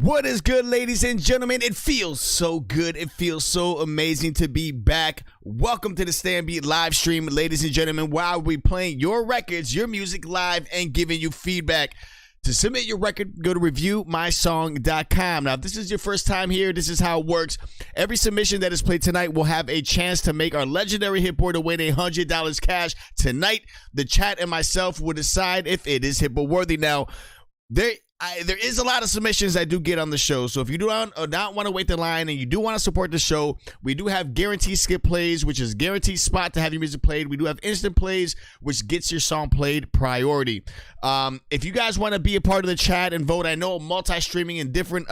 What is good, ladies and gentlemen? It feels so good. It feels so amazing to be back. Welcome to the StayOnBeat live stream, ladies and gentlemen, where I'll be playing your records, your music live, and giving you feedback. To submit your record, go to reviewmysong.com. Now, if this is your first time here, this is how it works. Every submission that is played tonight will have a chance to make our legendary Hitboard to win $100 cash. Tonight, the chat and myself will decide if it is Hitboard worthy. Now, there is a lot of submissions I do get on the show, so if you do not want to wait the line and you do want to support the show, we do have guaranteed skip plays, which is guaranteed spot to have your music played. We do have instant plays, which gets your song played priority. If you guys want to be a part of the chat and vote, I know I'm multi-streaming in different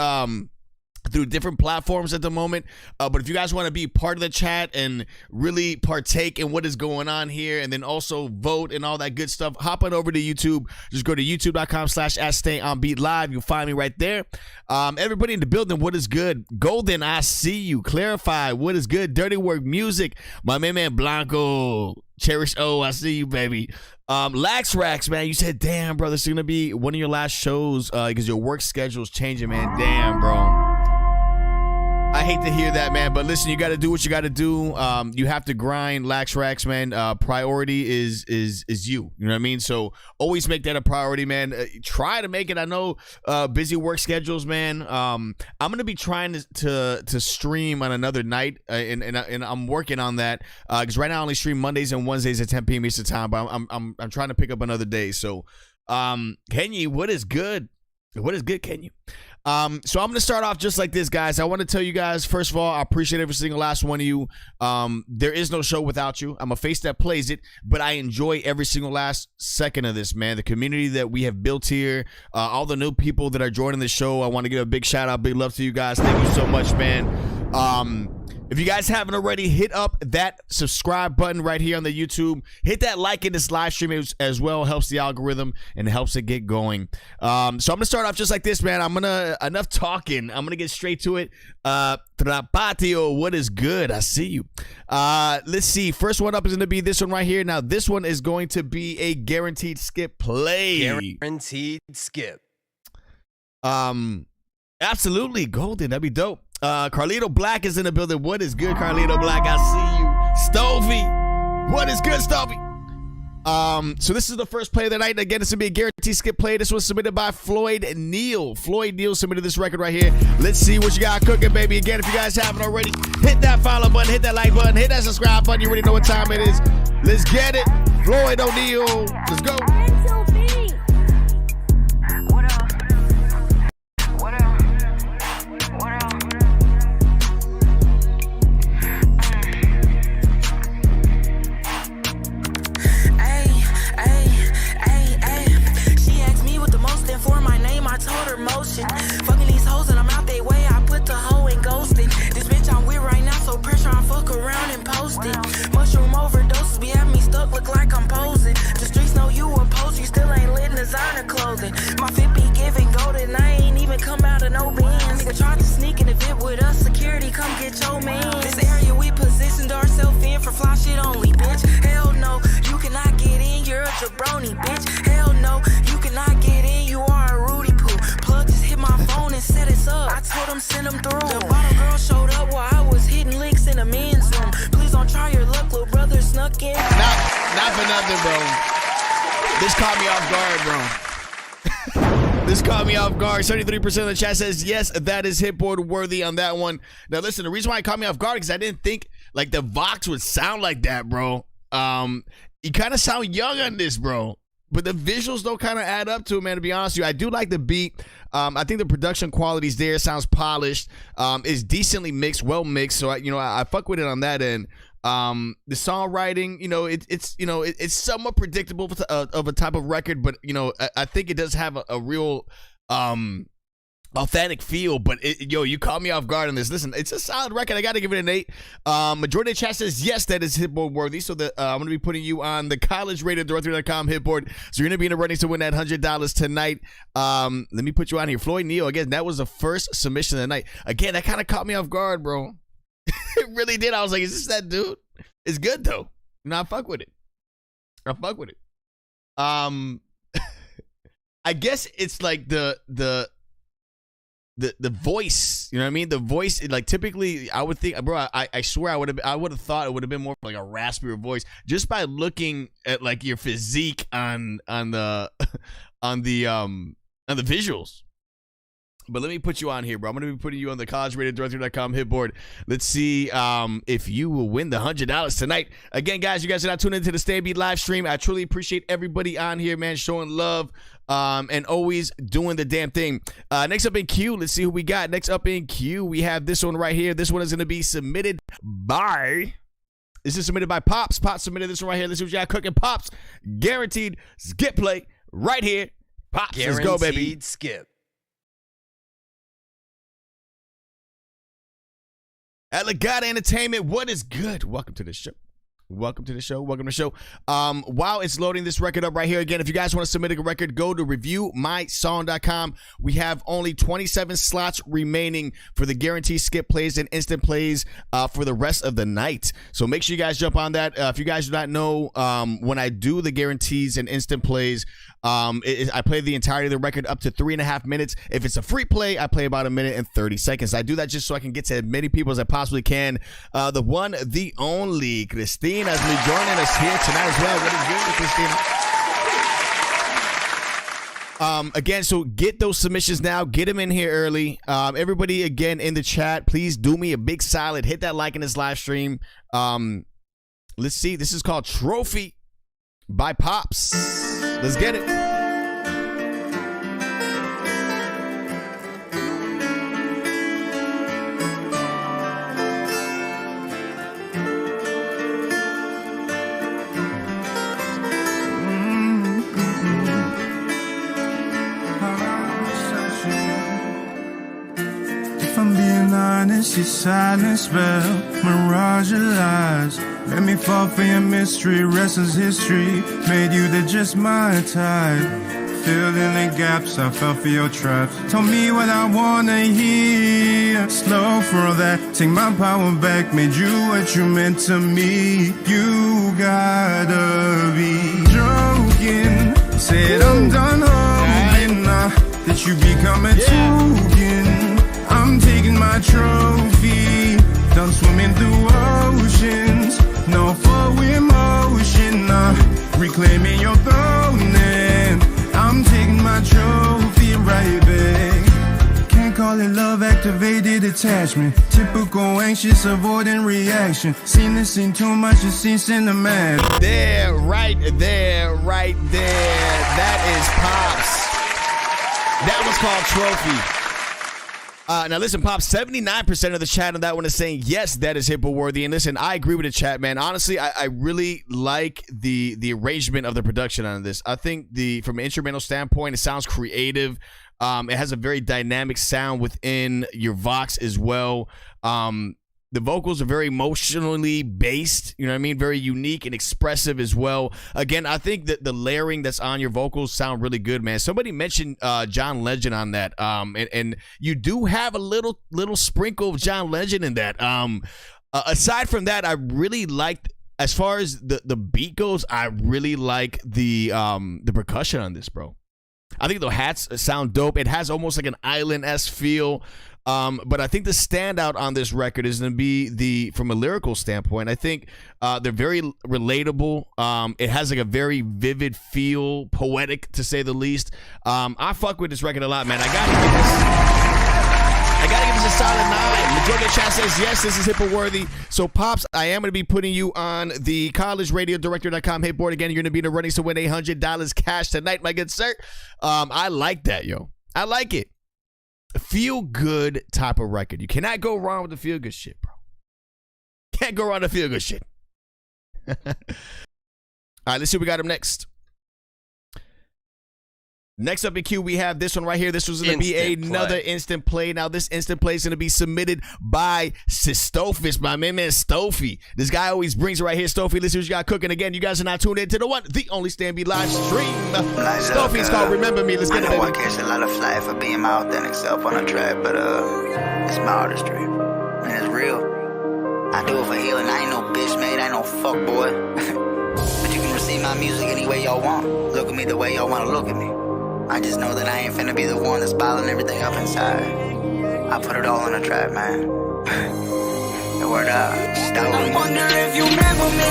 through different platforms at the moment, but if you guys want to be part of the chat and really partake in what is going on here and then also vote and all that good stuff, hop on over to YouTube. Just go to youtube.com/@StayOnBeat live. You'll find me right there. Everybody in the building, what is good? Golden, I see you. Clarify, what is good? Dirty Work Music, my man Blonko. Cherish, oh, I see you, baby. Lax Racks, man, you said, damn, bro, this is gonna be one of your last shows because your work schedule's changing, man. Damn, bro. I hate to hear that, man, but listen, you got to do what you got to do. You have to grind, Lax Racks, man. Priority is you. You know what I mean? So always make that a priority, man. Try to make it. I know busy work schedules, man. I'm gonna be trying to stream on another night, and I'm working on that because right now I only stream Mondays and Wednesdays at 10 p.m. Eastern time. But I'm trying to pick up another day. So, Henny, what is good? What is good, Kenny? So I'm going to start off just like this, guys. I want to tell you guys, first of all, I appreciate every single last one of you. There is no show without you. I'm a face that plays it, but I enjoy every single last second of this, man. The community that we have built here, all the new people that are joining the show, I want to give a big shout out, big love to you guys. Thank you so much, man. If you guys haven't already, hit up that subscribe button right here on the YouTube. Hit that like in this live stream as well. Helps the algorithm and helps it get going. So I'm going to start off just like this, man. Enough talking. I'm going to get straight to it. Trapatio, what is good? I see you. Let's see. First one up is going to be this one right here. Now, this one is going to be a guaranteed skip play. Guaranteed skip. Absolutely. Golden. That'd be dope. Carlito Black is in the building. What is good, Carlito Black? I see you. Stovey, what is good, Stovey? So this is the first play of the night. Again, this will be a guaranteed skip play. This was submitted by neal. Neal submitted this record right here. Let's see what you got cooking, baby. Again, if you guys haven't already, hit that follow button, hit that like button, hit that subscribe button. You already know what time it is. Let's get it. Floyd O'Neal. Let's go. Motion. Fucking these hoes and I'm out they way. I put the hoe in ghosting. This bitch I'm with right now, so pressure I fuck around and post it. Mushroom overdoses be having me stuck, look like I'm posing. The streets know you a post, you still ain't lit in designer clothing. My fit be giving golden, I ain't even come out of no bands. Nigga tried to sneak in the VIP with us, security come get your man. This area we positioned ourselves in for fly shit only, bitch. Hell no, you cannot get in, you're a jabroni, bitch. Hell no, you cannot get in, you are a Rudy Poo. Plug just hit my phone and set it up. I told him send him through. The bottle girl showed up while I was hitting licks in the men's room. Please don't try your luck, little brother snuck in. Not for nothing, bro. This caught me off guard, bro. This caught me off guard. 73% of the chat says yes, that is Hitboard worthy on that one. Now listen, the reason why it caught me off guard because I didn't think like the Vox would sound like that, bro. You kind of sound young on this, bro. But the visuals don't kind of add up to it, man, to be honest with you. I do like the beat. I think the production quality's there. It sounds polished. It's decently mixed, well mixed. So, I fuck with it on that end. The songwriting, it's somewhat predictable of a type of record. But, I think it does have a real authentic feel, but you caught me off guard on this. Listen, it's a solid record. I gotta give it an 8. Majority of the chat says yes, that is Hitboard worthy. So I'm gonna be putting you on the college rated directory.com Hitboard. So you're gonna be in the running to win that $100 tonight. Let me put you on here. Floyd Neal, again, that was the first submission of the night. Again, that kind of caught me off guard, bro. It really did. I was like, is this that dude? It's good though. I fuck with it. I guess it's like the the voice, you know what I mean? The voice, like typically I would think, bro, I swear I would have thought it would have been more like a raspier voice just by looking at like your physique on the visuals. But let me put you on here, bro. I'm going to be putting you on the collegeradio.com hitboard. Let's see if you will win the $100 tonight. Again, guys, you guys are not tuned into the StayOnBeat live stream. I truly appreciate everybody on here, man, showing love and always doing the damn thing. Next up in queue, let's see who we got. Next up in queue, we have this one right here. This one is going to be submitted by... This is submitted by Pops. Pops submitted this one right here. Let's see what you got cooking. Pops, guaranteed skip play right here. Pops, let's go, baby. Guaranteed skip. G.o.a.t Entertainment, what is good? Welcome to the show. Welcome to the show. Welcome to the show. While it's loading this record up right here, again, if you guys want to submit a record, go to reviewmysong.com. We have only 27 slots remaining for the guaranteed skip plays and instant plays for the rest of the night. So make sure you guys jump on that. If you guys do not know, when I do the guarantees and instant plays, I play the entirety of the record up to 3.5 minutes. If it's a free play, I play about 1 minute and 30 seconds. I do that just so I can get to as many people as I possibly can. The one, the only, Christina is joining us here tonight as well. What is good, Christina? Again, so get those submissions now. Get them in here early. Everybody, again, in the chat, please do me a big solid. Hit that like in this live stream. Let's see. This is called Trophy by Pops. Let's get it. If I'm being honest, your silence spell mirage your lies. Let me fall for your mystery, restless history made you the just my type. Filled in the gaps, I fell for your traps. Told me what I wanna hear. Slow for that, take my power back. Made you what you meant to me. You gotta be joking. Said I'm done hoping that you become a token. I'm taking my trophy, done swimming through oceans. No full emotion, reclaiming your throne. And I'm taking my trophy right back. Can't call it love, activated attachment. Typical anxious, avoiding reaction. Seen this scene too much, it seems cinematic. There, right there, right there. That is Pops. That was called Trophy. Now listen, Pop, 79% of the chat on that one is saying, yes, that is hippo worthy. And listen, I agree with the chat, man. Honestly, I really like the arrangement of the production on this. I think from an instrumental standpoint, it sounds creative. It has a very dynamic sound within your Vox as well. The vocals are very emotionally based, you know what I mean? Very unique and expressive as well. Again, I think that the layering that's on your vocals sound really good, man. Somebody mentioned John Legend on that, and you do have a little sprinkle of John Legend in that. Aside from that, I really liked, as far as the beat goes, I really like the percussion on this, bro. I think the hats sound dope. It has almost like an island-esque feel. But I think the standout on this record is going to be from a lyrical standpoint. I think they're very relatable. It has like a very vivid feel, poetic to say the least. I fuck with this record a lot, man. I gotta give this a solid 9. Majority of the chat says yes, this is hippo worthy. So Pops, I am going to be putting you on the collegeradio.com hitboard again. You're going to be in the running to win $100 cash tonight, my good sir. I like that, yo. I like it. Feel good type of record. You cannot go wrong with the feel good shit, bro. Can't go wrong with the feel good shit. All right, let's see what we got up next. Next up in queue, we have this one right here. This was going to be another instant play. Now, this instant play is going to be submitted by Sistophis, my man Stovey. This guy always brings it right here. Stovey, let's see what you got cooking. Again, you guys are not tuned in to the one, the only StayOnBeat live stream. Stovey's called Remember Me. Let's get it, baby. I know I catch a lot of flack for being my authentic self on a track, but it's my artistry. And it's real. I do it for healing. I ain't no bitch, man. I ain't no fuck boy. But you can receive my music any way y'all want. Look at me the way y'all want to look at me. I just know that I ain't finna be the one that's bottling everything up inside. I put it all on the track, man. The word Stovey. I wonder if you remember me.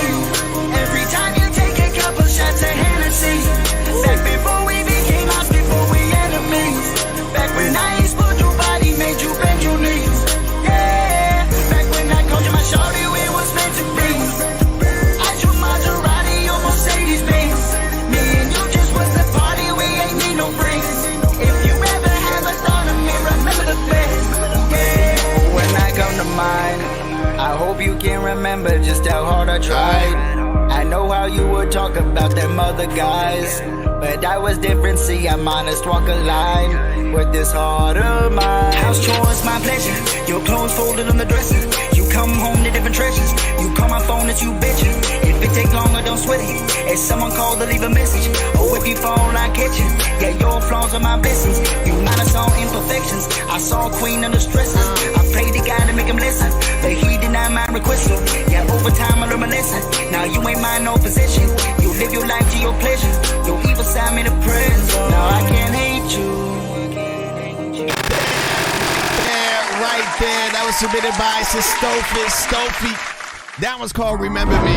Every time you take a couple shots of Hennessy. Back before we became lost, before we enemies. Back when I ain't spoiled your body, made you bend your knees. Yeah, back when I called you my shorty, we was meant to be. I drove Maserati, your Mercedes-Benz. Me and you just was the party, we ain't need no friends. If you ever have a thought of me, remember the best. Yeah, when I come to mind, I hope you can remember just how hard I tried. I know how you would talk about them other guys, but I was different, see I'm honest, walk a line with this heart of mine. House chores my pleasure, your clothes folded on the dresser. You come home to different treasures, you call my phone that you bitchin'. If it take longer, don't sweat it. If someone called to leave a message, or if you phone, I catch you. Yeah, your flaws are my blessings, you minus all imperfections. I saw Queen under stresses, I prayed to God to make him listen, but he denied my request. Yeah, over time I learned my lesson. Now you ain't mine, no possession. You live your life to your pleasure. Your evil side made a present. Now I can't hate you. Yeah, right there. That was submitted by Stovey. That one's called Remember Me.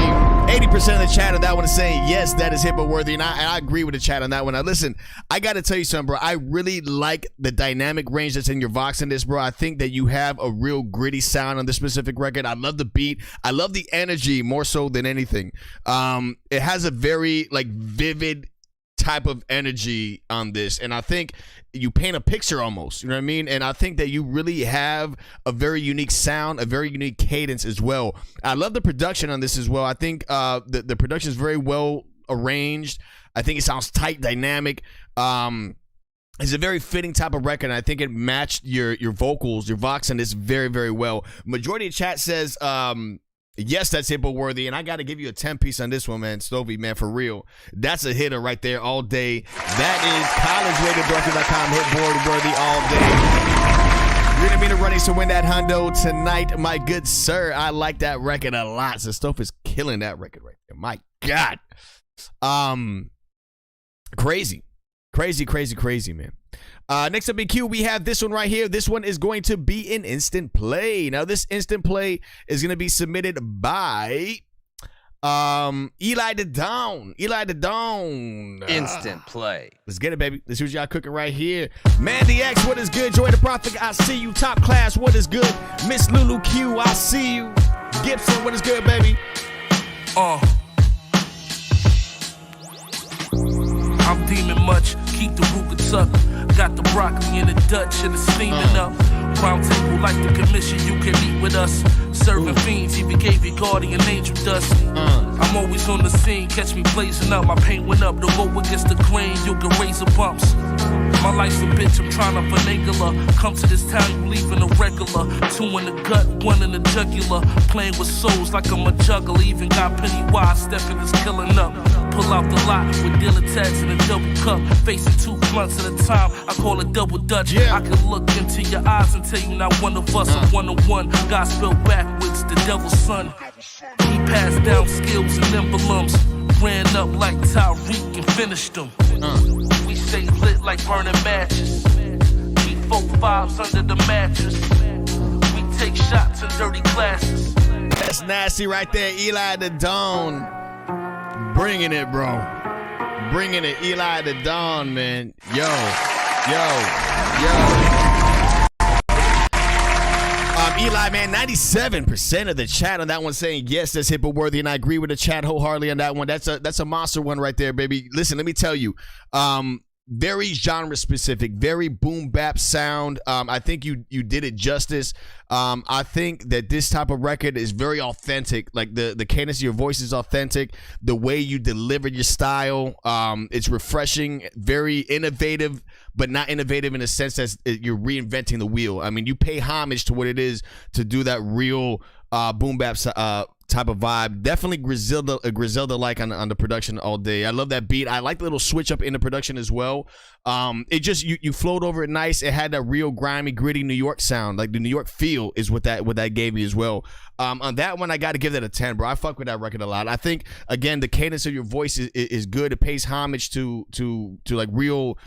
80% of the chat on that one is saying, yes, that is hippo worthy. And I agree with the chat on that one. Now, listen, I got to tell you something, bro. I really like the dynamic range that's in your Vox in this, bro. I think that you have a real gritty sound on this specific record. I love the beat. I love the energy more so than anything. It has a very, like, vivid type of energy on this, and I think you paint a picture almost, you know what I mean? And I think that you really have a very unique sound, a very unique cadence as well. I love the production on this as well. I think the production is very well arranged. I think it sounds tight, dynamic. It's a very fitting type of record, and I think it matched your vocals, your Vox on this very, very well. Majority of chat says yes, that's hippo worthy, and I got to give you a 10-piece on this one, man. Stovey, man, for real. That's a hitter right there all day. That is collinsradiodirect.com hitboard worthy all day. You're going to be in the running to win that hundo tonight, my good sir. I like that record a lot. So Stovey's killing that record right there. My God. Crazy, man. Next up in queue, we have this one right here. This one is going to be an instant play. Now, this instant play is going to be submitted by Eli the Dawn. Instant play. Let's get it, baby. This is what y'all cooking right here. Mandie X, what is good? Joy the Prophet, I see you. Top Class, what is good? Miss Lulu Q, I see you. Gibson, what is good, baby? I'm deeming much, keep the ruka tuck. Got the broccoli in the Dutch and it's steaming up. Round table like the commission, you can meet with us. Serving fiends, even gave your guardian angel dust. I'm always on the scene, catch me blazing up. My paint went up, to go against the grain, you can raise the bumps. My life's a bitch, I'm trying to finagle her. Come to this town, you leaving a regular. 2 in the gut, 1 in the jugular. Playing with souls like I'm a juggler. Even got Pennywise stepping is killing up. Pull out the lot with dealer tags and a double cup. Facing 2 blunts at a time, I call it double Dutch. Yeah. I can look into your eyes and tell you not one of us are 1-on-1. God spelled backwards, the devil's son. He passed down skills and emblems. Ran up like Tyreek and finished them. We stay lit like burning matches. Keep 4 5s under the mattress. We take shots in dirty glasses. That's nasty right there. Eli the Dawn. Bringing it, bro. Bringing it. Eli the Dawn, man. Yo. Eli, man, 97% of the chat on that one saying yes, that's hippo worthy, and I agree with the chat wholeheartedly on that one. That's a monster one right there, baby. Listen, let me tell you, very genre specific, very boom bap sound. I think you did it justice. I think that this type of record is very authentic. Like the cadence of your voice is authentic. The way you delivered your style, it's refreshing, very innovative, but not innovative in a sense that you're reinventing the wheel. I mean, you pay homage to what it is to do that real boom bap type of vibe. Definitely Griselda like on the production all day. I love that beat. I like the little switch up in the production as well. It just you flowed over it nice. It had that real grimy, gritty New York sound. Like the New York feel is what that gave me as well. On that one, I got to give that a 10, bro. I fuck with that record a lot. I think again the cadence of your voice is good. It pays homage to like real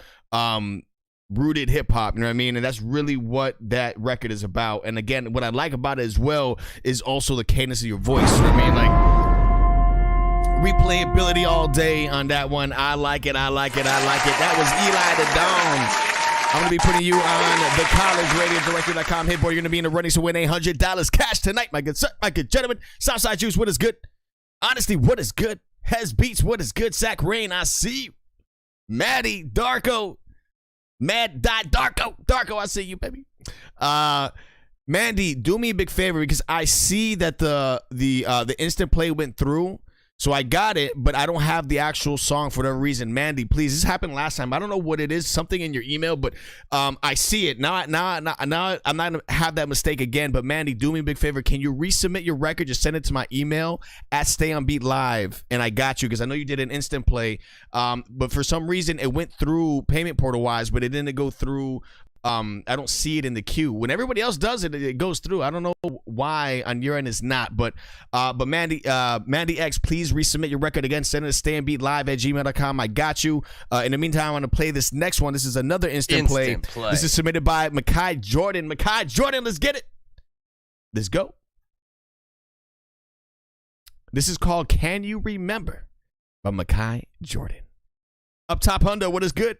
rooted hip hop, you know what I mean? And that's really what that record is about. And again, what I like about it as well is also the cadence of your voice, you know what I mean? Like, replayability all day on that one. I like it. That was Eli the Dawn. I'm going to be putting you on the collegeradio.com hitboard. You're going to be in the running to win $100 cash tonight, my good sir, my good gentlemen. Southside Juice, what is good? Honesty, what is good? Hez Beats, what is good? Zach Rain, I see you. Maddie, Darko, Darko, I see you, baby. Mandie, do me a big favor because I see that the instant play went through. So I got it, but I don't have the actual song for whatever reason. Mandie, please. This happened last time. I don't know what it is. Something in your email, but I see it. Now I'm not going to have that mistake again. But Mandie, do me a big favor. Can you resubmit your record? Just send it to my email at StayOnBeat Live, and I got you because I know you did an instant play. But for some reason, it went through payment portal-wise, but it didn't go through. I don't see it in the queue. When everybody else does it, it goes through. I don't know why on your end it's not, but Mandie X, please resubmit your record again. Send it to StayOnBeatLive@gmail.com. I got you. In the meantime, I'm going to play this next one. This is another instant play. This is submitted by Makai Jordan. Makai Jordan, let's get it. Let's go. This is called Can You Remember by Makai Jordan. Up top, Hundo, what is good?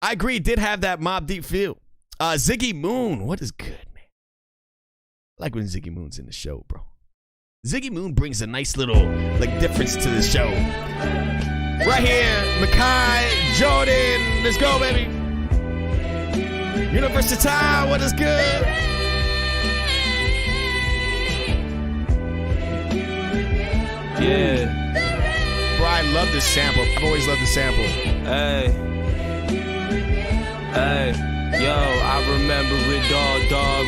I agree, did have that Mobb Deep feel. Ziggy Moon, what is good, man? I like when Ziggy Moon's in the show, bro. Ziggy Moon brings a nice little difference to the show. Right here, Makai Jordan. Let's go, baby. University, what is good? Yeah. Bro, I love this sample. I've always loved the sample. Hey. Hey, yo, I remember it, dog,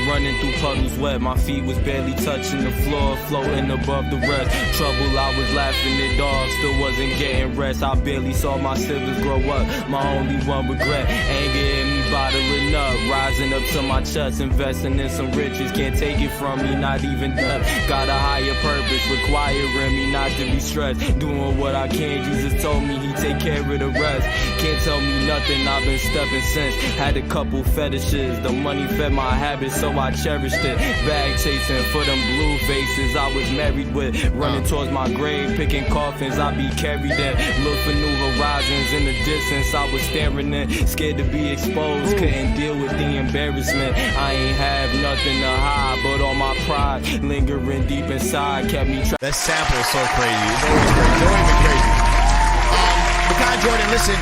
running through puddles wet. My feet was barely touching the floor, floating above the rest. Trouble, I was laughing at, dog, still wasn't getting rest. I barely saw my siblings grow up, my only one regret. Ain't getting me bothering up, rising up to my chest, investing in some riches. Can't take it from me, not even done. Got a higher purpose, requiring me not to be stressed. Doing what I can, Jesus told me he'd take care of the rest. Can't tell me nothing, I've been stepping since. Had a couple fetishes, the money fed my habits, so I cherished it. Bag chasing for them blue faces I was married with. Running towards my grave, picking coffins I be carried in. Look for new horizons in the distance I was staring in. Scared to be exposed, couldn't deal with the embarrassment. I ain't have nothing to hide, but all my pride lingering deep inside kept me trapped. That sample is so crazy. It's always crazy. Makai Jordan, listen.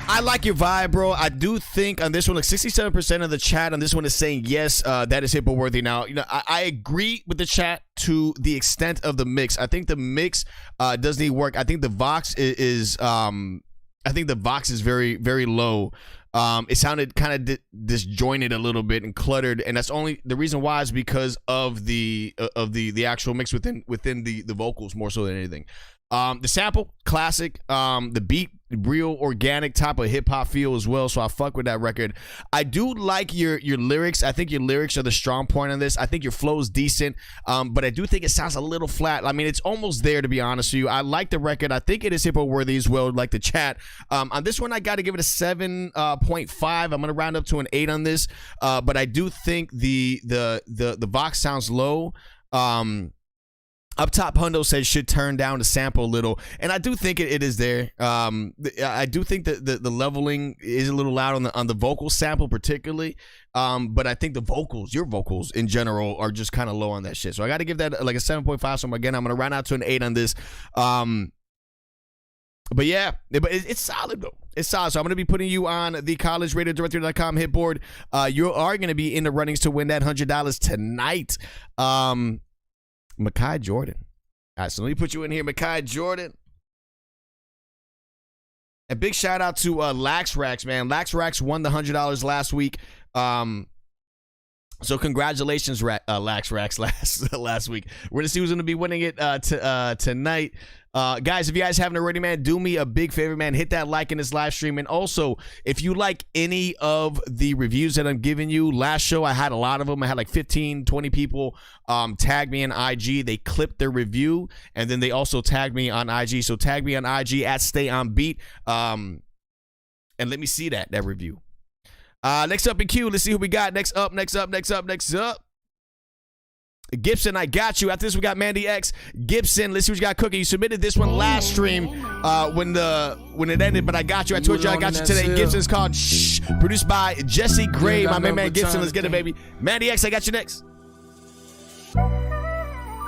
I like your vibe, bro. I do think on this one, like 67% of the chat on this one is saying yes, that is hippo worthy. Now, you know, I agree with the chat to the extent of the mix. I think the mix does need work. I think the Vox is very, very low. It sounded kind of disjointed a little bit and cluttered, and that's only the reason why is because of the actual mix within the vocals more so than anything. The sample, classic. The beat, real organic type of hip hop feel as well. So I fuck with that record. I do like your lyrics. I think your lyrics are the strong point on this. I think your flow is decent. But I do think it sounds a little flat. I mean, it's almost there, to be honest with you. I like the record. I think it is hippo worthy as well, like the chat. On this one, I got to give it a 7.5. I'm gonna round up to an 8 on this. But I do think the Vox sounds low. Up top, Hundo says should turn down the sample a little, and I do think it is there. I do think that the leveling is a little loud on the vocal sample particularly, but I think the vocals, your vocals in general, are just kind of low on that shit. So I got to give that like a 7.5. So again, I'm gonna round out to an 8 on this. But yeah, but it's solid though. It's solid. So I'm going to be putting you on the collegeradio.com hitboard. You are going to be in the runnings to win that $100 tonight. Makai Jordan. All right, so let me put you in here, Makai Jordan. A big shout out to Lax Racks, man. Lax Racks won the $100 last week. So congratulations, Lax Racks last week. We're gonna see who's gonna be winning it tonight. Guys, if you guys haven't already, man, do me a big favor, man. Hit that like in this live stream. And also, if you like any of the reviews that I'm giving you, last show I had a lot of them. I had like 15, 20 people tag me on IG. They clipped their review, and then they also tagged me on IG. So tag me on IG at StayOnBeat, and let me see that review. Next up in queue, let's see who we got. Next up. Gibson, I got you. After this, we got Mandie X. Gibson, let's see what you got cooking. You submitted this one last stream when it ended, but I got you. I told you I got you today. Gibson's called Shh, produced by Jesse Gray, my main man Gibson. Let's get it, baby. Mandie X, I got you next.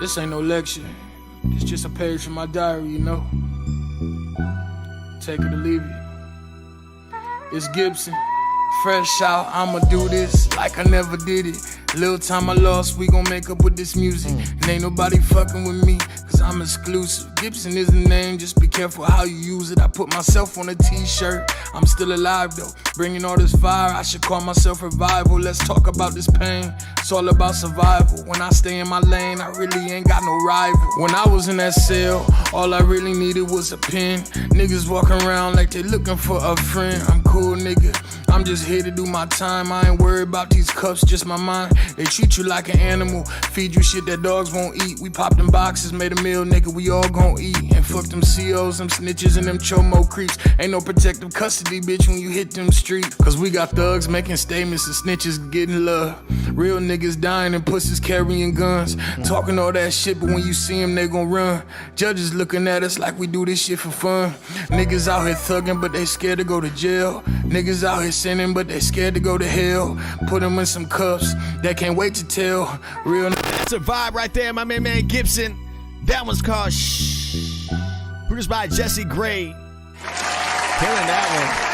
This ain't no lecture. It's just a page from my diary, you know. Take it or leave it. It's Gibson. Fresh out, I'ma do this like I never did it. Little time I lost, we gon' make up with this music. And ain't nobody fucking with me, cause I'm exclusive. Gibson is the name, just be careful how you use it. I put myself on a t-shirt, I'm still alive though. Bringing all this fire, I should call myself revival. Let's talk about this pain, it's all about survival. When I stay in my lane, I really ain't got no rival. When I was in that cell, all I really needed was a pen. Niggas walking around like they looking for a friend. I'm cool, nigga, I'm just here to do my time. I ain't worried about these cuffs, just my mind. They treat you like an animal, feed you shit that dogs won't eat. We popped them boxes, made a meal, nigga, we all gon' eat. And fuck them COs, them snitches, and them chomo creeps. Ain't no protective custody, bitch, when you hit them streets. Cause we got thugs making statements and snitches getting love. Real niggas dying and pussies carrying guns. Talking all that shit, but when you see them, they gon' run. Judges looking at us like we do this shit for fun. Niggas out here thugging, but they scared to go to jail. Niggas out here sinning, but they scared to go to hell. Put them in some cuffs, they can't wait to tell. Real. That's a vibe right there, my main man Gibson. That one's called Shh. Produced by Jesse Gray. Killing that one.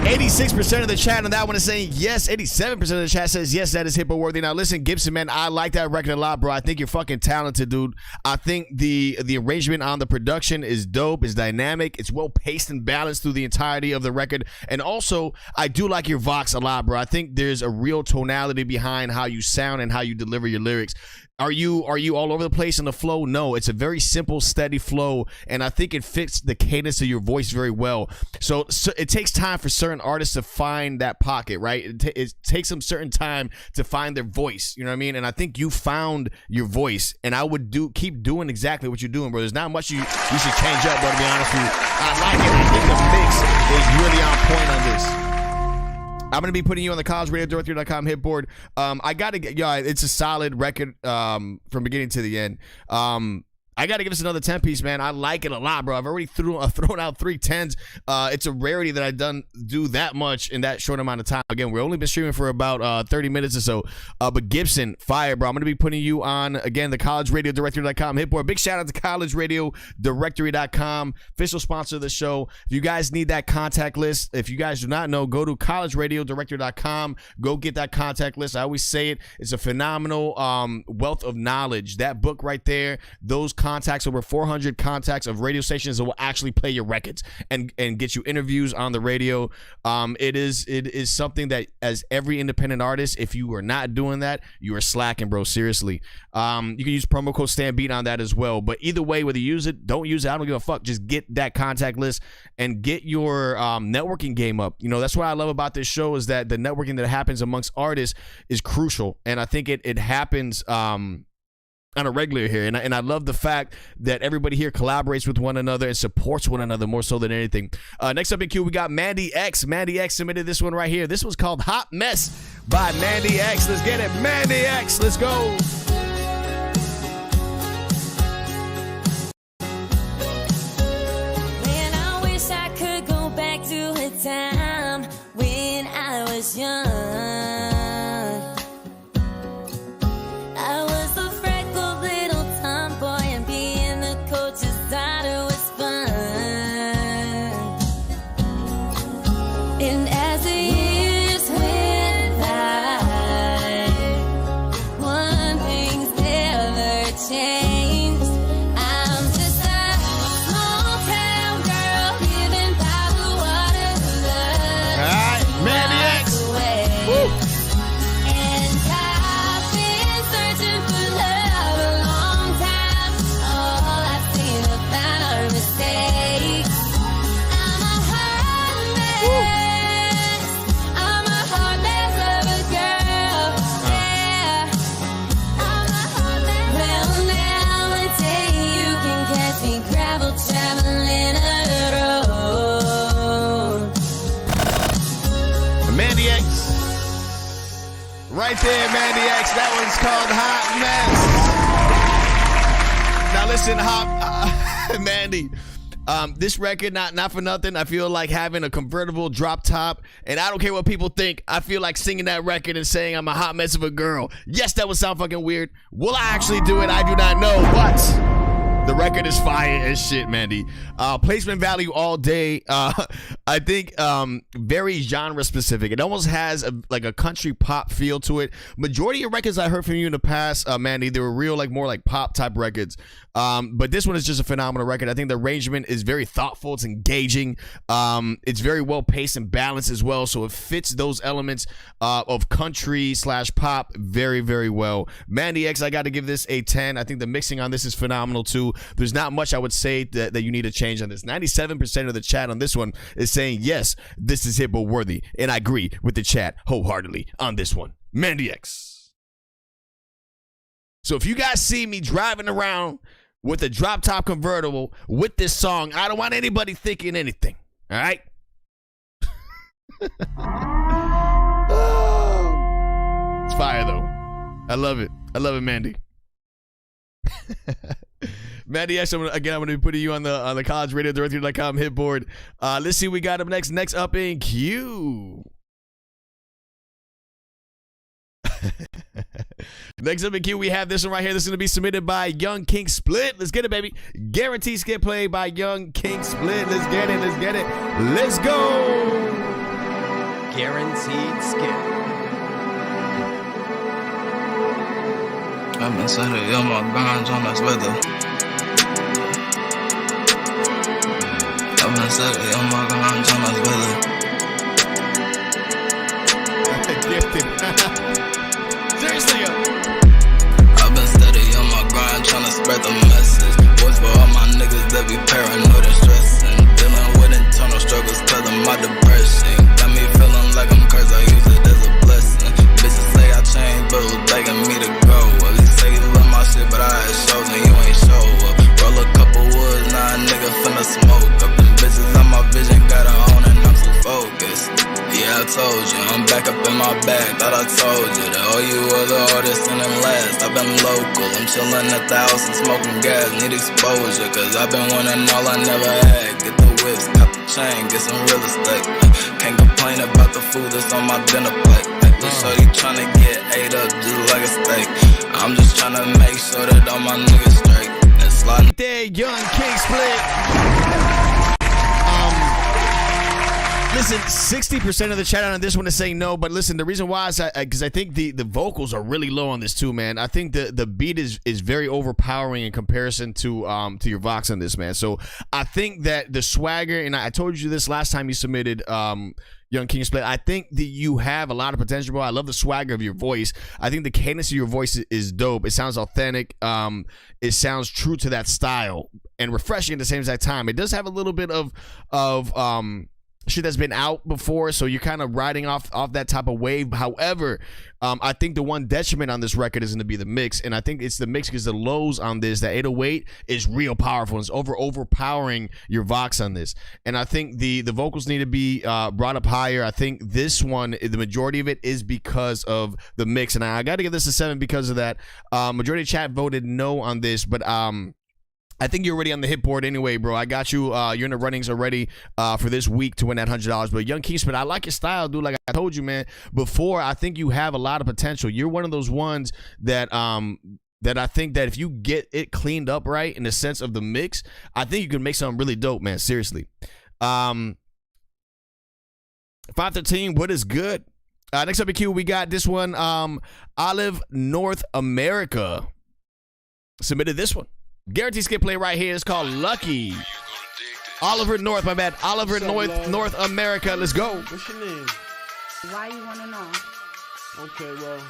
86% of the chat on that one is saying yes. 87% of the chat says yes, that is hippo worthy. Now listen, Gibson, man, I like that record a lot, bro. I think you're fucking talented, dude. I think the arrangement on the production is dope, it's dynamic, it's well paced and balanced through the entirety of the record. And also, I do like your vox a lot, bro. I think there's a real tonality behind how you sound and how you deliver your lyrics. Are you all over the place in the flow? No, it's a very simple, steady flow, and I think it fits the cadence of your voice very well. So it takes time for certain artists to find that pocket, right? It takes them certain time to find their voice, you know what I mean? And I think you found your voice, and I would keep doing exactly what you're doing, bro. There's not much you should change up, bro, to be honest with you. I like it. I think the mix is really on point on this. I'm going to be putting you on the collegeradiodirectory.com hitboard. I got to get, it's a solid record from beginning to the end. I got to give us another 10-piece, man. I like it a lot, bro. I've already thrown out 3 10s. It's a rarity that I do that much in that short amount of time. Again, we've only been streaming for about 30 minutes or so. But Gibson, fire, bro. I'm going to be putting you on, again, the collegeradiodirectory.com hitboard. Big shout out to collegeradiodirectory.com, official sponsor of the show. If you guys need that contact list, if you guys do not know, go to collegeradiodirectory.com. Go get that contact list. I always say it. It's a phenomenal wealth of knowledge. That book right there, those contacts, over 400 contacts of radio stations that will actually play your records and get you interviews on the radio. It is something that, as every independent artist, if you are not doing that, you are slacking, bro. Seriously. You can use promo code StayOnBeat on that as well. But either way, whether you use it, don't use it, I don't give a fuck. Just get that contact list and get your networking game up. You know, that's what I love about this show, is that the networking that happens amongst artists is crucial, and I think it happens on a regular here, and I love the fact that everybody here collaborates with one another and supports one another more so than anything. Next up in queue, we got Mandie X. Mandie X submitted this one right here. This was called Hot Mess by Mandie X. Let's get it, Mandie X. Let's go. Man, I wish I could go back to a time when I was young. right there, Mandie X. That one's called Hot Mess. Now listen, Mandie. This record, not for nothing, I feel like having a convertible drop top, and I don't care what people think, I feel like singing that record and saying I'm a hot mess of a girl. Yes, that would sound fucking weird. Will I actually do it? I do not know, but the record is fire as shit, Mandie. Placement value all day. I think very genre specific. It almost has like a country pop feel to it. Majority of records I heard from you in the past, Mandie, they were real more like pop type records. But this one is just a phenomenal record. I think the arrangement is very thoughtful. It's engaging. It's very well paced and balanced as well. So it fits those elements of country / pop very, very well. Mandie X, I got to give this a 10. I think the mixing on this is phenomenal too. There's not much I would say that you need to change on this. 97% of the chat on this one is saying, yes, this is hip-hop worthy. And I agree with the chat wholeheartedly on this one. Mandie X. So if you guys see me driving around with a drop-top convertible with this song, I don't want anybody thinking anything. All right? It's fire, though. I love it. I love it, Mandie. Mandie X, I'm going to be putting you on the collegeradio.com hit board. Let's see what we got up next. Next up in queue. Next up in queue, we have this one right here. This is going to be submitted by youngkingsplitt. Let's get it, baby. Guaranteed skip play by youngkingsplitt. Let's get it. Let's get it. Let's go. Guaranteed skip. I've been setting on my grinds on this weather. I've been setting on my grinds on this weather. Ghifted. Seriously, yo. I've been steady on my grind trying to spread the message. Voice for all my niggas that be paranoid and stressing. Dealing with internal struggles cause of my depression. Got me feeling like I'm cursed, I use it as a blessing. Bitches say I changed, but it was begging me to go. At least say you love my shit, but I had shows and you ain't show up. Roll a couple woods, now a nigga finna smoke up. Them bitches on my vision, got her on and I'm so focused. Yeah, I told you, I'm back up in my bag, thought I told you that all you other artists in the last. I've been local, I'm chillin' at the house and smoking gas, need exposure, cause I've been winning all I never had. Get the whips, cut the chain, get some real estate. Can't complain about the food that's on my dinner plate. This shorty tryna get ate up just like a steak. I'm just tryna make sure that all my niggas straight. And slide there, youngkingsplitt. Listen, 60% of the chat on this one is saying no, but listen, the reason why is because I think the vocals are really low on this too, man. I think the beat is very overpowering in comparison to your Vox on this, man. So I think that the swagger, and I told you this last time you submitted youngkingsplitt, I think that you have a lot of potential, bro. I love the swagger of your voice. I think the cadence of your voice is dope. It sounds authentic. It sounds true to that style and refreshing at the same exact time. It does have a little bit of shit that's been out before, so you're kind of riding off that type of wave. However, I think the one detriment on this record is going to be the mix, and I think it's the mix because the lows on this, that 808 is real powerful. It's overpowering your Vox on this, and I think the vocals need to be brought up higher. I think this one, the majority of it is because of the mix, and I got to give this a 7 because of that. Majority of chat voted no on this, but I think you're already on the hit board anyway, bro. I got you. You're in the runnings already for this week to win that $100. But youngkingsplitt, I like your style, dude. Like I told you, man, before, I think you have a lot of potential. You're one of those ones that that I think that if you get it cleaned up right in the sense of the mix, I think you can make something really dope, man. Seriously. 513, what is good? Next up in queue, we got this one. Olivenorthamerica submitted this one. Guaranteed skip play right here. It's called Lucky. Oliver North, my bad. Oliver North America. Let's go. What's your name? Why you want to know? Okay, well,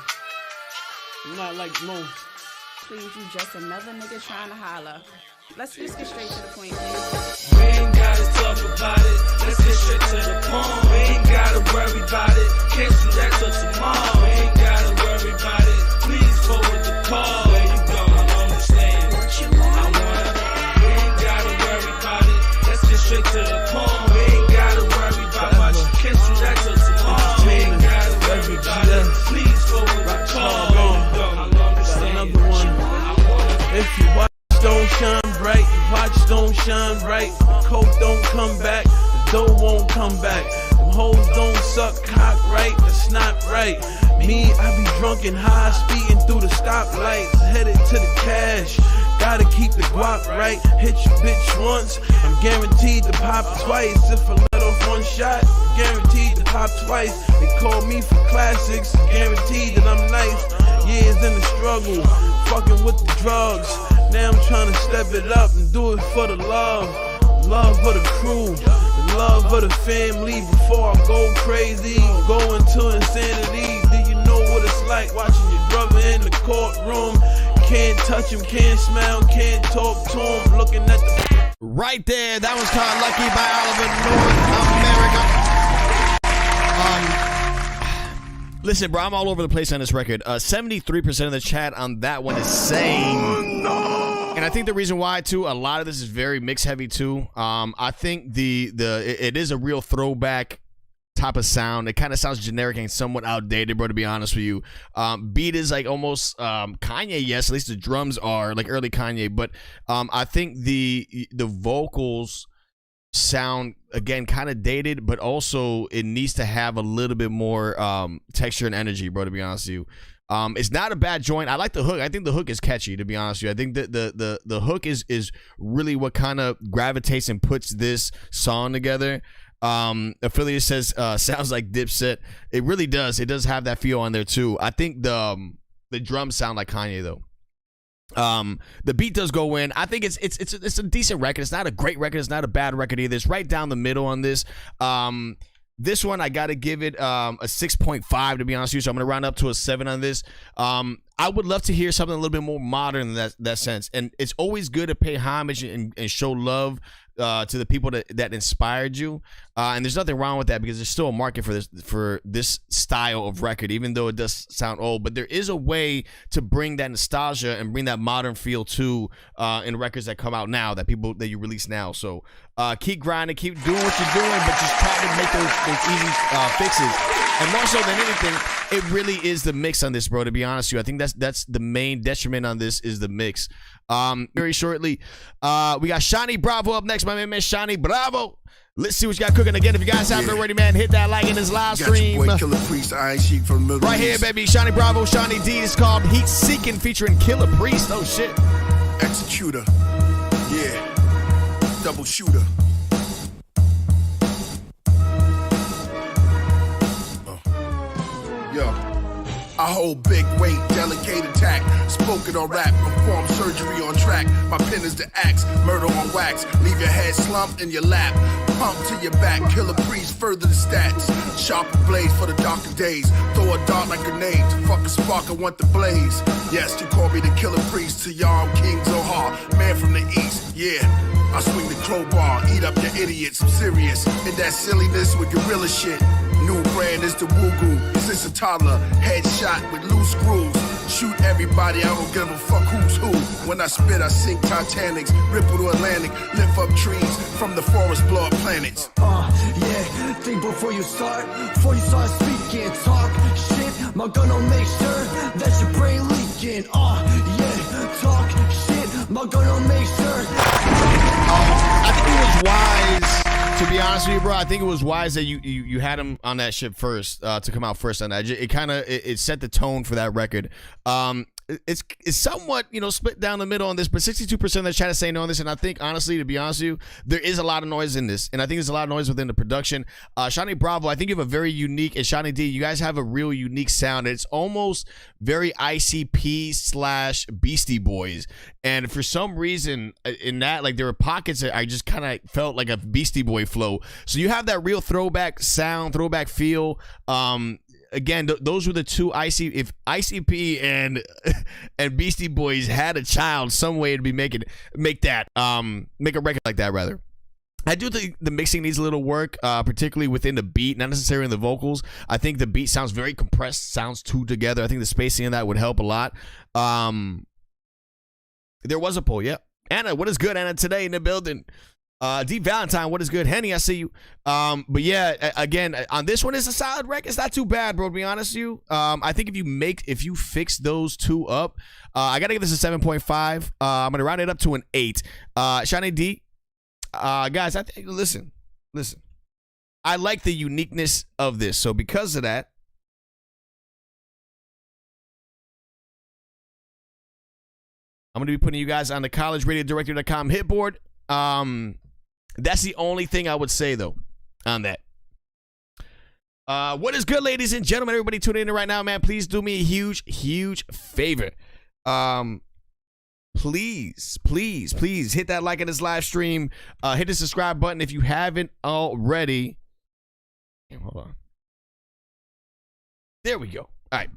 I'm not like most. Please, you just another nigga trying to holler. Let's just get straight to the point, please. We ain't gotta talk about it. Let's get straight to the point. We ain't gotta worry about it. Can't do that till tomorrow. We ain't gotta worry about it. Please forward the call. Where you go? I understand. What you want? We ain't gotta worry about it. Let's get straight to the point. We ain't gotta worry about much. Can't do that till tomorrow. We ain't gotta worry about it. Please forward the call. don't shine bright, your watch don't shine right, the coke don't come back, the dough won't come back, them hoes don't suck cock right, that's not right. Me, I be drunk and high, speeding through the stoplights, headed to the cash. Gotta keep the guap right, hit your bitch once, I'm guaranteed to pop twice. If I let off one shot, guaranteed to pop twice. They call me for classics, guaranteed that I'm nice. Years in the struggle, fucking with the drugs. Now I'm trying to step it up and do it for the love for the crew, the love of the family. Before I go crazy, go into insanity. Do you know what it's like watching your brother in the courtroom? Can't touch him, can't smell, can't talk to him. Looking at the right there, that was called Lucky by Olive Northamerica. Listen, bro, I'm all over the place on this record. 73% of the chat on that one is saying. And I think the reason why too, a lot of this is very mix heavy too. I think it is a real throwback type of sound. It kind of sounds generic and somewhat outdated, bro, to be honest with you. Beat is like almost Kanye, yes, at least the drums are like early Kanye, but I think the vocals sound again kind of dated, but also it needs to have a little bit more texture and energy, bro, to be honest with you. It's not a bad joint. I like the hook. I think the hook is catchy, to be honest with you. I think that the hook is really what kind of gravitates and puts this song together. Affiliate says sounds like Dipset. It really does. It does have that feel on there too. I think the drums sound like Kanye though. The beat does go in. I think it's a decent record. It's not a great record. It's not a bad record either. It's right down the middle on this. This one I gotta give it a 6.5 to be honest with you. So I'm gonna round up to a 7 on this. I would love to hear something a little bit more modern in that sense. And it's always good to pay homage and show love to the people that inspired you. And there's nothing wrong with that because there's still a market for this style of record, even though it does sound old. But there is a way to bring that nostalgia and bring that modern feel to in records that come out now, that you release now. So keep grinding, keep doing what you're doing, but just try to make those easy fixes. And more so than anything, it really is the mix on this, bro, to be honest with you. I think that's the main detriment on this is the mix. Very shortly, we got Shani Bravo up next, my man Shani Bravo. Let's see what you got cooking. Again, if you guys haven't already, man, hit that like in this live stream. Right here, baby. Shani Bravo, Shani D. It's called Heat Seeking featuring Killer Priest. Oh, shit. Executor. Yeah. Double shooter. Yo. I hold big weight, delicate attack. Spoken on rap, perform surgery on track. My pen is the axe, murder on wax. Leave your head slumped in your lap. Pump to your back, Killer Priest, further the stats. Sharper blades for the darker days. Throw a dart like a grenade. To fuck a spark, I want the blaze. Yes, you call me the Killer Priest. To y'all, King Zohar, man from the east. Yeah, I swing the crowbar, eat up your idiots. I'm serious in that silliness with gorilla shit. New brand is the Woo-Goo. Since a toddler, headshot with loose screws. Shoot everybody, I don't give a fuck who's who. When I spit, I sink Titanics, ripple the Atlantic, lift up trees from the forest, blow up planets. Yeah, think before you start speaking, talk shit. My gun will make sure that your brain leaking. Yeah, talk shit. My gun will make sure. I think it was wise. To be honest with you, bro, I think it was wise that you had him on that ship first, to come out first on that. It kind of it set the tone for that record. It's somewhat, split down the middle on this, but 62% of the chat is saying no on this, and I think, honestly, to be honest with you, there is a lot of noise in this, and I think there's a lot of noise within the production. Shani Bravo, I think you have a very unique, and Shani D, you guys have a real unique sound. It's almost very ICP / Beastie Boys, and for some reason, in that, like, there were pockets that I just kind of felt like a Beastie Boy flow. So you have that real throwback sound, throwback feel. Again, those were the two if ICP and Beastie Boys had a child, some way to be make a record like that rather. I do think the mixing needs a little work, particularly within the beat, not necessarily in the vocals. I think the beat sounds very compressed, sounds too together. I think the spacing in that would help a lot. There was a poll, yeah. Anna, what is good, Anna, today in the building? D Valentine, what is good? Henny, I see you. But yeah, again, on this one, it's a solid record. It's not too bad, bro, to be honest with you. I think if you fix those two up, I gotta give this a 7.5. I'm gonna round it up to an 8. Shiny D, guys, I think listen. I like the uniqueness of this, so because of that, I'm gonna be putting you guys on the collegeradiodirector.com hit board. That's the only thing I would say though on that. What is good, ladies and gentlemen? Everybody tuning in right now, man. Please do me a huge favor. Please hit that like on this live stream. Hit the subscribe button if you haven't already. Hold on. There we go. All right.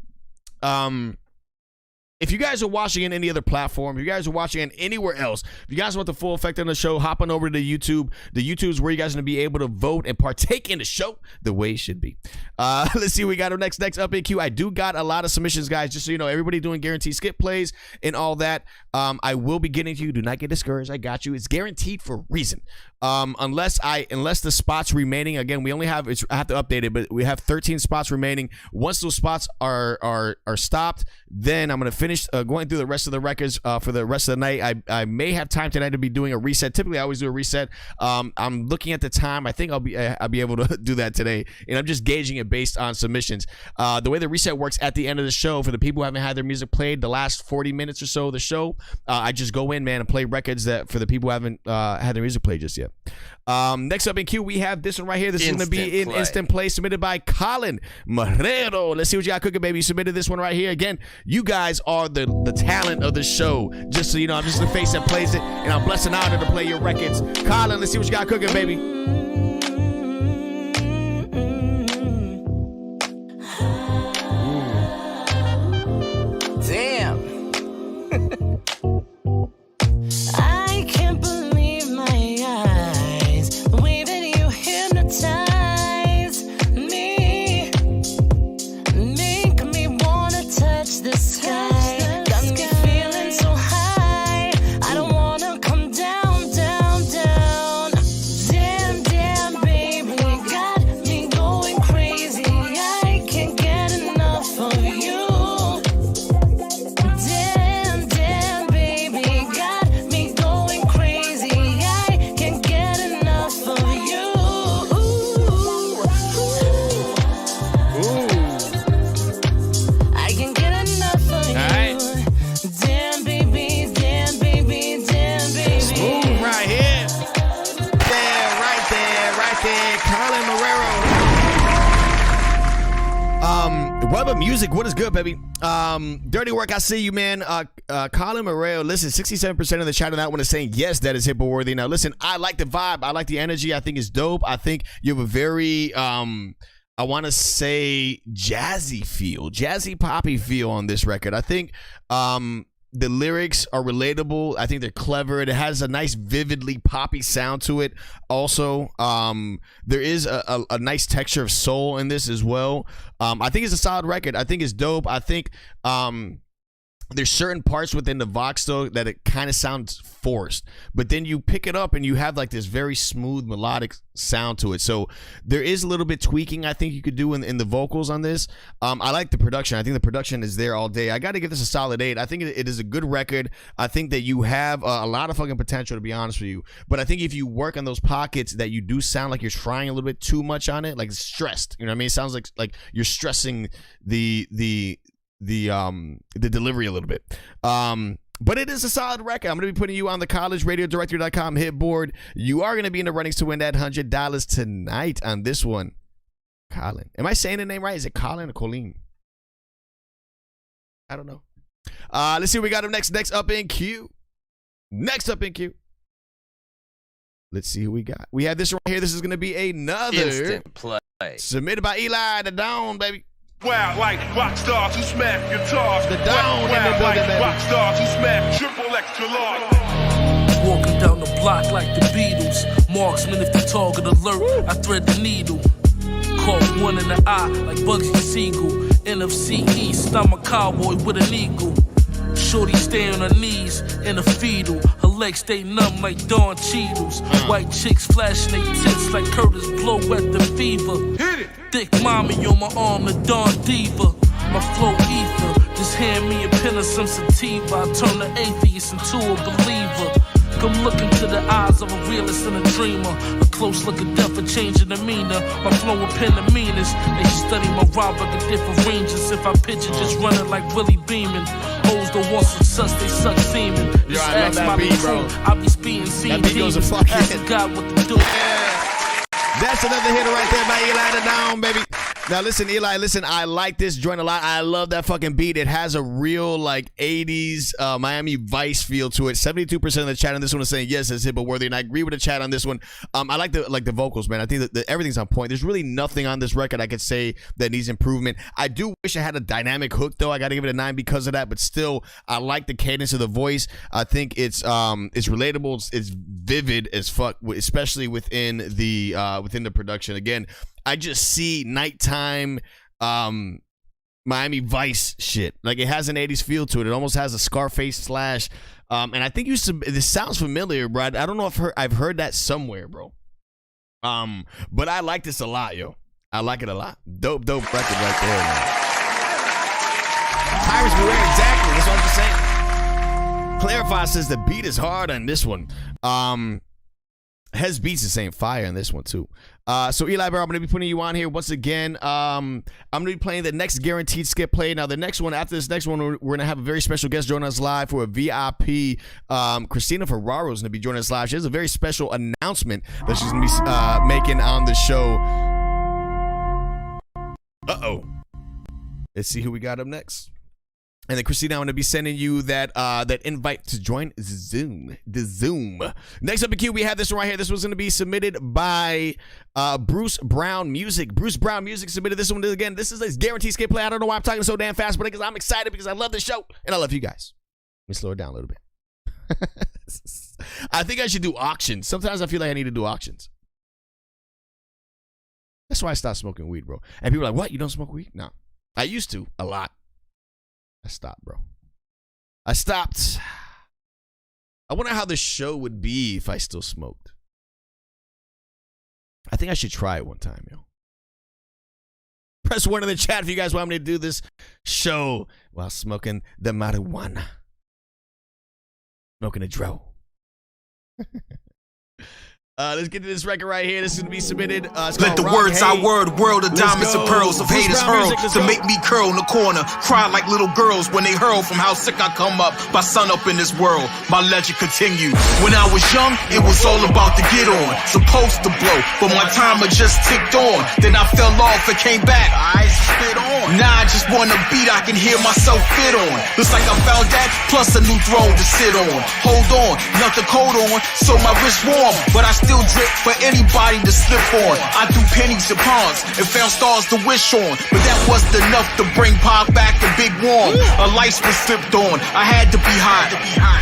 If you guys are watching on any other platform, if you guys are watching on anywhere else, if you guys want the full effect on the show, hop on over to YouTube. The YouTube is where you guys are going to be able to vote and partake in the show the way it should be. Let's see what we got next up in queue. I do got a lot of submissions, guys, just so you know. Everybody doing guaranteed skip plays and all that. I will be getting to you. Do not get discouraged. I got you. It's guaranteed for a reason. Unless the spots remaining, again, we only have, I have to update it, but we have 13 spots remaining. Once those spots are stopped, then I'm going to finish going through the rest of the records for the rest of the night. I may have time tonight to be doing a reset. Typically, I always do a reset. I'm looking at the time. I think I'll be able to do that today, and I'm just gauging it based on submissions. The way the reset works at the end of the show, for the people who haven't had their music played the last 40 minutes or so of the show, I just go in, man, and play records that for the people who haven't had their music played just yet. Next up in queue, we have this one right here. This is going to be in instant play, submitted by Collin Marrero. Let's see what you got cooking, baby. You submitted this one right here. Again, you guys are the talent of the show. Just so you know, I'm just the face that plays it, and I'm blessed and honored to play your records. Collin, let's see what you got cooking, baby. Damn. I can't believe my eyes, the way that you hypnotize me, make me wanna touch the sky. Got me feeling so high, I don't wanna come down, down, down. Damn, damn, baby, got me going crazy. I can't get enough of you. Damn, damn, baby, got me going crazy. I can't get enough of you. I can't get enough of you. Damn, baby, damn, baby, damn, baby. Smooth right here. Right there. Collin Marrero. Webb of music, what is good, baby? Dirty work, I see you, man. Collin Marrero, listen, 67% of the chat on that one is saying yes, that is hippo worthy. Now, listen, I like the vibe. I like the energy. I think it's dope. I think you have a very, I want to say jazzy poppy feel on this record. I think, the lyrics are relatable. I think they're clever. It has a nice, vividly poppy sound to it. Also, there is a nice texture of soul in this as well. I think it's a solid record. I think it's dope. I think there's certain parts within the Vox though that it kind of sounds forced, but then you pick it up and you have like this very smooth melodic sound to it. So there is a little bit tweaking I think you could do in the vocals on this. I like the production. I think the production is there all day. I got to give this a solid 8. I think it is a good record. I think that you have a lot of fucking potential, to be honest with you. But I think if you work on those pockets that you do sound like you're trying a little bit too much on it, like stressed, you know what I mean? It sounds like you're stressing the delivery a little bit. But it is a solid record. I'm going to be putting you on the collegeradiodirector.com hit board. You are going to be in the runnings to win that $100 tonight on this one. Collin. Am I saying the name right? Is it Collin or Collin? I don't know. Let's see what we got up next. Next up in queue. Let's see who we got. We have this right here. This is going to be another instant play submitted by Eli the Dawn, baby. Wow, like rock stars who smash guitars. The Dawn, wow, like rock stars who smash triple extra large. Walking down the block like the Beatles. Marksman if the target alert, I thread the needle. Caught one in the eye like Bugsy Siegel. NFC East, I'm a cowboy with an eagle. Shorty stay on her knees in a fetal. Her legs stay numb like Dawn Cheadles. White chicks flashing they tits like Curtis Blow at the fever. Hit it. Thick mommy on my arm, the Dawn Diva. My flow ether, just hand me a pen of some sativa. I turn the atheist into a believer. Come look into the eyes of a realist and a dreamer. A close look at death and changing demeanor. My flow will pen the meanest. They should study my rhyme like a different ranges. If I picture just running like Willie Beeman. Hoes don't want success, they suck semen. Just ask my beat, bro. I be speeding, seeing demons. Asking God what to do. That's another hitter right there by Eli the Down, baby. Now listen, Eli, listen, I like this joint a lot. I love that fucking beat. It has a real like 80s Miami Vice feel to it. 72% of the chat on this one is saying yes, it's hippo worthy, and I agree with the chat on this one. I like the vocals, man. I think that everything's on point. There's really nothing on this record I could say that needs improvement. I do wish I had a dynamic hook though. I got to give it a 9 because of that, but still, I like the cadence of the voice. I think it's relatable. It's vivid as fuck, especially within the production. Again, I just see nighttime Miami Vice shit. Like, it has an 80s feel to it. It almost has a Scarface slash. And I think this sounds familiar, bro. I don't know if I've heard that somewhere, bro. But I like this a lot, yo. I like it a lot. Dope record right there, man. Tyrus Marie, exactly. That's what I'm just saying. Clarify says the beat is hard on this one. Hez Beats is saying fire on this one too. So Eli, bro, I'm gonna be putting you on here once again. I'm gonna be playing the next guaranteed skip play. Now the next one, after this next one, we're gonna have a very special guest join us live for a VIP. Christina Ferraro is gonna be joining us live. She has a very special announcement that she's gonna be making on the show. Let's see who we got up next. And then, Christina, I'm going to be sending you that invite to join Zoom. Next up in queue, we have this one right here. This was going to be submitted by Bruce Brown Music. Bruce Brown Music submitted this one again. This is a guaranteed skip play. I don't know why I'm talking so damn fast, but because I'm excited because I love the show and I love you guys. Let me slow it down a little bit. I think I should do auctions. Sometimes I feel like I need to do auctions. That's why I stopped smoking weed, bro. And people are like, what? You don't smoke weed? No. I used to a lot. I stopped, bro. I stopped. I wonder how the show would be if I still smoked. I think I should try it one time, yo. Press 1 in the chat if you guys want me to do this show while smoking the marijuana. Smoking a dro. Let's get to this record right here. This is going to be submitted. Let the words I word, world of diamonds and pearls of haters hurl to make me curl in the corner. Cry like little girls when they hurl from how sick I come up by sun up in this world. My legend continues. When I was young, it was all about to get on. Supposed to blow, but my timer just ticked on. Then I fell off and came back. I spit on. Now I just want a beat I can hear myself fit on. Looks like I found that, plus a new throne to sit on. Hold on, nothing cold on, so my wrist warm. But I still drip for anybody to slip on. I do pennies and pawns and found stars to wish on. But that wasn't enough to bring Pop back to Big Warm. A lights was slipped on. I had to be hot,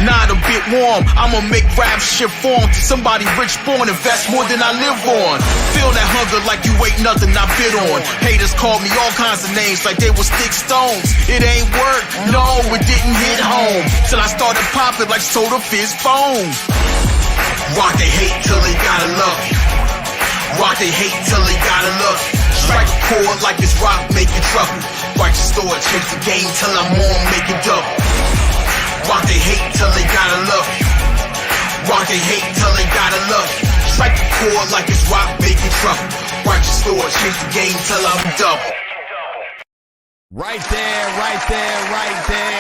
not a bit warm. I'ma make rap shit form to somebody rich born. Invest more than I live on. Feel that hunger like you ain't nothing I bid on. Haters call me all kinds of names like they were stick stones. It ain't work, no, it didn't hit home. Till I started popping like Soda Fizz foam. Rock they hate till they gotta love you. Rock they hate till they gotta love you. Strike a chord like it's rock making trouble. Righteous store, chase the game till I'm on, make it double. Rock they hate till they gotta love you. Rock they hate till they gotta love you. Strike a chord like it's rock making trouble. Righteous store, chase the game till I'm double. Right there, right there, right there.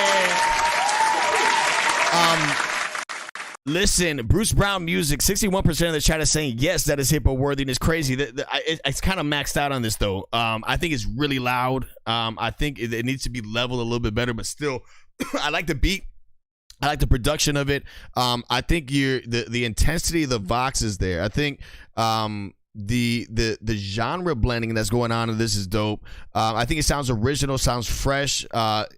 Listen, Bruce Brown Music, 61% of the chat is saying yes, that is hippo worthy, and it's crazy. It's kind of maxed out on this though. I think it's really loud. I think it needs to be leveled a little bit better, but still, I like the beat. I like the production of it. I think the intensity of the vox is there. I think the genre blending that's going on in this is dope. I think it sounds original, sounds fresh,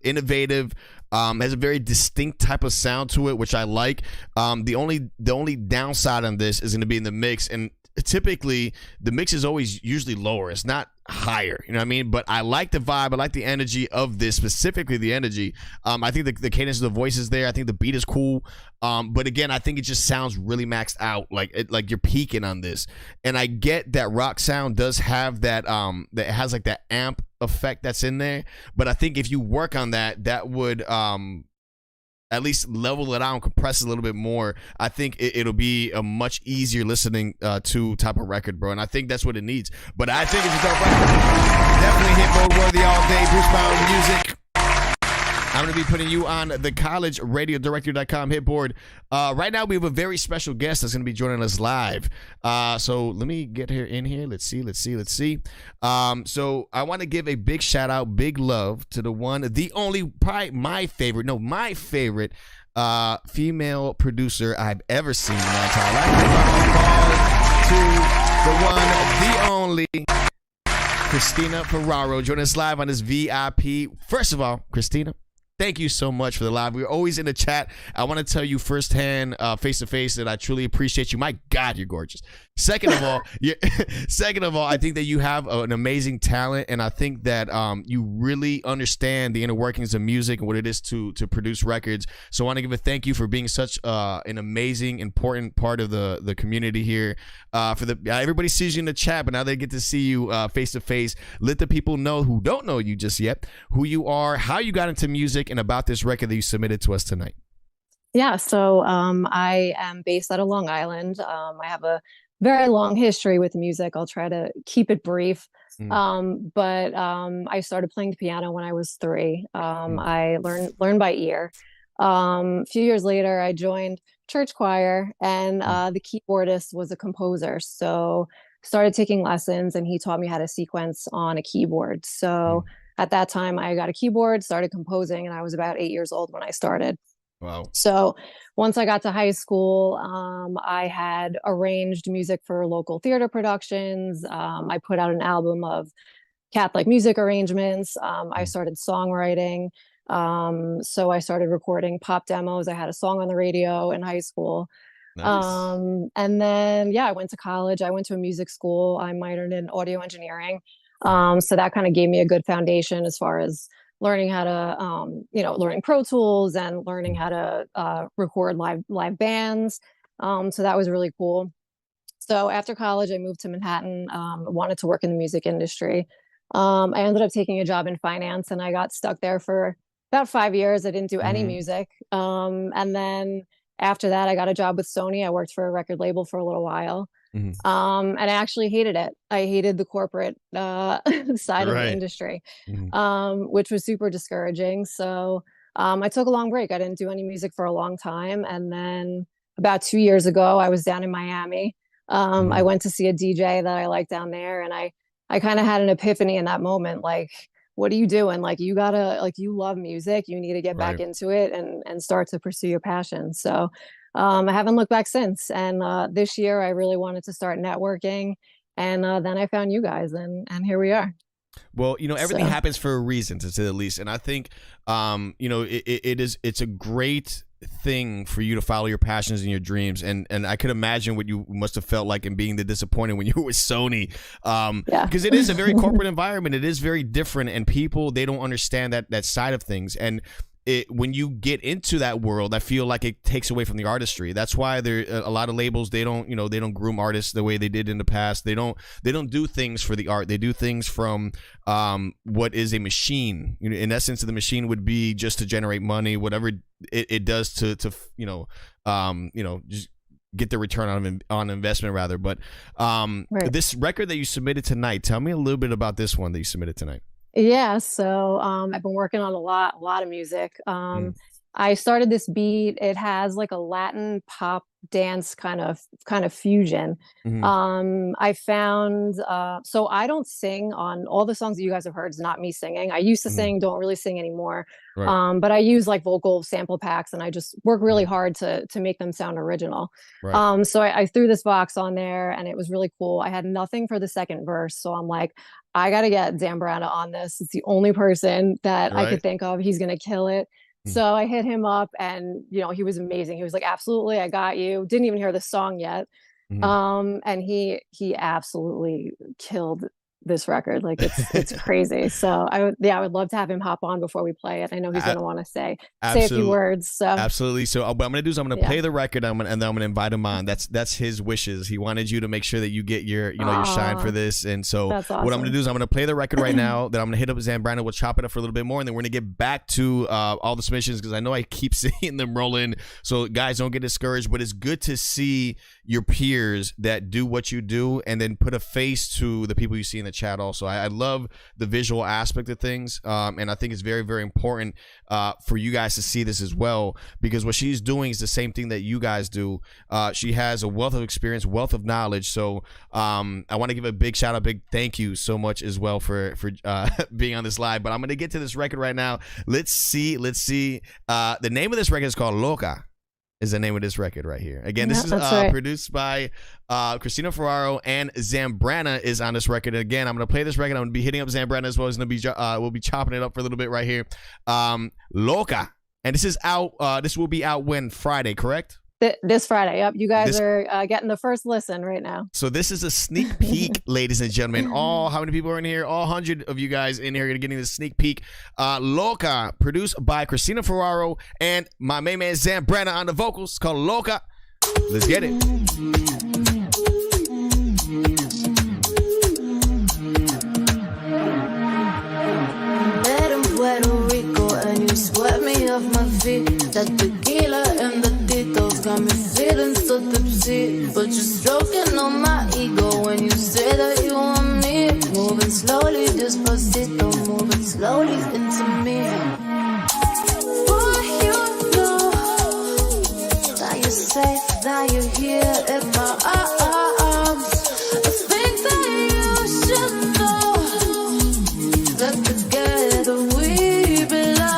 innovative. Has a very distinct type of sound to it, which I like. The only downside on this is going to be in the mix, and typically the mix is always usually lower. It's not higher, you know what I mean? But I like the vibe. I like the energy of this, specifically the energy. I think the cadence of the voice is there. I think the beat is cool. But again, I think it just sounds really maxed out. Like you're peaking on this. And I get that rock sound does have that that has like that amp effect that's in there. But I think if you work on that, that would at least level it out and compress it a little bit more. I think it'll be a much easier listening to type of record, bro. And I think that's what it needs. But I think it's a dope record. Definitely hit vote worthy all day. Bruce Brown music. I'm going to be putting you on the collegeradio.com hit board. Right now, we have a very special guest that's going to be joining us live. So let me get her in here. Let's see. So I want to give a big shout out, big love to the one, the only, probably my favorite female producer I've ever seen in my entire life. To the one, the only, Christina Ferraro, joining us live on this VIP. First of all, Christina, thank you so much for the live. We're always in the chat. I want to tell you firsthand, face to face, that I truly appreciate you. My God, you're gorgeous. Second of all, I think that you have an amazing talent, and I think that you really understand the inner workings of music and what it is to produce records. So I want to give a thank you for being such an amazing, important part of the community here. Everybody sees you in the chat, but now they get to see you face to face. Let the people know who don't know you just yet who you are, how you got into music, and about this record that you submitted to us tonight. Yeah, so I am based out of Long Island. I have a very long history with music. I'll try to keep it brief. But I started playing the piano when I was 3. I learned by ear. A few years later, I joined church choir, and the keyboardist was a composer. So started taking lessons, and he taught me how to sequence on a keyboard. So at that time, I got a keyboard, started composing, and I was about 8 years old when I started. Wow. So once I got to high school, I had arranged music for local theater productions. I put out an album of Catholic music arrangements. I started songwriting. So I started recording pop demos. I had a song on the radio in high school. Nice. And then, I went to college. I went to a music school. I minored in audio engineering. So that kind of gave me a good foundation as far as learning how to, learning Pro Tools and learning how to record live bands. So that was really cool. So after college, I moved to Manhattan, wanted to work in the music industry. I ended up taking a job in finance, and I got stuck there for about 5 years. I didn't do any music. And then after that, I got a job with Sony. I worked for a record label for a little while. And I actually hated it. I hated the corporate side of the industry, which was super discouraging. So I took a long break. I didn't do any music for a long time. And then about 2 years ago, I was down in Miami. I went to see a DJ that I liked down there, and I kind of had an epiphany in that moment. Like, what are you doing? Like, you gotta, like, you love music. You need to get back into it and start to pursue your passion. So I haven't looked back since. And this year I really wanted to start networking. And then I found you guys, and here we are. Well, everything happens for a reason, to say the least. And I think, it's a great thing for you to follow your passions and your dreams. And I could imagine what you must have felt like in being the disappointed when you were with Sony. Because it is a very corporate environment. It is very different, and people, they don't understand that side of things. And when you get into that world, I feel like it takes away from the artistry. That's why there a lot of labels, they don't groom artists the way they did in the past. They don't do things for the art. They do things from what is a machine. In essence, the machine would be just to generate money, whatever it does to just get the return on investment rather. But this record that you submitted tonight, tell me a little bit about this one that you submitted tonight. Yeah, so I've been working on a lot of music. I started this beat. It has like a Latin pop dance kind of fusion. I found so I don't sing on all the songs that you guys have heard. It's not me singing. I used to sing, don't really sing anymore. But I use like vocal sample packs, and I just work really hard to make them sound original. So I threw this box on there, and it was really cool. I had nothing for the second verse, so I'm like, I gotta get Zambana on this. It's the only person that I could think of. He's gonna kill it. So I hit him up, and he was amazing. He was like, absolutely, I got you. Didn't even hear the song yet. And he absolutely killed this record. Like it's crazy. So I would love to have him hop on before we play it. I know he's going to want to say a few words. So absolutely. So what I'm going to do is I'm going to play the record, and then I'm going to invite him on. That's his wishes. He wanted you to make sure that you get your your shine for this. And so that's awesome. What I'm going to do is I'm going to play the record right now. Then I'm going to hit up Zambana. We'll chop it up for a little bit more, and then we're going to get back to all the submissions, because I know I keep seeing them rolling. So guys, don't get discouraged. But it's good to see your peers that do what you do, and then put a face to the people you see in the chat. Also, I love the visual aspect of things, and I think it's very, very important for you guys to see this as well, because what she's doing is the same thing that you guys do. She has a wealth of experience, wealth of knowledge. So I want to give a big shout out, big thank you so much as well for being on this live. But I'm going to get to this record right now. Let's see. The name of this record is called Loca. Is the name of this record right here. Again, this is produced by Christina Ferraro, and Zambana is on this record. And again, I'm going to play this record. I'm going to be hitting up Zambana as well. It's going to be we'll be chopping it up for a little bit right here. Loca. And this is out. This will be out when? Friday, correct? This Friday. Yep. You guys are getting the first listen right now. So this is a sneak peek, ladies and gentlemen. How many people are in here? All 100 of you guys in here are getting this sneak peek. Loca, produced by Christina Ferraro and my main man Zambana on the vocals. It's called Loca. Let's get it. Swept me off my feet. That tequila and the titos got me feeling so tipsy. But you're stroking on my ego when you say that you want me. Moving slowly, despacito, moving slowly into me. Boy, you know that you're safe, that you're here in my arms. I think that you should know that together we belong.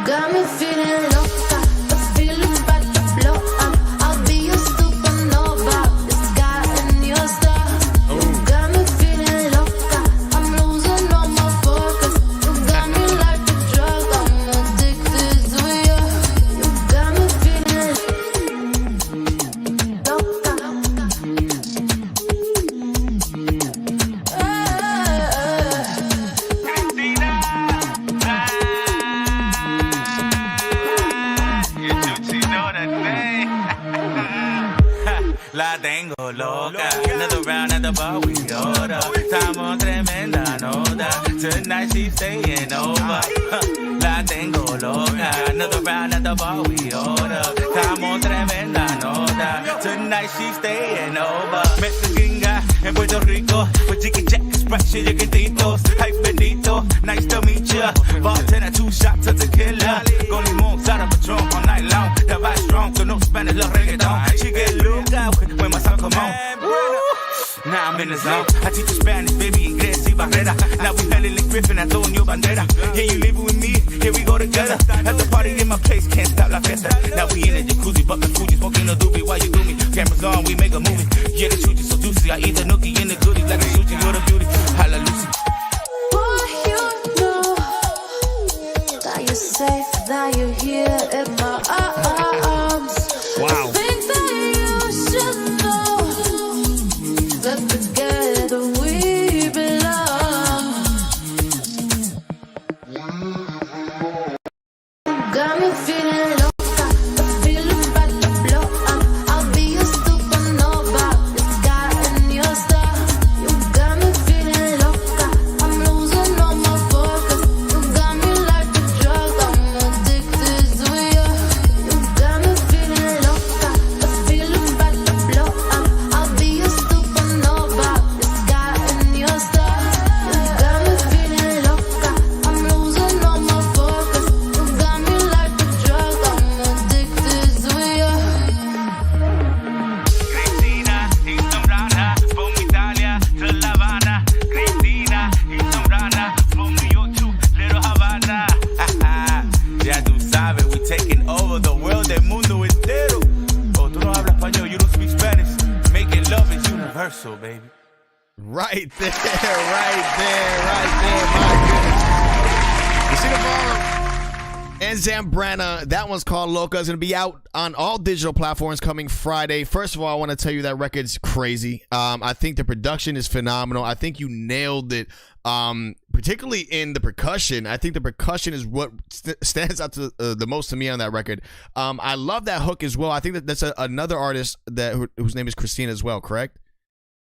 Got me feeling loca, the feeling's about to blow up. I'll be your supernova, the sky and your star. You got me feeling loca, I'm losing all my focus. You got me like a drug, I'm addicted to you. You got me feeling loca. La tengo loca, another round at the bar we order. Time on tremenda nota, tonight she's staying over. La tengo loca, another round at the bar we order. Time on tremenda nota, tonight she's staying over. Met the gringa en Puerto Rico, with Jiggy Jack, Sprite, y Quintitos. Hey Benito, nice to meet ya. Bartender, 2 shots of tequila. Con limón, Sara Patron all night long. The vibe strong, so no Spanish, love reggaeton. She get loca when my song come on. Now I'm in the zone. I teach you Spanish, baby, inglés y barrera. Now we hailing like Griffin, Antonio Bandera. Yeah, you live with me, here we go together. At the party in my place, can't stop la fiesta. Now we in a jacuzzi, but the Fuji smoking a doobie while you do me. Cameras on, we make a movie. Yeah, the chuchi so juicy. I eat the nookie in the goodies like a sushi, you're the beauty. Holla Lucy. Boy, you know that you're safe, that you're here in my arms. Wow. I think that you should know that together we belong. Got me feeling loca, the feeling's about to blow up. I'll be your supernova, the sky and your star. You got me feeling loca, I'm losing all my focus. You got me like a drug, I'm addicted to you. You got me feeling loca, the feeling's about to blow up. I'll be your supernova, the sky and your star. You got me feeling loca, I'm losing all my focus. You got me like a drug, I'm addicted to you. Cristina y Zambrana, from Italia to La Habana. Cristina y Zambrana, from New York to Little Havana. Ya tú sabes, we taking over the world, el mundo entero. Oh, tú no hablas español, you don't speak Spanish. Making love is universal, baby. Right there, right there, right there. My goodness. Christina and Zambana, that one's called Loca. It's going to be out on all digital platforms coming Friday. First of all, I want to tell you that record's crazy. I think the production is phenomenal. I think you nailed it, particularly in the percussion. I think the percussion is what stands out to, the most to me on that record. I love that hook as well. I think that's another artist whose name is Christina as well, correct?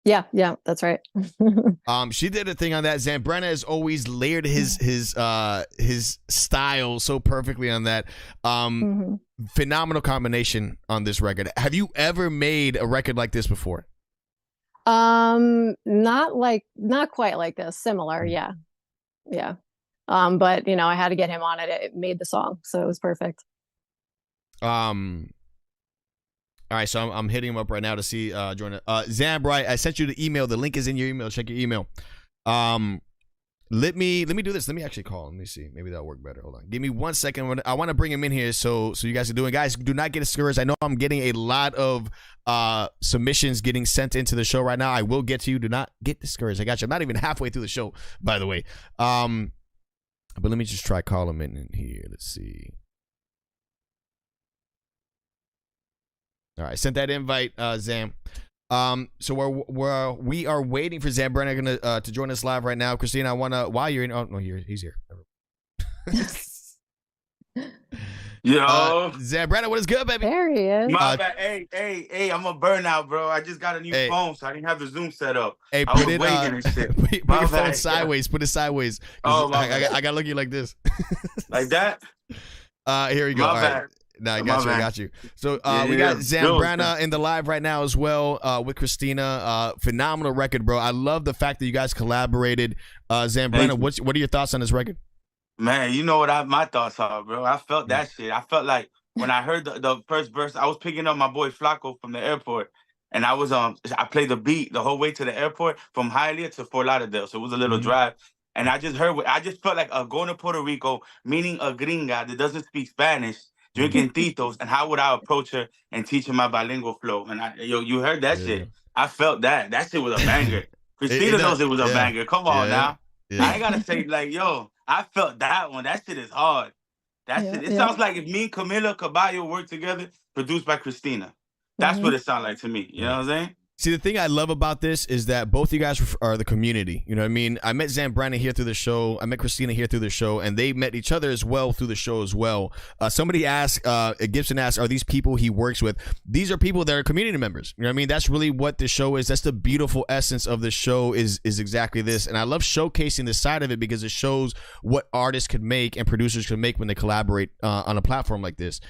Yeah, that's right. She did a thing on that. Zambana has always layered his style so perfectly on that. Phenomenal combination on this record. Have you ever made a record like this before? Not quite like this. Similar, yeah. But I had to get him on it. It made the song, so it was perfect. All right, so I'm hitting him up right now to see join it. Zambra, I sent you the email. The link is in your email. Check your email. Let me do this. Let me actually call him. Let me see. Maybe that'll work better. Hold on. Give me 1 second. I want to bring him in here so you guys are doing. Guys, do not get discouraged. I know I'm getting a lot of submissions getting sent into the show right now. I will get to you. Do not get discouraged. I got you. I'm not even halfway through the show, by the way. But let me just try call him in here. Let's see. All right, sent that invite, Zam. So we are waiting for Zambana to join us live right now. Christina, I wanna while you're in. Oh no, he's here. Yo, Zambana, what is good, baby? There he is. My bad. Hey, I'm a burnout, bro. I just got a new phone, so I didn't have the Zoom set up. Hey, I was put it waiting and shit. put your phone sideways. Put it sideways. Oh, I gotta look at you like this. Like that? Here we go. My All bad. right. No, I got you. So we got Zambana in the live right now as well with Christina. Phenomenal record, bro. I love the fact that you guys collaborated. Zambana, what are your thoughts on this record? Man, you know what my thoughts are, bro. I felt that shit. I felt like when I heard the first verse, I was picking up my boy Flacco from the airport. And I was I played the beat the whole way to the airport from Hialeah to Fort Lauderdale. So it was a little drive. And I just felt like going to Puerto Rico, meeting a gringa that doesn't speak Spanish, drinking titos, and how would I approach her and teach her my bilingual flow? And you heard that shit. I felt that. That shit was a banger. Christina knows it was a banger. Come on now. I ain't gotta say I felt that one. That shit is hard. That shit. It sounds like if me and Camila Cabello worked together, produced by Christina. That's what it sounds like to me. You know what I'm saying? See, the thing I love about this is that both you guys are the community. You know what I mean? I met Zambana here through the show. I met Christina here through the show, and they met each other as well through the show as well. Somebody asked, Gibson asked, are these people he works with? These are people that are community members. You know what I mean? That's really what this show is. That's the beautiful essence of the show is exactly this. And I love showcasing this side of it because it shows what artists could make and producers could make when they collaborate on a platform like this.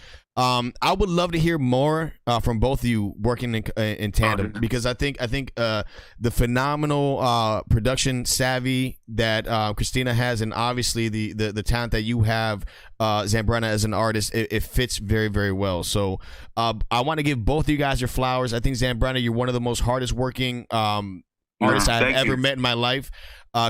I would love to hear more from both of you working in tandem because I think the phenomenal production savvy that Christina has and obviously the talent that you have, Zambana, as an artist, it fits very, very well. So I want to give both of you guys your flowers. I think Zambana, you're one of the most hardest working artists I've ever met in my life.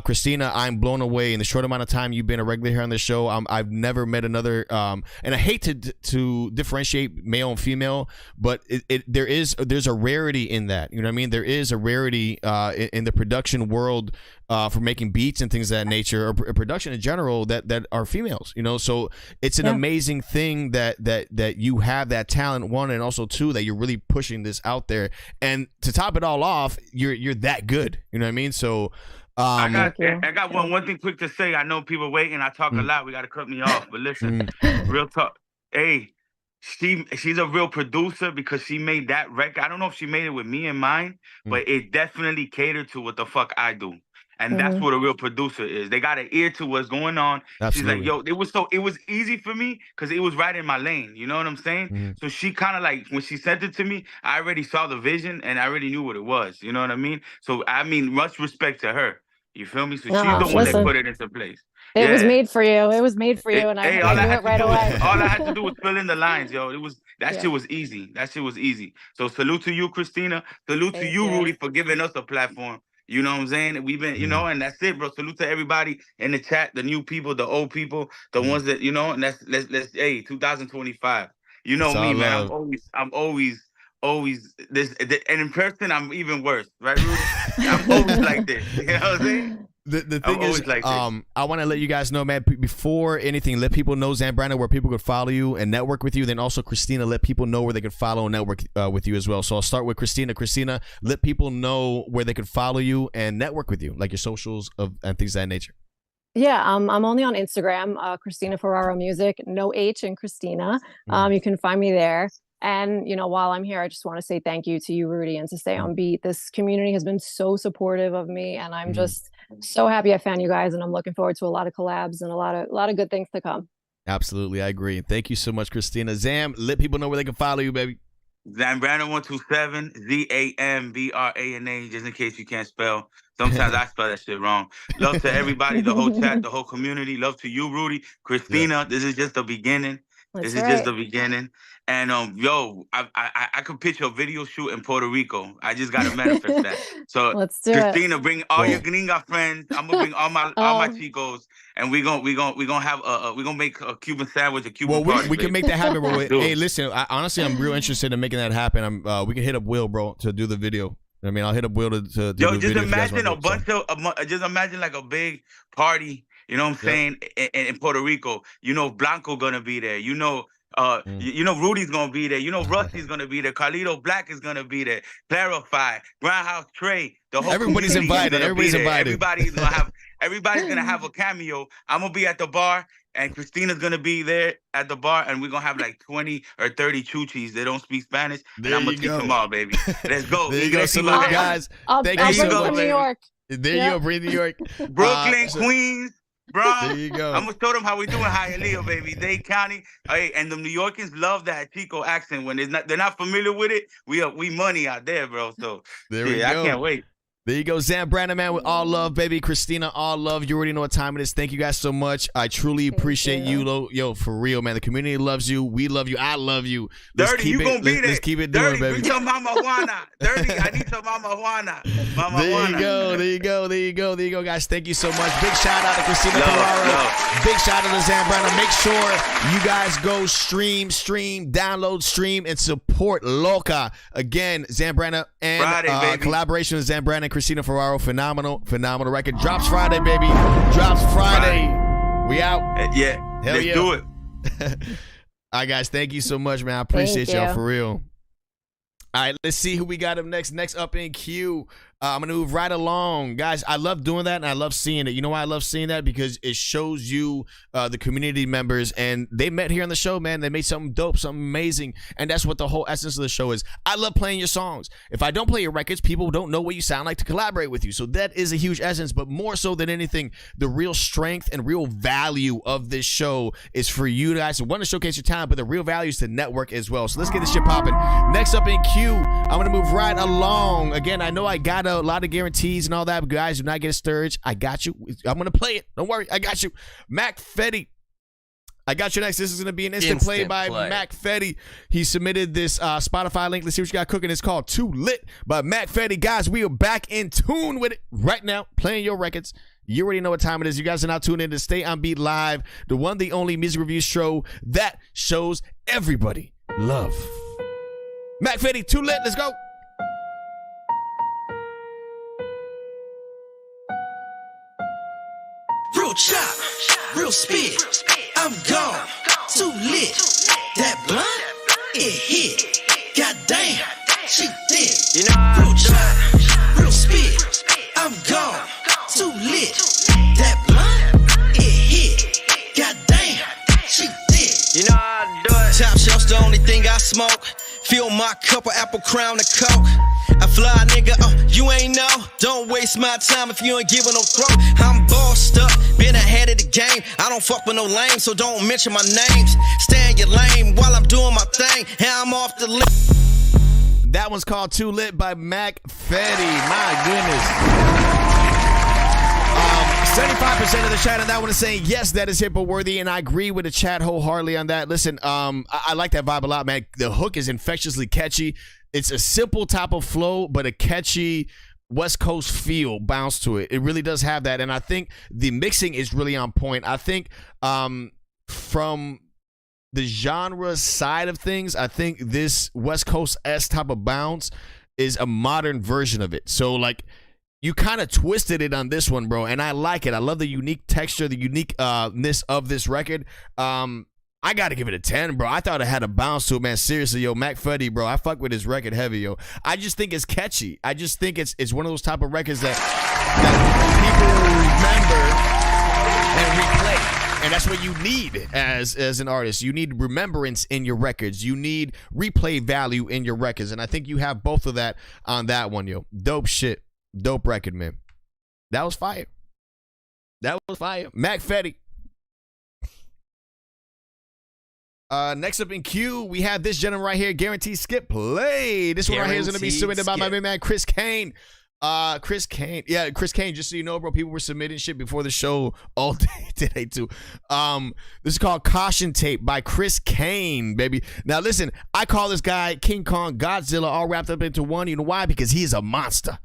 Christina, I'm blown away in the short amount of time you've been a regular here on the show. I've never met another, and I hate to differentiate male and female, but there's a rarity in that. You know what I mean? There is a rarity in the production world for making beats and things of that nature, or production in general that are females. You know, so it's an amazing thing that you have that talent, one, and also two, that you're really pushing this out there. And to top it all off, you're that good. You know what I mean? So. I got one thing quick to say. I know people waiting. I talk a lot. We got to cut me off. But listen, real talk. Hey, she's a real producer because she made that record. I don't know if she made it with me in mind, but it definitely catered to what the fuck I do. And that's what a real producer is. They got an ear to what's going on. Absolutely. She's like, yo, it was easy for me because it was right in my lane. You know what I'm saying? So she kind of like, when she sent it to me, I already saw the vision and I already knew what it was. You know what I mean? So, I mean, much respect to her. You feel me? So she's the one that put it into place. It was made for you. It was made for you, and I knew it right away. All I had to do was fill in the lines, yo. That shit was easy. That shit was easy. So salute to you, Christina. Salute to you, Rudy, for giving us a platform. You know what I'm saying? We've been, and that's it, bro. Salute to everybody in the chat, the new people, the old people, the ones that, and let's 2025. You know me, man. I'm always always this, and in person I'm even worse, right, Rudy? I'm always like this. You know what I'm saying? The thing is, like I want to let you guys know, man, before anything, let people know, Zambana, where people could follow you and network with you. Then also, Christina, let people know where they could follow and network with you as well. So I'll start with Christina. Christina, let people know where they could follow you and network with you, like your socials and things of that nature. Yeah, I'm only on Instagram, Christina Ferraro Music, no H in Christina. You can find me there. And, you know, while I'm here, I just want to say thank you to you, Rudy, and to StayOnBeat. This community has been so supportive of me, and I'm just so happy I found you guys, and I'm looking forward to a lot of collabs and a lot of good things to come. Absolutely, I agree. Thank you so much, Christina. Zam, let people know where they can follow you, baby. Zambana127, ZAMBRANA, just in case you can't spell. Sometimes I spell that shit wrong. Love to everybody, the whole chat, the whole community. Love to you, Rudy. Christina, This is just the beginning. This is just the beginning. And yo, I could picture a video shoot in Puerto Rico. I just gotta manifest that. So let's do Christina, bring all your gringa friends. I'm gonna bring all my chicos, and we gonna have we gonna make a Cuban sandwich, a Cuban party. We can make that happen, bro. Hey, listen, honestly, I'm real interested in making that happen. We can hit up Will, bro, to do the video. I mean, I'll hit up Will to do the video. Just imagine just imagine like a big party. You know what I'm saying? In Puerto Rico, you know Blonko gonna be there. You know, you know Rudy's gonna be there. You know Rusty's gonna be there. Carlito Black is gonna be there. Clarify, Grindhouse Trey. The whole everybody's invited. Everybody's invited. Everybody's gonna have a cameo. I'm gonna be at the bar, and Christina's gonna be there at the bar, and we're gonna have like 20 or 30 chuchis. They don't speak Spanish, and I'm gonna teach them all, baby. Let's go. There you go. So guys, thank you so much. New York. There you go. Bring New York. Brooklyn, Queens. Bro, there you go. I'm gonna show them how we doing Hialeah, baby. Dade County. Hey, and the New Yorkers love that Chico accent. When they're not familiar with it, we money out there, bro. So there we go. I can't wait. There you go, Zambana, man, with all love, baby. Christina, all love. You already know what time it is. Thank you guys so much. I truly appreciate you. Yo, for real, man. The community loves you. We love you. I love you. Dirty, you gonna be there. Let's keep it doing, Dirty, baby. bring some Mama Juana. Dirty, I need some Mama Juana. There you go, guys. Thank you so much. Big shout out to Christina Ferraro. Big shout out to Zambana. Make sure you guys go stream, download, stream, and support Loca. Again, Zambana and Friday, collaboration with Zambana and Christina Ferraro. Phenomenal record. Drops Friday, baby. Drops Friday. We out. Yeah. Hell Let's do it. All right, guys. Thank you so much, man. I appreciate y'all for real. All right, let's see who we got up next. Next up in queue, I'm going to move right along. Guys, I love doing that, and I love seeing it. You know why I love seeing that? Because it shows you the community members, and they met here on the show, man. They made something dope, something amazing, and that's what the whole essence of the show is. I love playing your songs. If I don't play your records, people don't know what you sound like to collaborate with you. So that is a huge essence, but more so than anything, the real strength and real value of this show is for you guys to want to showcase your talent, but the real value is to network as well. So let's get this shit popping. Next up in queue, I'm going to move right along. Again, I know I got a lot of guarantees and all that, but guys, do not get discouraged. I got you. I'm going to play it. Don't worry. I got you. Mac Fetti. I got you next. This is going to be an instant play by Mac Fetti. He submitted this Spotify link. Let's see what you got cooking. It's called Too Lit by Mac Fetti. Guys, we are back in tune with it right now, playing your records. You already know what time it is. You guys are now tuned in to StayOnBeat Live, the one, the only music review show that shows everybody love. Mac Fetti, Too Lit. Let's go. Real chop, real spit, I'm gone, too lit. That blunt, it hit. Goddamn, she thick. You know, real chop, real spit, I'm gone, too lit. That blunt, it hit. Goddamn, she thick. You know how I do it. Top shelf's the only thing I smoke. Fill my cup of apple crown of coke. I fly nigga, you ain't know. Don't waste my time if you ain't giving no throat. I'm bossed up, been ahead of the game. I don't fuck with no lame, so don't mention my names. Stay in your lane while I'm doing my thing, and I'm off the list. That one's called Too Lit by Mac Fetti. My goodness. 75% of the chat on that one is saying, yes, that is hippo worthy, and I agree with the chat wholeheartedly on that. Listen, I like that vibe a lot, man. The hook is infectiously catchy. It's a simple type of flow, but a catchy West Coast feel bounce to it. It really does have that, and I think the mixing is really on point. I think from the genre side of things, I think this West Coast-esque type of bounce is a modern version of it. So, like, you kind of twisted it on this one, bro, and I like it. I love the unique texture, the uniqueness of this record. I got to give it a 10, bro. I thought it had a bounce to it, man. Seriously, yo, fetti, bro. I fuck with his record heavy, yo. I just think it's catchy. I just think it's one of those type of records that people remember and replay. And that's what you need as an artist. You need remembrance in your records. You need replay value in your records. And I think you have both of that on that one, yo. Dope shit. Dope record, man. That was fire. That was fire. fetti. Next up in queue, we have this gentleman right here, Guaranteed Skip Play. This one right here is going to be submitted by my man, Chris Kane. Chris Kane. Yeah, Chris Kane, just so you know, bro, people were submitting shit before the show all day today, too. This is called Caution Tape by Chris Kane, baby. Now, listen, I call this guy King Kong Godzilla all wrapped up into one. You know why? Because he is a monster.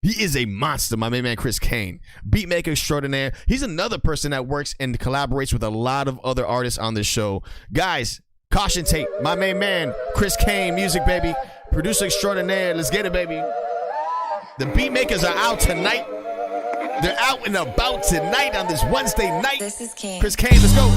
He is a monster, my main man, Chris Kane. Beatmaker extraordinaire. He's another person that works and collaborates with a lot of other artists on this show. Guys, Caution Tape, my main man, Chris Kane, music, baby. Producer extraordinaire. Let's get it, baby. The Beatmakers are out tonight. They're out and about tonight on this Wednesday night. This is Kane. Chris Kane, let's go.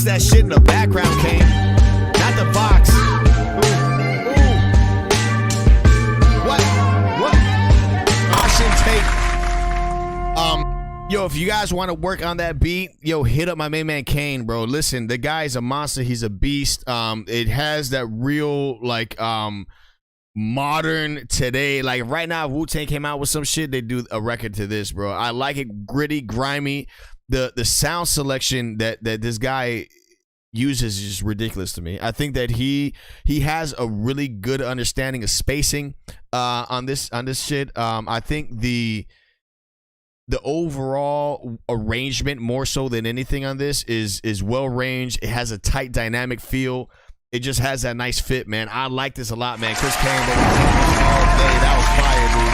That shit in the background, Kane. Not the box. Ooh. What? Caution tape. Yo, if you guys want to work on that beat, yo, hit up my main man Kane, bro. Listen, the guy is a monster. He's a beast. It has that real, like, modern today. Like, right now, if Wu-Tang came out with some shit, they do a record to this, bro. I like it gritty, grimy. The sound selection that this guy uses is just ridiculous to me. I think that he has a really good understanding of spacing on this shit. I think the overall arrangement, more so than anything on this, is well ranged. It has a tight dynamic feel. It just has that nice fit, man. I like this a lot, man. Chris Kane, baby, all day. That was fire, dude.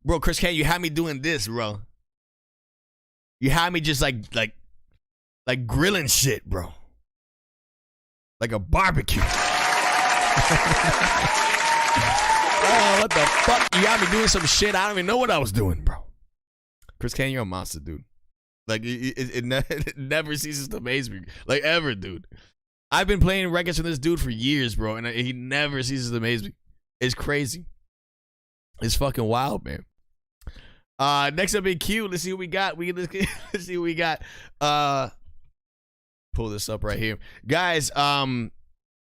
Bro, Chris Kane, you had me doing this, bro. You had me just like grilling shit, bro. Like a barbecue. Oh, what the fuck? You got me doing some shit. I don't even know what I was doing, bro. Chris Kane, you're a monster, dude. Like, it never ceases to amaze me. Like, ever, dude. I've been playing records from this dude for years, bro, and he never ceases to amaze me. It's crazy. It's fucking wild, man. Next up in queue, let's see what we got. Let's see what we got. Pull this up right here. Guys, there's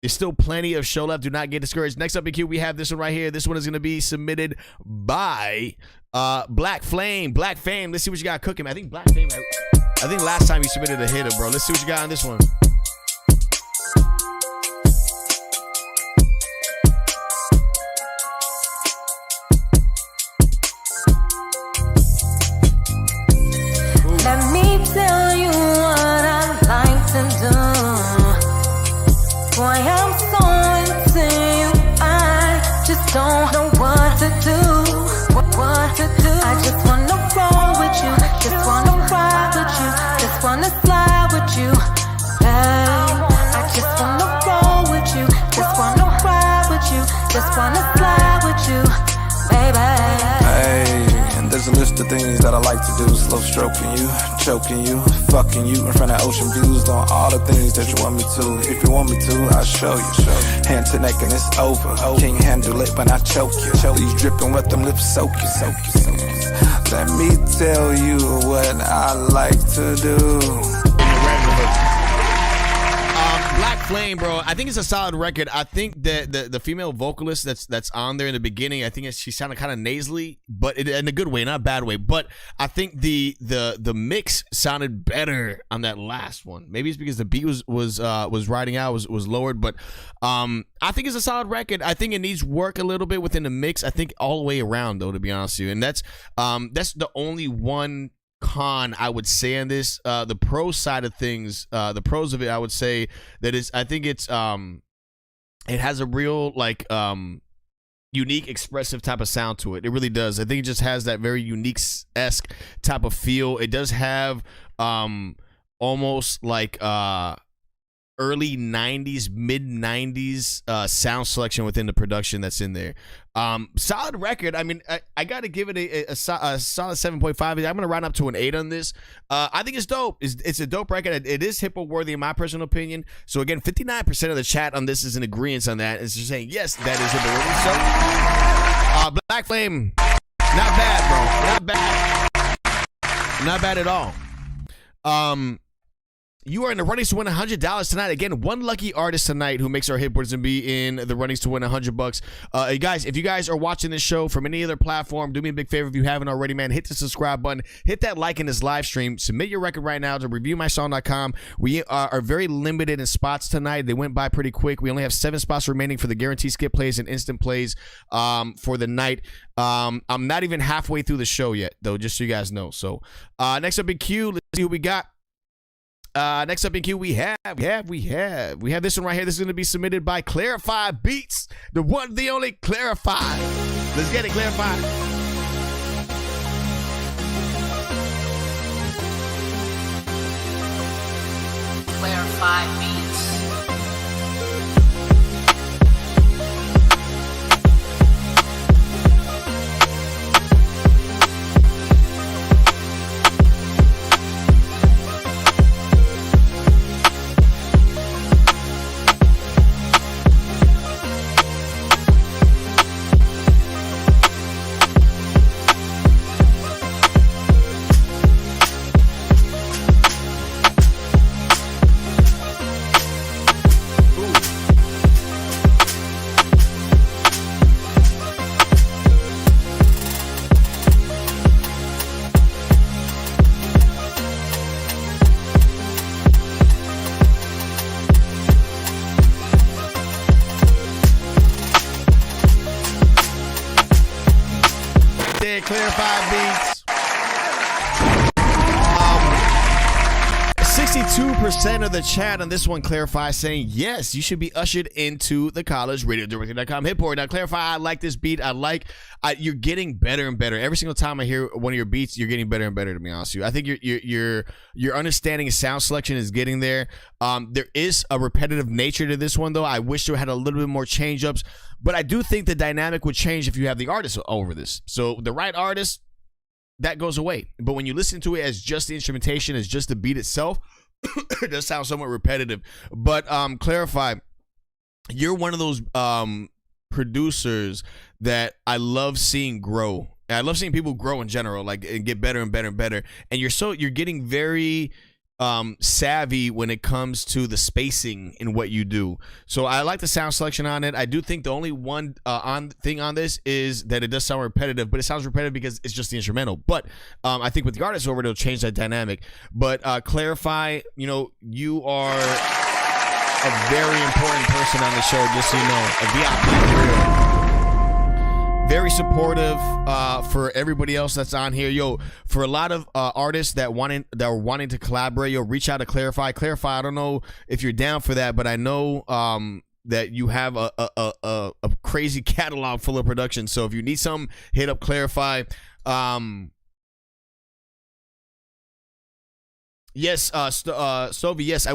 still plenty of show left. Do not get discouraged. Next up in queue, we have this one right here. This one is going to be submitted by Black Flame. Black Fame. Let's see what you got cooking. I think Black Fame, I think last time you submitted a hitter, bro. Let's see what you got on this one. Let me tell you what I like to do. Boy, I'm so into you. I just don't know what to do. What to do. I just wanna roll with you. Just wanna ride with you. Just wanna slide with you. Hey, I just wanna roll with you. Just wanna ride with you. Just wanna slide with you, baby. Hey, and this Here's a list of things that I like to do. Slow stroking you, choking you, fucking you in front of ocean views. Doing all the things that you want me to. If you want me to, I'll show you. Hand to neck and it's over. Can't handle it when I choke you. These dripping wet, them lips soak you. Let me tell you what I like to do. Black Flame, bro. I think it's a solid record. I think that the female vocalist that's on there in the beginning, I think she sounded kind of nasally, but in a good way, not a bad way. But I think the mix sounded better on that last one. Maybe it's because the beat was riding out, was lowered. But I think it's a solid record. I think it needs work a little bit within the mix. I think all the way around, though, to be honest with you. And that's the only one con I would say on this. The pro side of things, the pros of it, I would say that is, I think it's it has a real unique expressive type of sound to it. It really does. I think it just has that very unique-esque type of feel. It does have almost like early 90s, mid 90s sound selection within the production that's in there. Solid record. I mean, I got to give it a solid 7.5. I'm going to round up to an 8 on this. I think it's dope. It's a dope record. It is hippo worthy in my personal opinion. So again, 59% of the chat on this is in agreement on that. It's just saying, yes, that is hippo worthy. So Black Flame, not bad, bro. Not bad. Not bad at all. You are in the runnings to win $100 tonight. Again, one lucky artist tonight who makes our hit boards and be in the runnings to win $100. Hey guys, if you guys are watching this show from any other platform, do me a big favor if you haven't already, man. Hit the subscribe button. Hit that like in this live stream. Submit your record right now to reviewmysong.com. We are very limited in spots tonight. They went by pretty quick. We only have 7 spots remaining for the guaranteed skip plays and instant plays for the night. I'm not even halfway through the show yet, though, just so you guys know. So next up in queue, let's see who we got. Next up in queue, we have this one right here. This is going to be submitted by Clarify Beats, the one, the only Clarify. Let's get it, Clarify. Clarify Beats. Clarify Beats. 62% of the chat on this one, Clarify, saying yes, you should be ushered into the college radiodirector.com hit board. Now, Clarify, I like this beat. You're getting better and better. Every single time I hear one of your beats, you're getting better and better, to be honest with you. I think your understanding of sound selection is getting there. There is a repetitive nature to this one, though. I wish you had a little bit more change-ups, but I do think the dynamic would change if you have the artist over this. So the right artist, that goes away. But when you listen to it as just the instrumentation, as just the beat itself, it does sound somewhat repetitive. But Clarify, you're one of those producers that I love seeing grow. I love seeing people grow in general, like, and get better and better and better. And you're getting very savvy when it comes to the spacing in what you do. So I like the sound selection on it. I do think the only one thing on this is that it does sound repetitive, but it sounds repetitive because it's just the instrumental. But I think with the artist over, it'll change that dynamic. But Clarify, you are a very important person on the show, just so you know, a VIP for real. Very supportive for everybody else that's on here. Yo, for a lot of artists that are wanting to collaborate, reach out to Clarify. Clarify, I don't know if you're down for that, but I know that you have a crazy catalog full of production. So if you need something, hit up Clarify. Yes, Stovey. Yes,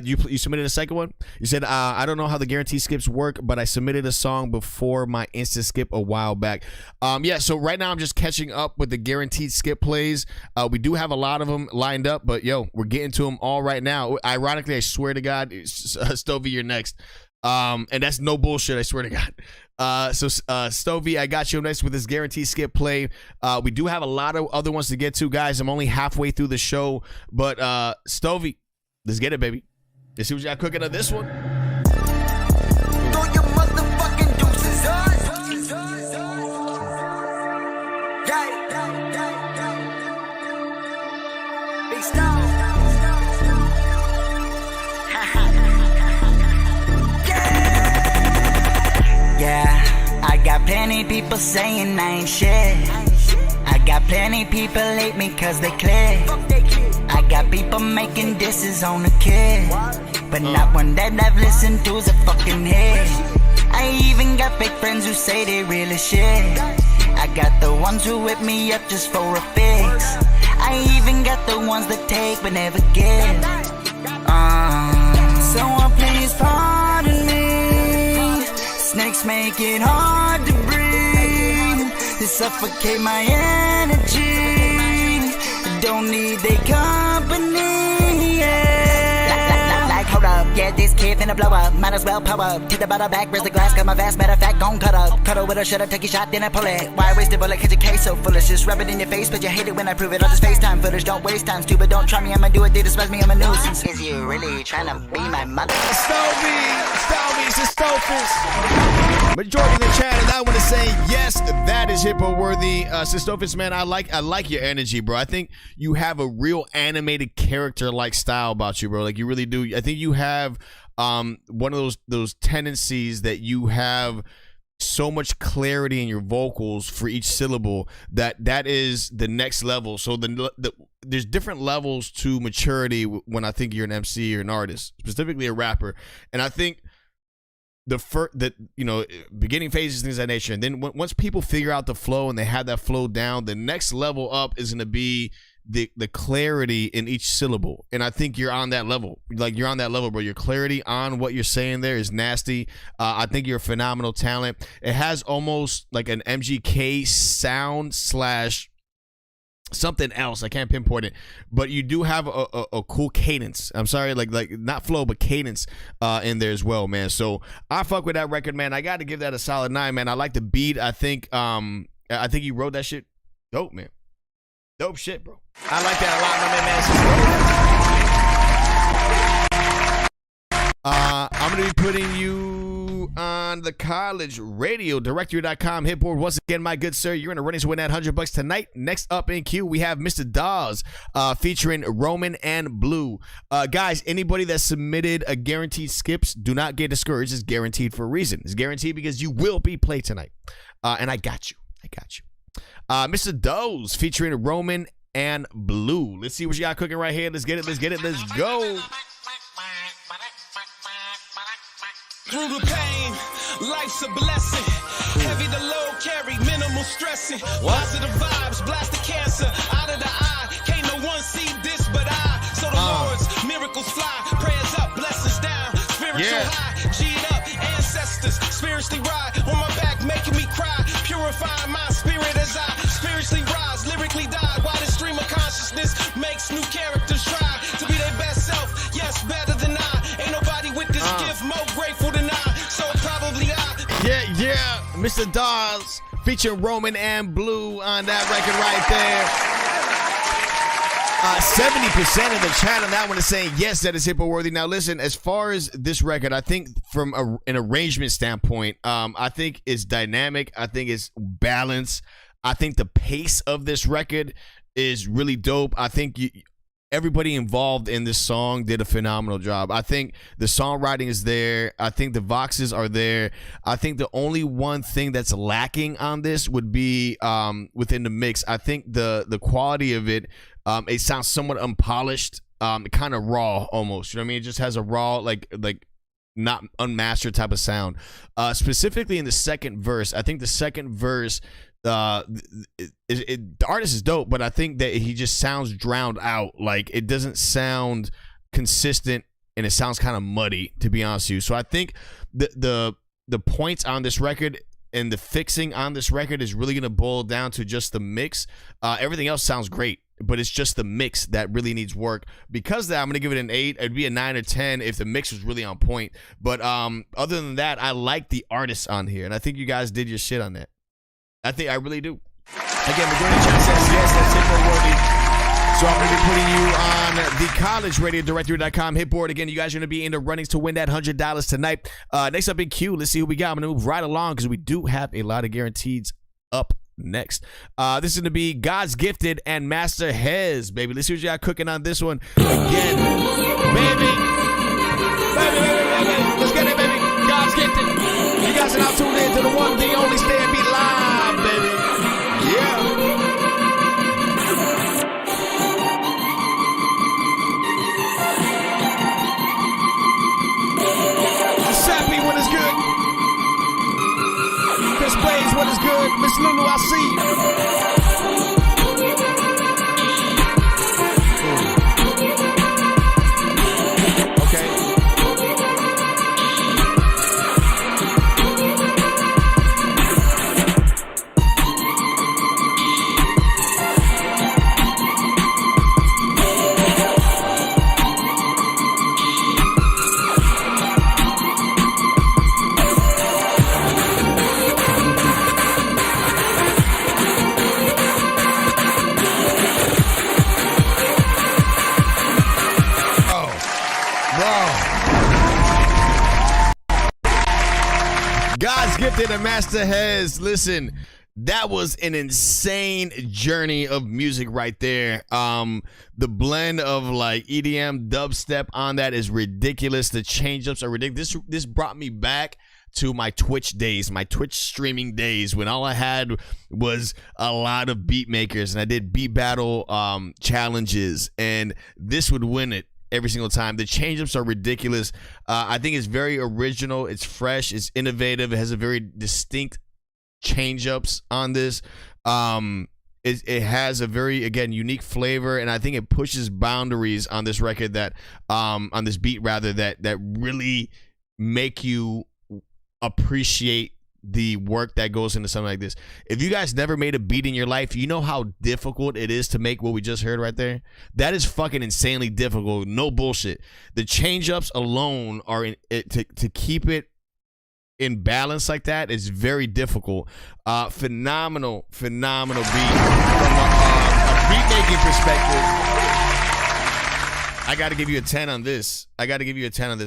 you submitted a second one. You said I don't know how the guarantee skips work, but I submitted a song before my instant skip a while back. Yeah. So right now I'm just catching up with the guaranteed skip plays. We do have a lot of them lined up, but yo, we're getting to them all right now. Ironically, I swear to God, Stovey, you're next. And that's no bullshit. I swear to God. So Stovey, I got you next with this guaranteed skip play. We do have a lot of other ones to get to, guys. I'm only halfway through the show, but Stovey, let's get it, baby. Let's see what you got cooking on this one. Throw your motherfucking deuces up. Big stone. Yeah, I got plenty people saying I ain't shit. I got plenty people hate me cause they click. I got people making disses on the kid, but not one that I've listened to is a fucking hit. I even got fake friends who say they real as shit. I got the ones who whip me up just for a fix. I even got the ones that take but never give. Someone please pardon me. Snakes make it hard to breathe. They suffocate my energy. Don't need their company, yeah. Like, hold up, yeah, this kid finna blow up. Might as well power up. Take the bottle back, raise the glass, got my vast. Matter of fact, gon' cut up. Cuddle with a shutter, take a shot, then I pull it. Why waste a bullet, cause your case so foolish. Just rub it in your face, but you hate it when I prove it. I'll just FaceTime footage, don't waste time, stupid. Don't try me, I'ma do it, they despise me, I'm a nuisance. Is you really tryna be my mother? Stovey, it's a Stofus. Majority of the chat, and I want to say yes, that is hippo worthy. Stofus, man, I like your energy, bro. I think you have a real animated character like style about you, bro. Like you really do. I think you have one of those tendencies that you have so much clarity in your vocals for each syllable that is the next level. So there's different levels to maturity when I think you're an MC or an artist, specifically a rapper, and I think beginning phases, things of that nature, and then once people figure out the flow and they have that flow down, the next level up is going to be the clarity in each syllable. And I think you're on that level. Like you're on that level, bro. Your clarity on what you're saying there is nasty. I think you're a phenomenal talent. It has almost like an MGK sound / something else. I can't pinpoint it, but you do have a cool cadence. I'm sorry, like not flow, but cadence in there as well, man. So I fuck with that record, man. I got to give that a solid 9, man. I like the beat. I think you wrote that shit dope, man. Dope shit, bro. I like that a lot, my man. I'm gonna be putting you on the college radio directory.com hitboard once again, my good sir. You're in a running to win that $100 tonight. Next up in queue, we have Mr. Dawes featuring Roman and Blue. Guys, anybody that submitted a guaranteed skips, do not get discouraged. It's guaranteed for a reason. It's guaranteed because you will be played tonight, and I got you. Mr. Dawes featuring Roman and Blue. Let's see what you got cooking right here. Let's get it. Let's go. Through the pain, life's a blessing. Heavy the load carry, minimal stressing. Positive vibes, blast the cancer out of the eye. Can't no one see this but I. So the Lord's miracles fly, prayers up, blessings down. Spiritual high, G'd up, ancestors spiritually ride on my back, making me cry. Purifying my spirit as I spiritually rise, lyrically die. While the stream of consciousness makes new characters try to be their best self. Yes, better than I. Ain't nobody with this gift more grateful than I. So probably I. Yeah, Mr. Dawes featuring Roman and Blue on that record right there. 70% of the chat on that one is saying yes, that is hippo worthy. Now listen, as far as this record, I think from an arrangement standpoint, I think it's dynamic. I think it's balanced. I think the pace of this record is really dope. I think everybody involved in this song did a phenomenal job. I think the songwriting is there. I think the voxes are there. I think the only one thing that's lacking on this would be within the mix. I think the quality of it, it sounds somewhat unpolished, kind of raw almost. You know what I mean? It just has a raw, like not unmastered type of sound. Specifically in the second verse, I think the second verse, the artist is dope, but I think that he just sounds drowned out. Like, it doesn't sound consistent, and it sounds kind of muddy, to be honest with you. So I think the points on this record and the fixing on this record is really going to boil down to just the mix. Everything else sounds great, but it's just the mix that really needs work. Because of that, I'm going to give it an 8. It'd be a 9 or 10 if the mix was really on point. But other than that, I like the artists on here, and I think you guys did your shit on that. I really do. Again, majority chat says yes, that's hit worthy. So I'm going to be putting you on the collegeradio.com hit board. Again, you guys are going to be in the runnings to win that $100 tonight. Next up in queue, let's see who we got. I'm going to move right along because we do have a lot of guaranteeds up next. This is going to be God's Gifted and Master Hez, baby. Let's see what you got cooking on this one. Again, baby. Let's get it, baby. God's Gifted. You guys are now tuned in to the one, the only StayOnBeat live, baby. Yeah. Sappy, what is good? Chris Blaze, what is good? Miss Lulu, I see you. God's Gifted and Master Hez. Listen, that was an insane journey of music right there. The blend of like EDM, dubstep on that is ridiculous. The change-ups are ridiculous. This brought me back to my Twitch days, my Twitch streaming days, when all I had was a lot of beat makers, and I did beat battle challenges, and this would win it every single time. The change-ups are ridiculous. I think it's very original. It's fresh. It's innovative. It has a very distinct change-ups on this. It has a very, again, unique flavor, and I think it pushes boundaries on this record that on this beat rather that really make you appreciate the work that goes into something like this. If you guys never made a beat in your life, you know how difficult it is to make what we just heard right there. That is fucking insanely difficult. No bullshit. The change-ups alone are to keep it in balance like that is very difficult. Phenomenal beat from a beat making perspective. I got to give you a 10 on this.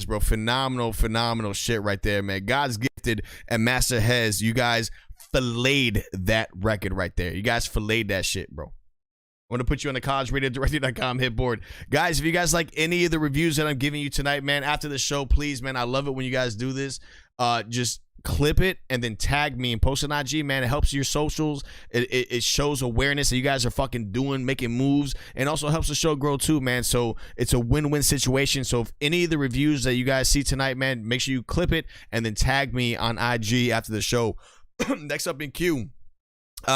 Bro. Phenomenal shit right there, man. God's Gifted and Master Hez. You guys filleted that record right there. You guys filleted that shit, bro. I want to put you on the collegeradio.com hit board. Guys, if you guys like any of the reviews that I'm giving you tonight, man, after the show, please, man, I love it when you guys do this. Just clip it and then tag me and post it on IG, man. It helps your socials. It shows awareness that you guys are fucking making moves, and also helps the show grow too, man. So it's a win-win situation. So if any of the reviews that you guys see tonight, man, make sure you clip it and then tag me on IG after the show. Next up in queue,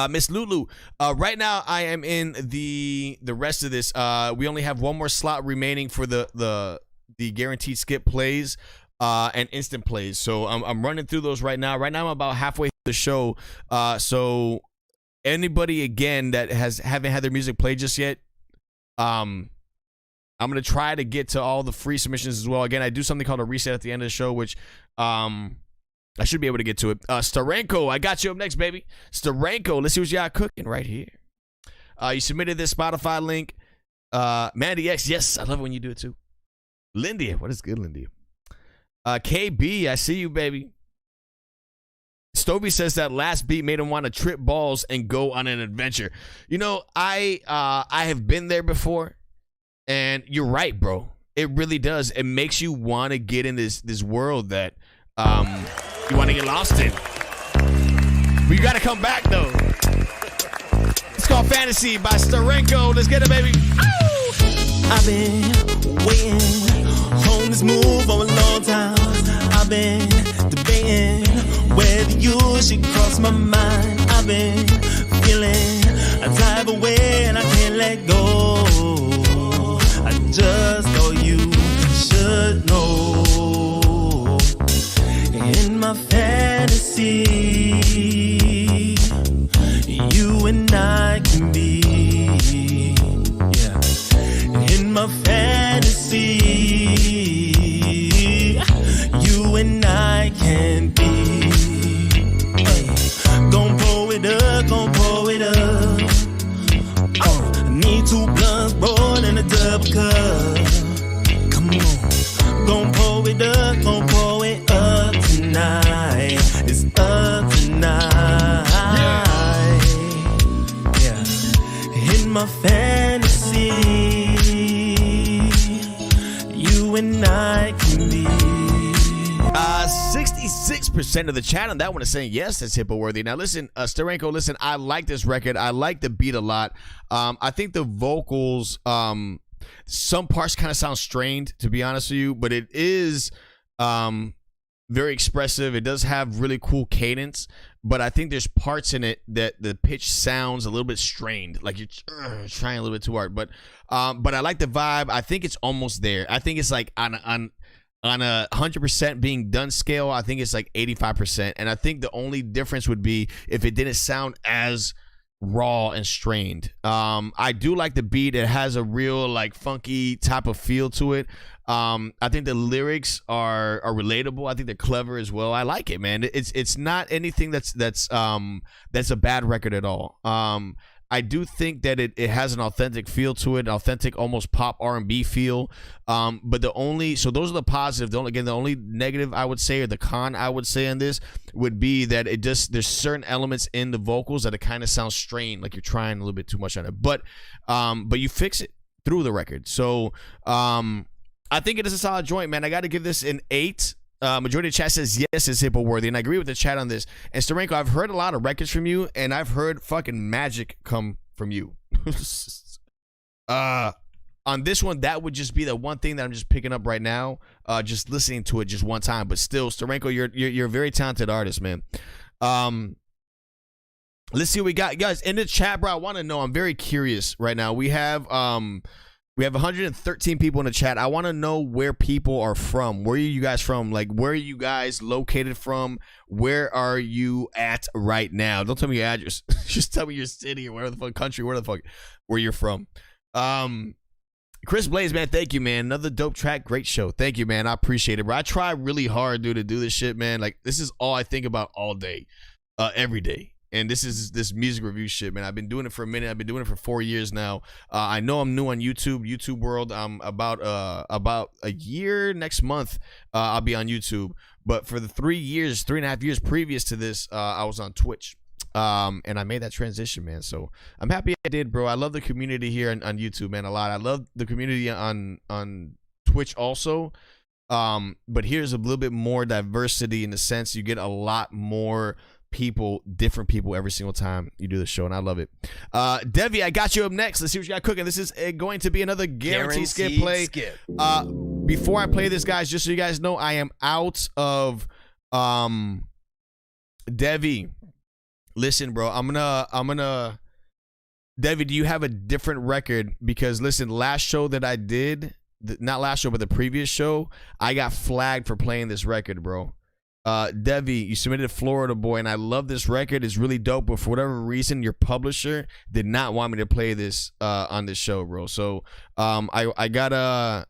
Miss Lulu. Right now I am in the rest of this. We only have one more slot remaining for the guaranteed skip plays and instant plays. So I'm running through those right now. Right now I'm about halfway through the show. So anybody again that haven't had their music played just yet, I'm gonna try to get to all the free submissions as well. Again, I do something called a reset at the end of the show, which I should be able to get to it. Starranko, I got you up next, baby. Starranko, let's see what you got cooking right here. You submitted this Spotify link. Mandie X, yes, I love it when you do it too. Lyndia, what is good, Lyndia? KB, I see you, baby. Stovey says that last beat made him want to trip balls and go on an adventure. You know, I have been there before, and you're right, bro. It really does. It makes you want to get in this world that you want to get lost in. But you got to come back, though. It's called Fantasy by Starranko. Let's get it, baby. Ow! I've been waiting on this move for a long time. I've been debating whether you should cross my mind. I've been feel. You and I can be. Gon' pull it up, gon' pull it up. I need 2 blunts, roll in a double cup. Come on, gon' pull it up tonight. It's up tonight. Yeah. In my fantasy, you and I can be. 66% of the chat on that one is saying yes, that's hippo worthy. Now listen, Starranko, listen, I like this record. I like the beat a lot. I think the vocals, some parts kind of sound strained, to be honest with you, but it is very expressive. It does have really cool cadence, but I think there's parts in it that the pitch sounds a little bit strained, like you're trying a little bit too hard. But I like the vibe. I think it's almost there. I think it's like on a 100% being done scale, I think it's like 85%. And I think the only difference would be if it didn't sound as raw and strained. I do like the beat. It has a real like funky type of feel to it. I think the lyrics are relatable. I think they're clever as well. I like it, man. It's not anything that's a bad record at all. I do think that it has an authentic feel to it, authentic almost pop R&B feel. But those are the positive. The only negative I would say, or the con I would say on this would be that there's certain elements in the vocals that it kind of sounds strained, like you're trying a little bit too much on it. But you fix it through the record. So I think it is a solid joint, man. I got to give this an 8. Majority of the chat says yes, it's hippo worthy, and I agree with the chat on this. And Starranko, I've heard a lot of records from you, and I've heard fucking magic come from you. On this one, that would just be the one thing that I'm just picking up right now, just listening to it just one time. But still, Starranko, you're a very talented artist, man. Let's see what we got, guys, in the chat, bro. I want to know. I'm very curious right now. We have 113 people in the chat. I want to know where people are from. Where are you guys from? Like, where are you guys located from? Where are you at right now? Don't tell me your address. Just tell me your city or where the fuck country, where you're from. Chris Blaze, man, thank you, man. Another dope track, great show. Thank you, man. I appreciate it, bro. I try really hard, dude, to do this shit, man. Like, this is all I think about all day, every day. And this music review shit, man. I've been doing it for a minute. I've been doing it for 4 years now. I know I'm new on YouTube world. I'm about a year next month. I'll be on YouTube. But for the 3.5 years previous to this, I was on Twitch. And I made that transition, man. So I'm happy I did, bro. I love the community here on YouTube, man, a lot. I love the community on Twitch also. But here's a little bit more diversity in the sense you get a lot more different people every single time you do the show, and I love it. Devi, I got you up next. Let's see what you got cooking. This is going to be another guaranteed skip play. Before I play this, guys, just so you guys know, I am out of Devi. Listen, bro, I'm gonna Devi, do you have a different record? Because listen, last show that I did, not last show, but the previous show, I got flagged for playing this record, bro. Devi, you submitted Florida Boy, and I love this record. It's really dope, but for whatever reason, your publisher did not want me to play this on this show, bro. So I gotta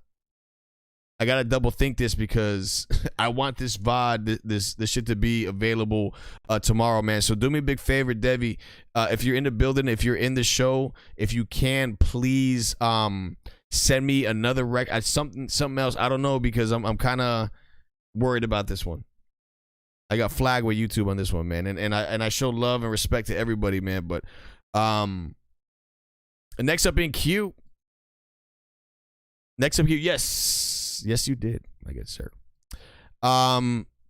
double think this because I want this VOD, this shit to be available tomorrow, man. So do me a big favor, Devi. If you're in the building, if you're in the show, if you can, please send me another record, something else. I don't know, because I'm kind of worried about this one. I got flagged with YouTube on this one, man, and I show love and respect to everybody, man. But next up in queue. Yes, you did, my good sir.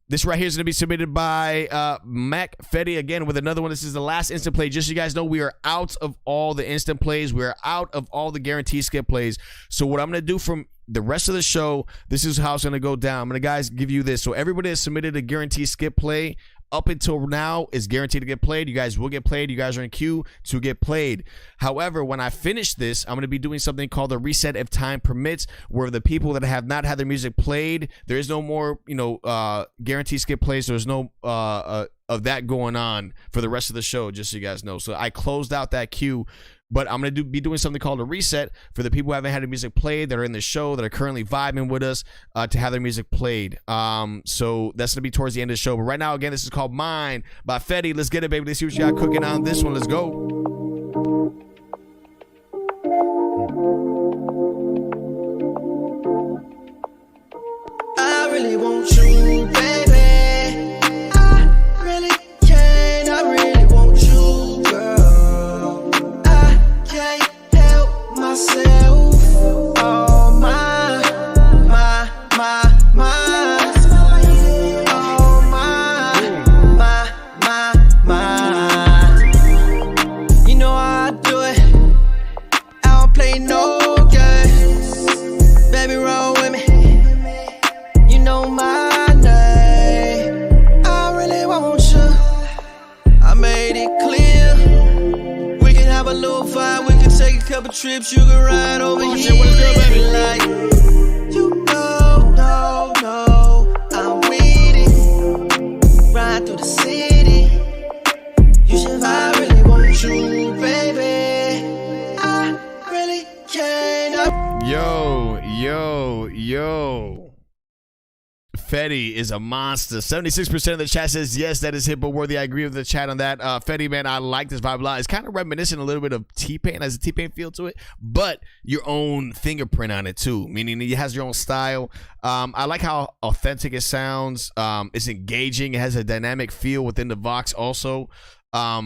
This right here is going to be submitted by Mac Fetti again with another one. This is the last instant play. Just so you guys know, we are out of all the instant plays. We are out of all the guaranteed skip plays. So what I'm going to do from the rest of the show, this is how it's going to go down. I'm going to, guys, give you this. So everybody has submitted a guaranteed skip play up until now is guaranteed to get played. You guys will get played. You guys are in queue to get played. However, when I finish this, I'm going to be doing something called a reset if time permits, where the people that have not had their music played, there is no more, guaranteed skip plays. There's no of that going on for the rest of the show, just so you guys know. So I closed out that queue But I'm going to be doing something called a reset for the people who haven't had their music played, that are in the show, that are currently vibing with us, to have their music played. So that's going to be towards the end of the show. But right now, again, this is called Mine by Fetti. Let's get it, baby. Let's see what you got cooking on this one. Let's go. I really want you, baby. I really can. I really want you, girl. I can't help myself. Oh my, my. Oh my. You know how I do it. I don't play no games. Baby, roll with me. You know my name. I really want you. I made it clear. We can have a little vibe. We can take a couple trips. You can ride over here. What's good, baby? Like, you know, I'm with it. Ride through the city. You should. I really want you, baby. I really can't. Yo. Fetti is a monster. 76% of the chat says yes, that is hippo worthy. I agree with the chat on that. Fetti, man, I like this vibe a lot. It's kind of reminiscent a little bit of T-Pain, has a T-Pain feel to it, but your own fingerprint on it too, meaning it has your own style. I like how authentic it sounds. It's engaging. It has a dynamic feel within the Vox also. I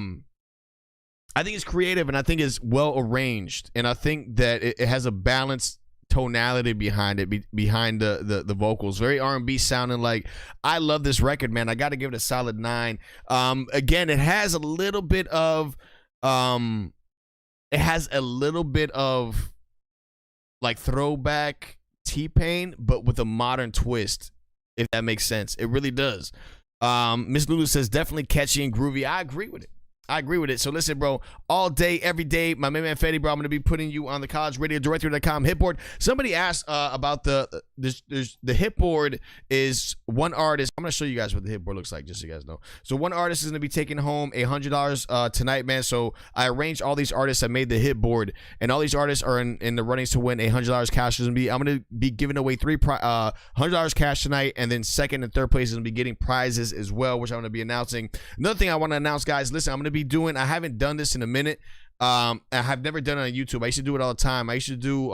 think it's creative, and I think it's well arranged, and I think that it has a balanced tonality behind it, behind the vocals. Very R&B sounding. Like, I love this record, man. I got to give it a solid 9. Again, it has a little bit of like throwback T-Pain, but with a modern twist, if that makes sense. It really does. Miss Lulu says definitely catchy and groovy. I agree with it. So listen, bro, all day, every day, my man Fetti, bro, I'm going to be putting you on the collegeradiodirectory.com hitboard. Somebody asked about the hitboard is one artist. I'm going to show you guys what the hitboard looks like, just so you guys know. So one artist is going to be taking home $100 tonight, man. So I arranged all these artists that made the hitboard, and all these artists are in the runnings to win $100 cash. I'm going to be giving away $100 cash tonight, and then second and third place is going to be getting prizes as well, which I'm going to be announcing. Another thing I want to announce, guys, listen, I'm going to be doing, I haven't done this in a minute. I have never done it on YouTube. I used to do it all the time. I used to do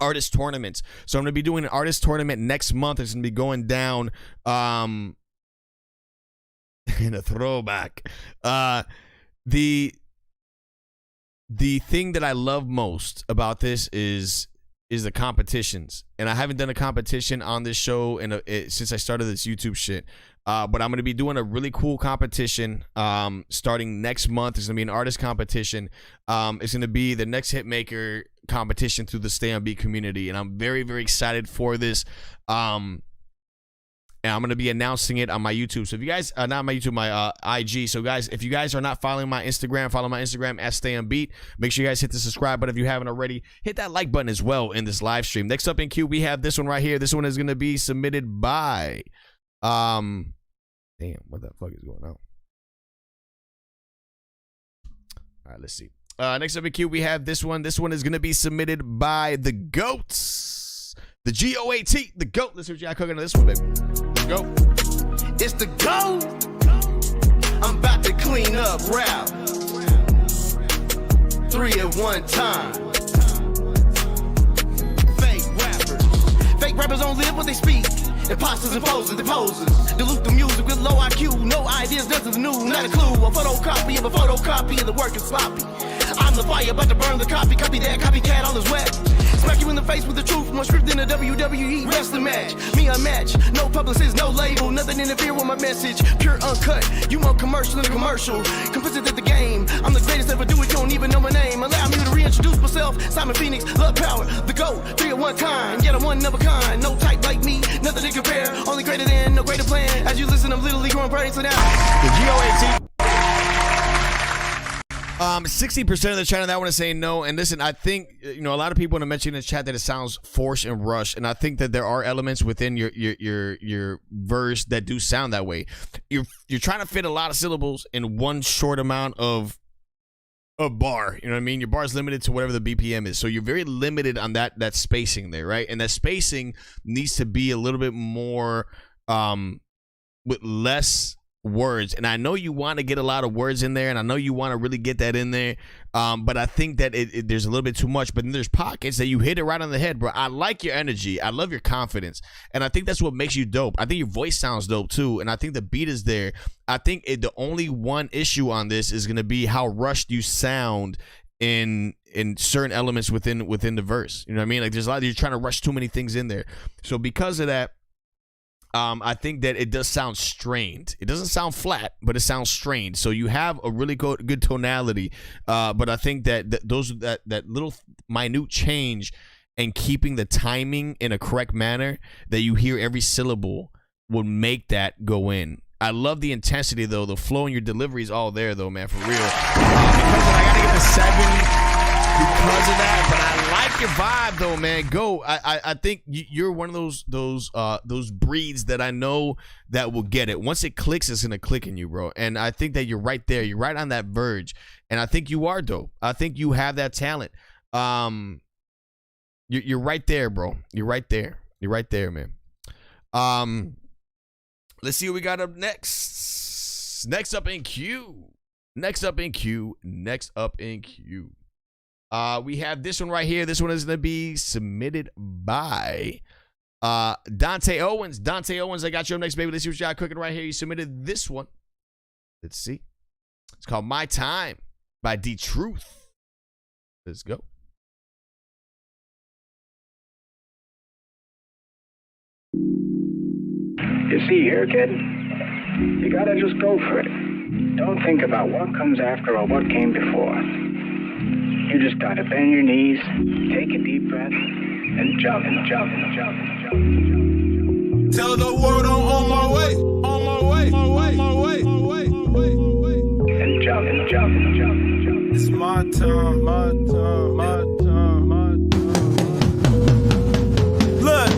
artist tournaments. So I'm going to be doing an artist tournament next month. It's going to be going down in a throwback. The thing that I love most about this is the competitions. And I haven't done a competition on this show since I started this YouTube shit. But I'm going to be doing a really cool competition starting next month. It's going to be an artist competition. It's going to be the next hitmaker competition through the StayOnBeat community. And I'm very, very excited for this. And I'm going to be announcing it on my YouTube. So if you guys, not my YouTube, my IG. So guys, if you guys are not following my Instagram, follow my Instagram at StayOnBeat. Make sure you guys hit the subscribe button if you haven't already. Hit that like button as well in this live stream. Next up in queue, we have this one right here. This one is going to be submitted by... Damn, what the fuck is going on? All right, let's see. Next up in queue, we have this one. This one is going to be submitted by the GOATs. The g.o.a.t, the GOAT. Let's see what you got cooking on this one, baby. Let's go. It's the GOAT. I'm about to clean up rap. 3 at one time. Fake rappers. Fake rappers don't live what they speak. Imposters and posers, deposers. Dilute the music with low IQ. No ideas, nothing new, not a clue. A photocopy of a photocopy, and the work is sloppy. I'm the fire, about to burn the copy. Copy that, copycat on his web. Smack you in the face with the truth. More script than a WWE wrestling match. Me unmatched, no publicist, no label. Nothing interfere with my message. Pure uncut, you more commercial than a commercial. Complicit at the game. I'm the greatest ever do it, you don't even know my name. Allow me to reintroduce myself. Simon Phoenix, love power, the GOAT. 3 at one time, yet I'm one of a kind. No type like me, nothing to compare. Only greater than, no greater plan. As you listen, I'm literally growing brains now. The g.o.a.t. 60% of the chat on that one is saying no. And listen, I think, a lot of people want to mention in the chat that it sounds forced and rushed. And I think that there are elements within your verse that do sound that way. You're trying to fit a lot of syllables in one short amount of a bar. You know what I mean? Your bar is limited to whatever the BPM is. So you're very limited on that spacing there, right? And that spacing needs to be a little bit more with less words. And I know you want to get a lot of words in there, and I know you want to really get that in there. But I think that there's a little bit too much. But then there's pockets that you hit it right on the head, bro. I like your energy. I love your confidence. And I think that's what makes you dope. I think your voice sounds dope too. And I think the beat is there. I think the only one issue on this is going to be how rushed you sound in certain elements within the verse. You know what I mean? Like there's a lot, you're trying to rush too many things in there. So because of that, I think that it does sound strained. It doesn't sound flat, but it sounds strained. So you have a really good tonality. But I think that that little minute change and keeping the timing in a correct manner that you hear every syllable would make that go in. I love the intensity though. The flow and your delivery is all there though, man, for real. Because I gotta get the 7 because of that, but I like your vibe though, man. Go. I think you're one of those breeds that I know that will get it. Once it clicks, it's gonna click in you, bro. And I think that you're right there. You're right on that verge. And I think you are dope. I think you have that talent. You're right there, bro. You're right there. You're right there, man. Let's see what we got up next. Next up in queue. We have this one right here. This one is going to be submitted by Dantay Owens. Dantay Owens, I got you up next, baby. Let's see what you got cooking right here. You submitted this one. Let's see. It's called My Time by D-Truth. Let's go. You see here, kid? You gotta just go for it. Don't think about what comes after or what came before. You just gotta bend your knees, take a deep breath, and jump and jump and jump and jump and jump. Tell the world I'm on my way, on my way, my way, my way, my way, my way, my way. And jump and jump and jump and jump. It's my time, my time, my time, my time. Look,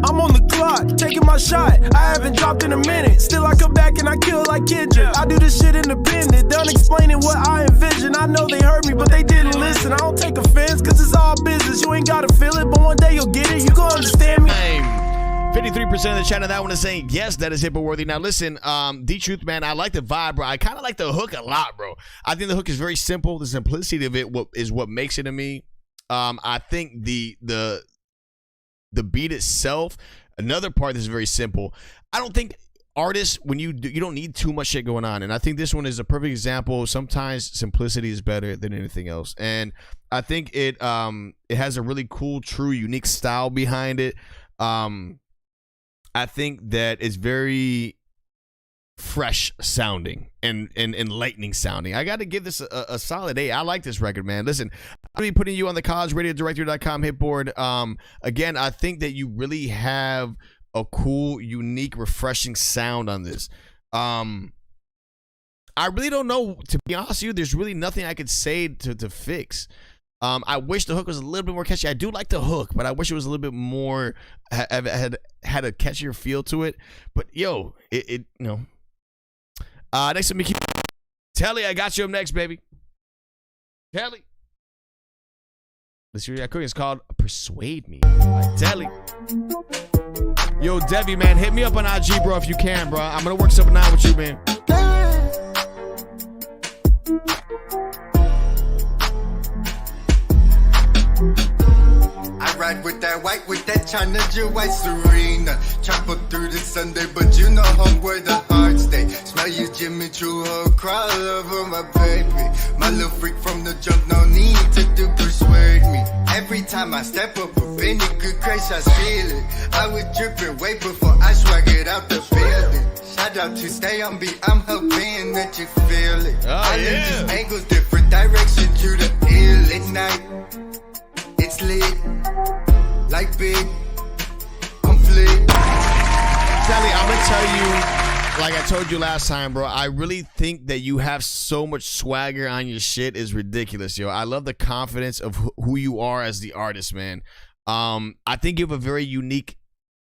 I'm on the clock, taking my shot. I haven't dropped in a minute. Still I come back and I kill like Kendrick. I do this shit independent, done explaining what I envision. I know they heard me, but they didn't listen. I don't take offense, cause it's all business. You ain't gotta feel it, but one day you'll get it. You gon' understand me. 53% of the chat of that one is saying yes, that is hippo-worthy. Now listen, D-Truth, man, I like the vibe, bro. I kind of like the hook a lot, bro. I think the hook is very simple. The simplicity of it is what makes it to me. I think the beat itself, another part that's very simple. I don't think artists, when you don't need too much shit going on, and I think this one is a perfect example. Sometimes simplicity is better than anything else, and I think it has a really cool, true, unique style behind it. I think that it's very fresh sounding and enlightening sounding. I got to give this a solid A. I like this record, man. Listen, I'm going to be putting you on the collegeradiodirector.com hit board. Again, I think that you really have a cool, unique, refreshing sound on this. I really don't know, to be honest with you, there's really nothing I could say to fix. I wish the hook was a little bit more catchy. I do like the hook, but I wish it was a little bit more, had a catchier feel to it. But yo, you know. Next to me, Tele, I got you up next, baby. Tele. Let's see what I cook. It's called Persuade Me. Tele. Yo, Debbie, man, hit me up on IG, bro, if you can, bro. I'm gonna work something out with you, man. I ride with that white, with that China Jewel white Serena. Chopper through the Sunday, but you know home where the heart stay. Smell you Jimmy Choo, crawl over my baby. My little freak from the jump, no need to do persuade me. Every time I step up a penny, good grace, I feel it. I was dripping way before I swag it out the building. Shout out to StayOnBeat, I'm hoping that you feel it. I learned these angles, different directions, you the ill at night. It's lit, like big, I'm flick. Sally, I'm gonna tell you, like I told you last time, bro, I really think that you have so much swagger on your shit is ridiculous, yo. I love the confidence of who you are as the artist, man. I think you have a very unique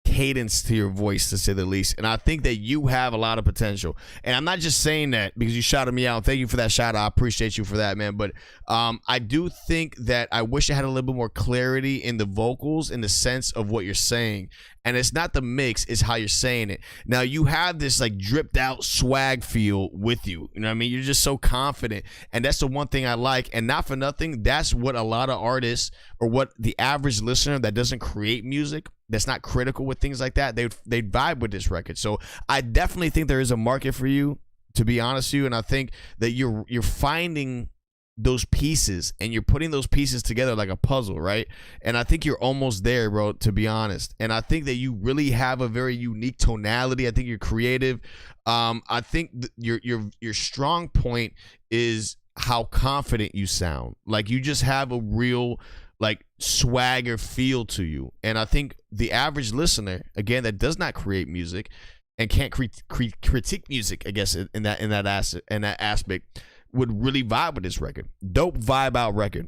cadence to your voice, to say the least. And I think that you have a lot of potential. And I'm not just saying that because you shouted me out. Thank you for that shout out. I appreciate you for that, man. But I do think that I wish I had a little bit more clarity in the vocals, in the sense of what you're saying. And it's not the mix, it's how you're saying it. Now, you have this like dripped out swag feel with you. You know what I mean? You're just so confident. And that's the one thing I like. And not for nothing, that's what a lot of artists, or what the average listener that doesn't create music, that's not critical with things like that, they vibe with this record. So I definitely think there is a market for you, to be honest with you. And I think that you're finding those pieces, and you're putting those pieces together like a puzzle, right? And I think you're almost there, bro, to be honest. And I think that you really have a very unique tonality. I think you're creative. I think your strong point is how confident you sound. Like, you just have a real like swagger feel to you. And I think the average listener, again, that does not create music and can't critique music, I guess, in that aspect, would really vibe with this record. Dope vibe out record.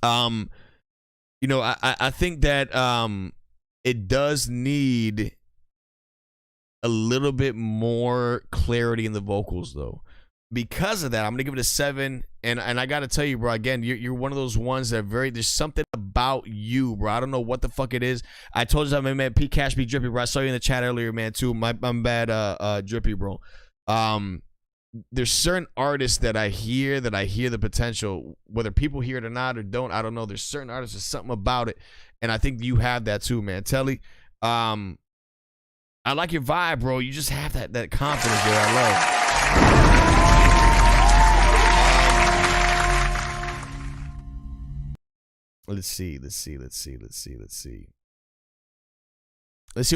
You know, I think that it does need a little bit more clarity in the vocals, though. Because of that, I'm gonna give it a 7. And I gotta tell you, bro, again, you're one of those ones that there's something about you, bro. I don't know what the fuck it is. I told you that, man, P Cash be drippy, bro. I saw you in the chat earlier, man, too. I'm bad, drippy, bro. There's certain artists that I hear the potential, whether people hear it or not or don't, I don't know. There's certain artists, there's something about it, and I think you have that too, man. Tele, I like your vibe, bro. You just have that confidence that I love. Let's see what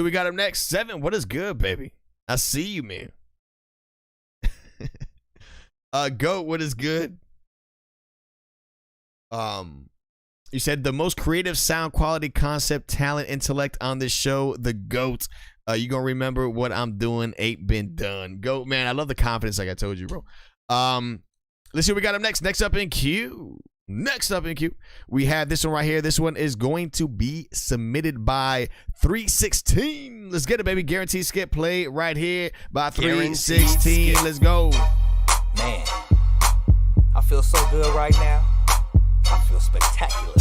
we got up next. 7, what is good, baby? I see you, man. G.o.a.t, what is good? You said the most creative sound quality, concept, talent, intellect on this show, the G.o.a.t. You gonna remember what I'm doing ain't been done. G.o.a.t, man, I love the confidence, like I told you, bro. Let's see what we got up next. Next up in queue, we have this one right here. This one is going to be submitted by 316. Let's get it, baby. Guaranteed skip play right here by 316. Let's go. Man, I feel so good right now. I feel spectacular,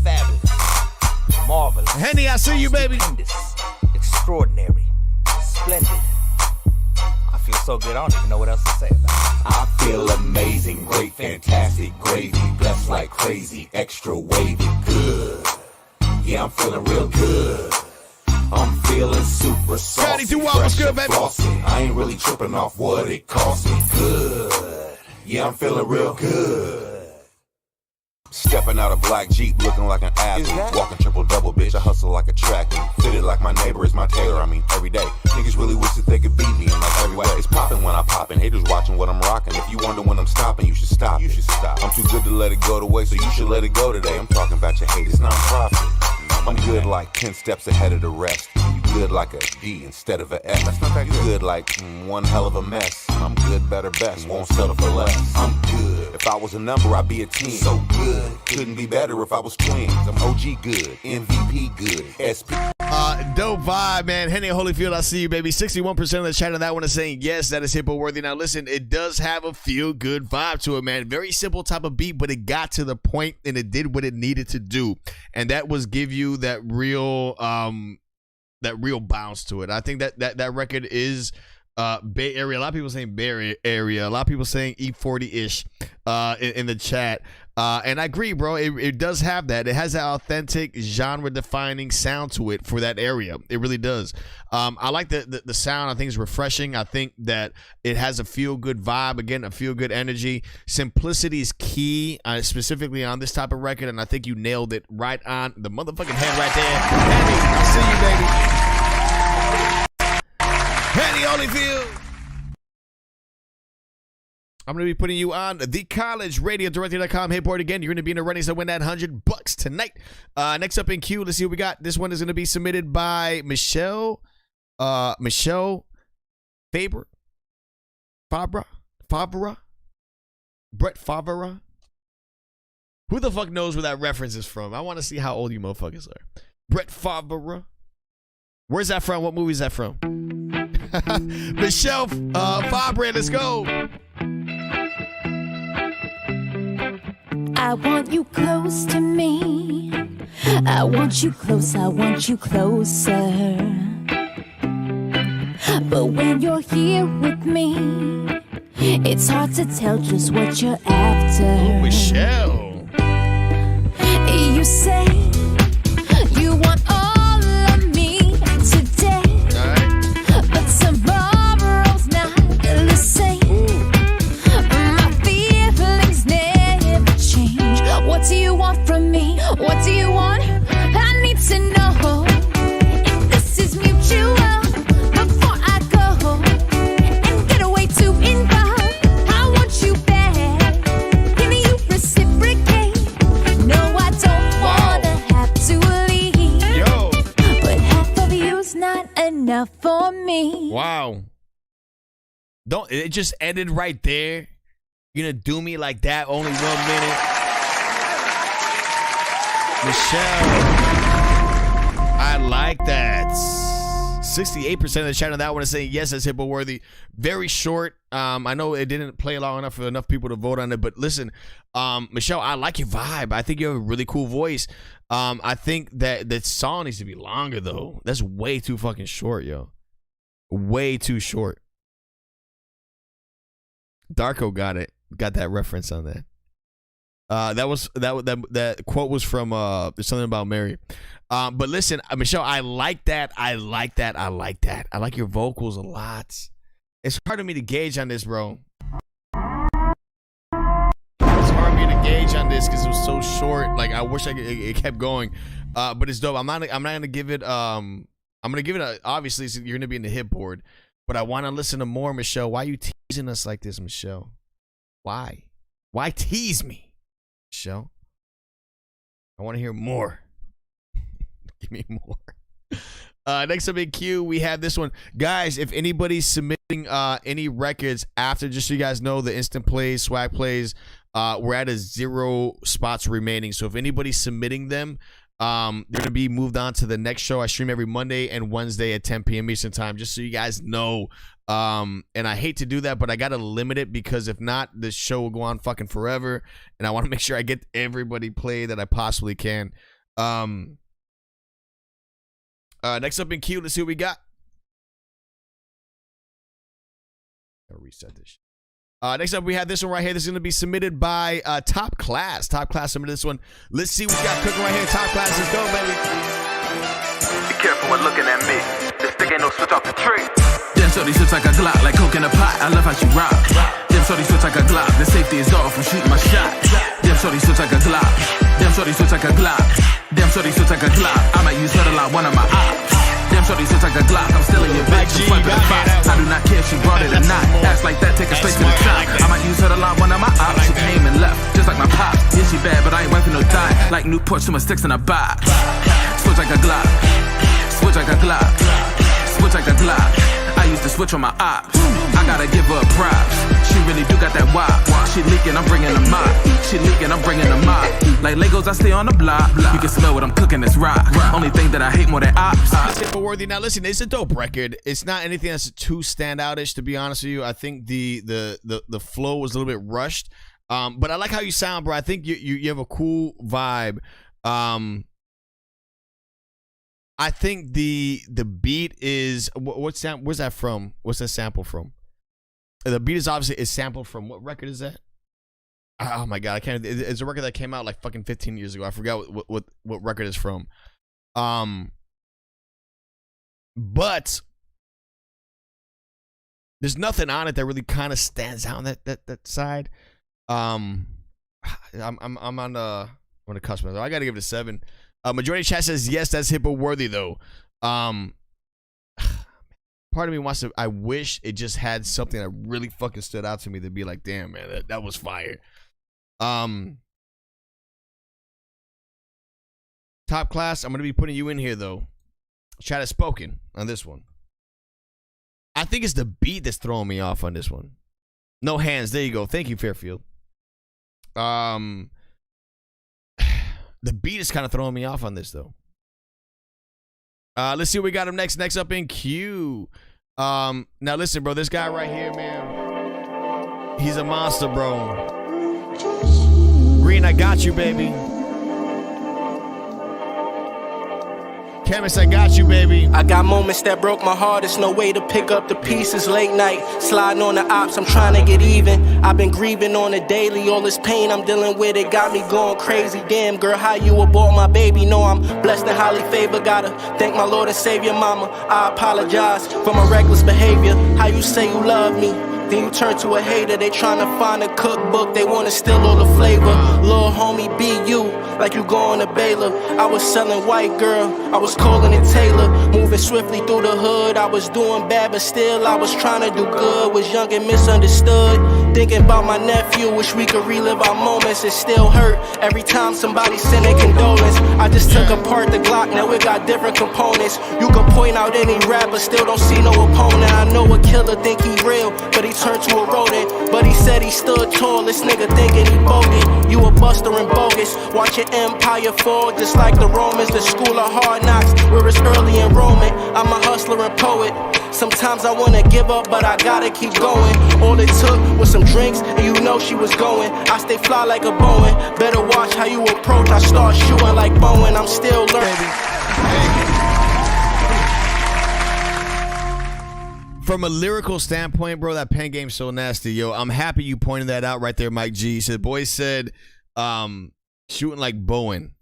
fabulous, marvelous. Henny, I see you, baby. Extraordinary, splendid. I feel so good, I don't even know what else to say about it. I feel amazing, great, fantastic, gravy, blessed like crazy, extra wavy, good. Yeah, I'm feeling real good. I'm feeling super saucy, fresh and flossy. I ain't really tripping off what it cost me, good. Yeah, I'm feeling real good. Stepping out of black Jeep, looking like an athlete. Walking triple-double, bitch, I hustle like a track. Fitted like my neighbor is my tailor, I mean, every day. Niggas really wish that they could beat me in like every way. It's popping when I poppin', haters watching what I'm rocking. If you wonder when I'm stopping, you should stop. I'm too good to let it go to waste, so you should let it go today. I'm talking about your haters, non-profit. I'm good like 10 steps ahead of the rest. You good like a D instead of a F. That's not that good. You good like one hell of a mess. I'm good, better, best. Won't settle for less. I'm good. If I was a number, I'd be a 10. So good. Couldn't be better if I was twins. I'm OG good. MVP good. SP. Dope vibe, man. Henny Holyfield, I see you, baby. 61% of the chat on that one is saying yes, that is hippo worthy. Now listen, it does have a feel good vibe to it, man. Very simple type of beat, but it got to the point and it did what it needed to do, and that was give you that real bounce to it. I think that record is Bay Area. A lot of people saying Bay Area. A lot of people saying E40-ish in the chat. And I agree, bro. It does have that. It has that authentic genre-defining sound to it for that area. It really does. I like the sound. I think it's refreshing. I think that it has a feel-good vibe. Again, a feel-good energy. Simplicity is key, specifically on this type of record, and I think you nailed it right on the motherfucking head right there. Henny, I see you, baby. Henny Holyfield. I'm going to be putting you on the college radio directory.com hitboard again. You're going to be in the running to win that $100 tonight. Next up in queue, let's see what we got. This one is going to be submitted by Michelle Fabre. Brett Favre. Who the fuck knows where that reference is from? I want to see how old you motherfuckers are. Brett Favre. Where's that from? What movie is that from? Michelle Fabre, let's go. I want you close to me. I want you close, I want you closer. But when you're here with me, it's hard to tell just what you're after. Oh, Michelle. You say you want all of me today, but tomorrow's not the same. My feelings never change. What do you want from me? What do you want? I need to know if this is mutual before I go and get away too involved. I want you back. Can you reciprocate? No, I don't wanna have to leave. Yo. But half of you's not enough for me. Wow. Don't it just ended right there? You're gonna do me like that? Only 1 minute. Michelle, I like that. 68% of the chat on that one is saying yes, that's hippo worthy. Very short. I know it didn't play long enough for enough people to vote on it, but listen, Michelle, I like your vibe. I think you have a really cool voice. I think that song needs to be longer though. That's way too fucking short, yo. Way too short. Darko got that reference on that. That quote was from there's something about Mary. But listen, Michelle, I like that. I like your vocals a lot. It's hard for me to gauge on this, bro. It's hard for me to gauge on this because it was so short. Like I wish it kept going. But it's dope. I'm not gonna give it I'm gonna give it a, obviously you're gonna be in the hit board, but I want to listen to more, Michelle. Why are you teasing us like this, Michelle? Why tease me? Show. I want to hear more. Give me more. Next up in queue, we have this one. Guys, if anybody's submitting any records after, just so you guys know, the instant plays, swag plays, we're at 0 spots remaining. So if anybody's submitting them, they're going to be moved on to the next show. I stream every Monday and Wednesday at 10 p.m. Eastern time, just so you guys know. And I hate to do that, but I got to limit it because if not, this show will go on fucking forever. And I want to make sure I get everybody played that I possibly can. Next up in queue, let's see what we got. I'll reset this. Next up, we have this one right here. This is going to be submitted by Topclass. Topclass submitted this one. Let's see what we got cooking right here. Topclass, let's go, baby. Be careful when looking at me. This stick ain't no switch off the tree. Them shorty switch like a Glock, like coke in a pot. I love how she rock. Them shorty switch like a Glock. The safety is off from shooting my shot. Them shorty switch like a Glock. Them shorty switch like a Glock. Them shorty switch like a Glock. I might use her to lock one of my ops. Them shorty switch like a Glock. I'm still in your bitch. I'm swiping the box. I do not care if she brought it or not. Ass like that, take it straight to the top. I might use her to lock one of my ops. She came and left, just like my pops. Yeah, she bad, but I ain't wiping no dime. Like Newport, too much sticks in a box. Switch like a Glock. Switch like a Glock. Switch like a Glock. I used to switch on my ops. I gotta give her props. She really do got that wop. She leaking, I'm bringing a mop. She leaking, I'm bringing a mop. Like Legos, I stay on the block. You can smell what I'm cooking, it's rock. Only thing that I hate more than ops. Worthy. Now listen, it's a dope record. It's not anything that's too standoutish, to be honest with you. I think the flow was a little bit rushed. But I like how you sound, bro. I think you have a cool vibe. I think the beat is where's that from? What's that sample from? The beat is obviously sampled from what record is that? Oh my god, I can't. It's a record that came out like fucking 15 years ago. I forgot what record it's from. But there's nothing on it that really kind of stands out on that side. I'm on the cusp. I gotta give it a 7. Majority chat says yes, that's hippo worthy though. Part of me wants to. I wish it just had something that really fucking stood out to me to be like, damn man, that was fire. Topclass, I'm gonna be putting you in here though. Chat has spoken on this one. I think it's the beat that's throwing me off on this one. No hands. There you go. Thank you, Fairfield. The beat is kind of throwing me off on this though. Let's see what we got him next. Next up in queue. Now listen, bro. This guy right here, man. He's a monster, bro. Green, I got you, baby. Chemist, I got you, baby. I got moments that broke my heart. There's no way to pick up the pieces. Late night, sliding on the ops. I'm trying to get even. I've been grieving on a daily. All this pain I'm dealing with, it got me going crazy. Damn, girl, how you abort my baby? No, I'm blessed and highly favored. Gotta thank my Lord and Savior, mama. I apologize for my reckless behavior. How you say you love me, then you turn to a hater. They tryna find a cookbook, they wanna steal all the flavor. Lil' homie, be you, like you going to Baylor. I was selling white, girl, I was calling it Taylor. Moving swiftly through the hood, I was doing bad, but still I was trying to do good. Was young and misunderstood, thinking about my nephew. Wish we could relive our moments, it still hurt every time somebody sent a condolence. I just took apart the Glock, now it got different components. You can point out any rapper, still don't see no opponent. I know a killer think he real, but he turned to a rodent. But he said he stood tall, this nigga thinking he bogus. You a buster and bogus, watch your empire fall just like the Romans. The school of hard knocks, where it's early enrollment. I'm a hustler and poet. Sometimes I wanna give up, but I gotta keep going. All it took was some drinks, and you know she was going. I stay fly like a Boeing. Better watch how you approach, I start shooting like Bowen. I'm still learning. From a lyrical standpoint, bro, that pen game's so nasty, yo. I'm happy you pointed that out right there, Mike G. He said, boy said, shooting like Bowen.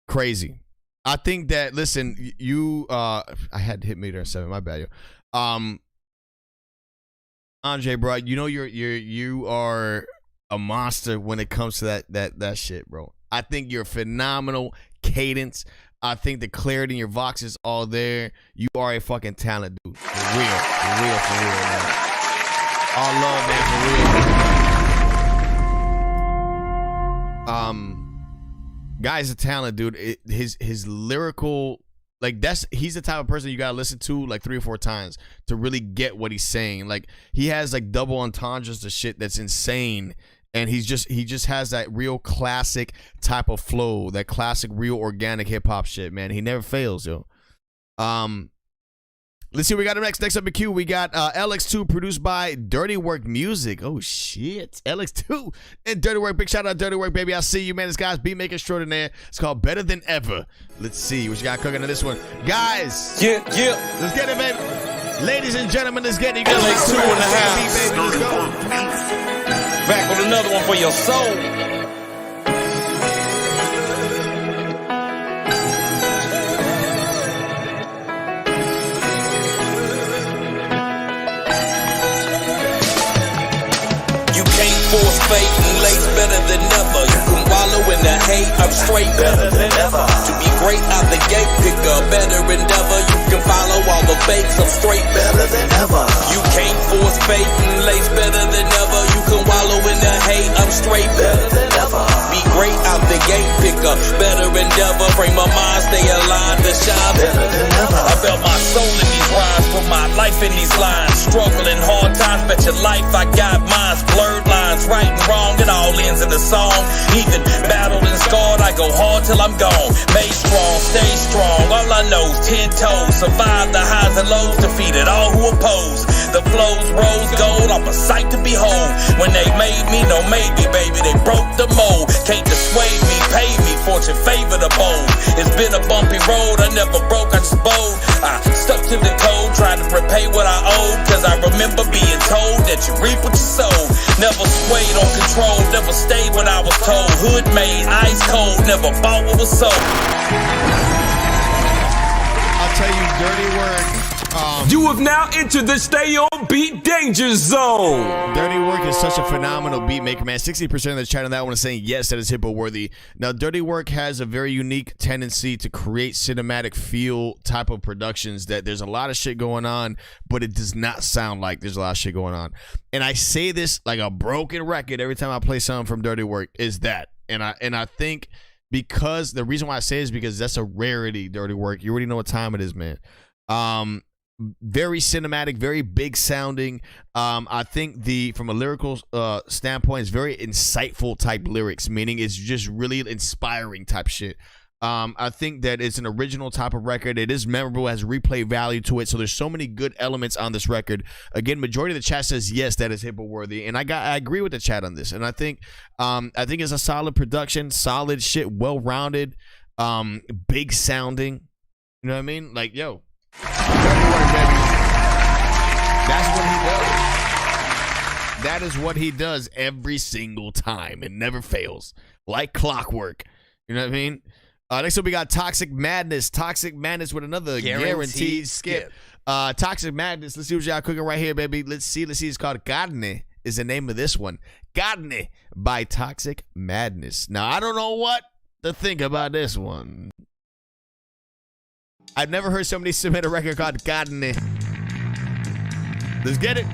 Crazy. I think that, listen, you, I had hit meter at 7, my bad, yo. Andre, bro, you know you are a monster when it comes to that shit, bro. I think you're phenomenal cadence. I think the clarity in your vox is all there. You are a fucking talent, dude. For real, man. All love, man, for real. Guy's a talent, dude. His lyrical, like, he's the type of person you gotta listen to like 3 or 4 times to really get what he's saying. Like, he has like double entendres to shit that's insane. And he just has that real classic type of flow, that classic, real organic hip hop shit, man. He never fails, yo. Let's see what we got next. Next up in queue, we got LX2, produced by Dirty Work Music. Oh shit, LX2 and Dirty Work. Big shout out Dirty Work, baby. I see you, man. This guy's beat making extraordinaire. It's called Better Than Ever. Let's see what you got cooking in this one, guys. Yeah. Let's get it, baby. Ladies and gentlemen, let's get it. LX2 in the house. Let's go. Back with another one for your soul. Force fate and lace better than ever. You can wallow in the hate, I'm straight better than ever. To be great out the gate, pick a better endeavor. You can follow all the fakes, I'm straight better than ever. You can't force fate and lace better than ever. You can wallow in the hate, I'm straight better than ever. Be great out the gate, pick a better endeavor. Frame my mind, stay aligned to shine better than ever. I felt my soul in these rhymes, put my life in these lines. Struggling hard times, bet your life I got mine. Blurred lines, right and wrong, it all ends in the song. Even battled and scarred, I go hard till I'm gone. Made strong, stay strong, all I know is 10 toes. Survive the highs and lows, defeated all who oppose. The flows rose gold, I'm a sight to behold. When they made me, no maybe, baby, they broke the mold. Can't dissuade me, pay me, fortune favor the bold. It's been a bumpy road, I never broke, I just bold. I stuck to the code, trying to repay what I owed. Cause I remember being told that you reap what you sow. Never swayed on control, never stayed when I was told. Hood made, ice cold, never bought what was sold. I'll tell you, Dirty Work. You have now entered the Stay On Beat Danger Zone. Dirty Work is such a phenomenal beat maker, man. 60% of the chat on that one is saying yes, that is hippo worthy. Now, Dirty Work has a very unique tendency to create cinematic feel type of productions that there's a lot of shit going on, but it does not sound like there's a lot of shit going on. And I say this like a broken record every time I play something from Dirty Work is that. And I think because the reason why I say it is because that's a rarity, Dirty Work. You already know what time it is, man. Very cinematic, very big sounding. I think from a lyrical standpoint, it's very insightful type lyrics, meaning it's just really inspiring type shit. I think that it's an original type of record. It is memorable, has replay value to it. So there's so many good elements on this record. Again, majority of the chat says yes, that is hippo worthy, and I agree with the chat on this. And I think it's a solid production, solid shit, well rounded, big sounding. You know what I mean? Like, yo, that's what he does. That is what he does every single time. It never fails, like clockwork. You know what I mean? Next up, we got Toxic Madness. Toxic Madness with another guaranteed skip. Toxic Madness. Let's see what y'all cooking right here, baby. Let's see. It's called Carne is the name of this one. Carne by Toxic Madness. Now, I don't know what to think about this one. I've never heard somebody submit a record called Carne. Let's get it.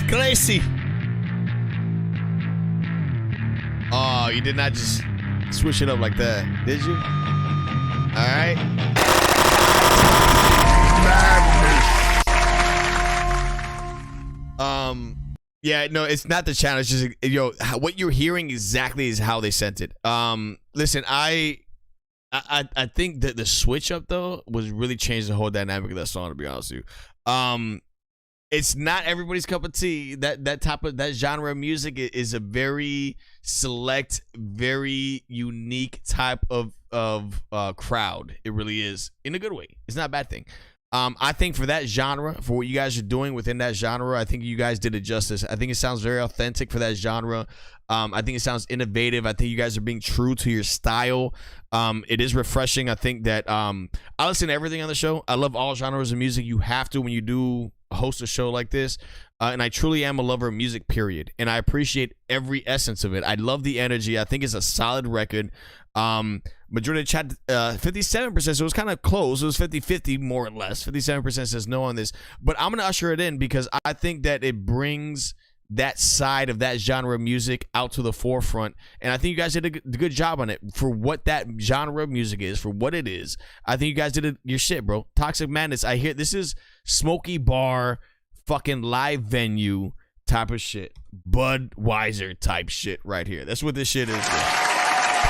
Crazy. Oh, you did not just switch it up like that, did you? All right. Yeah, no, it's not the challenge. It's just, yo, what you're hearing exactly is how they sent it. Listen, I think that the switch up though was really changed the whole dynamic of that song, to be honest with you. It's not everybody's cup of tea. That genre of music is a very select, very unique type of crowd. It really is, in a good way. It's not a bad thing. I think for that genre, for what you guys are doing within that genre, I think you guys did it justice. I think it sounds very authentic for that genre. I think it sounds innovative. I think you guys are being true to your style. It is refreshing. I think that I listen to everything on the show. I love all genres of music. You have to when you do host a show like this. And I truly am a lover of music, period. And I appreciate every essence of it. I love the energy. I think it's a solid record. Majority of chat, 57%, so it was kind of close. It was 50-50 more or less. 57% says no on this. But I'm going to usher it in because I think that it brings that side of that genre of music out to the forefront. And I think you guys did a good job on it for what that genre of music is, for what it is. I think you guys did your shit, bro. Toxic Madness. I hear this is smoky bar, fucking live venue type of shit. Budweiser type shit right here. That's what this shit is, bro.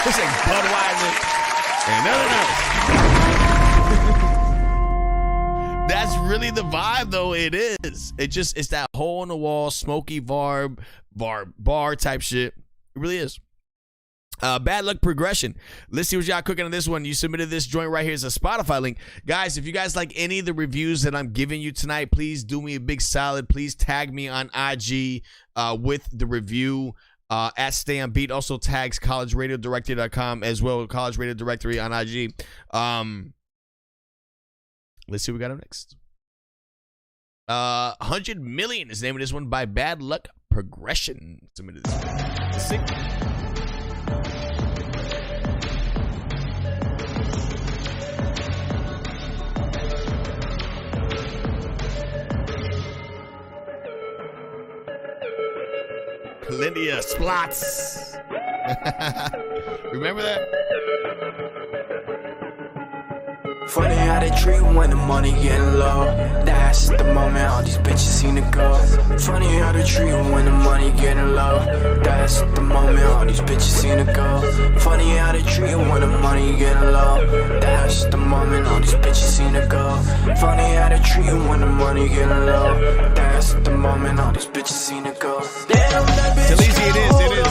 This ain't Budweiser and nothing else. That's really the vibe, though. It is. It's that hole in the wall, smoky bar type shit. It really is. Bad Luck Progression. Let's see what y'all cooking on this one. You submitted this joint right here as a Spotify link. Guys, if you guys like any of the reviews that I'm giving you tonight, please do me a big solid. Please tag me on IG with the review. At StayOnBeat. Also tags collegeradiodirectory.com as well. College Radio Directory on IG. Let's see what we got up next. 100 Million is the name of this one by Bad Luck Progression. Submitted this one. Let's see. Lyndia Splots. Remember that? Funny how they treat when the money getting low. That's the moment all these bitches seem to go. Funny how they treat when the money getting low. That's the moment all these bitches seem to go. Funny how they treat you when the money getting low. That's the moment all these bitches seem to go. Funny how they treat you when the money getting low. That's the moment all these bitches seem to go. Damn, that bitch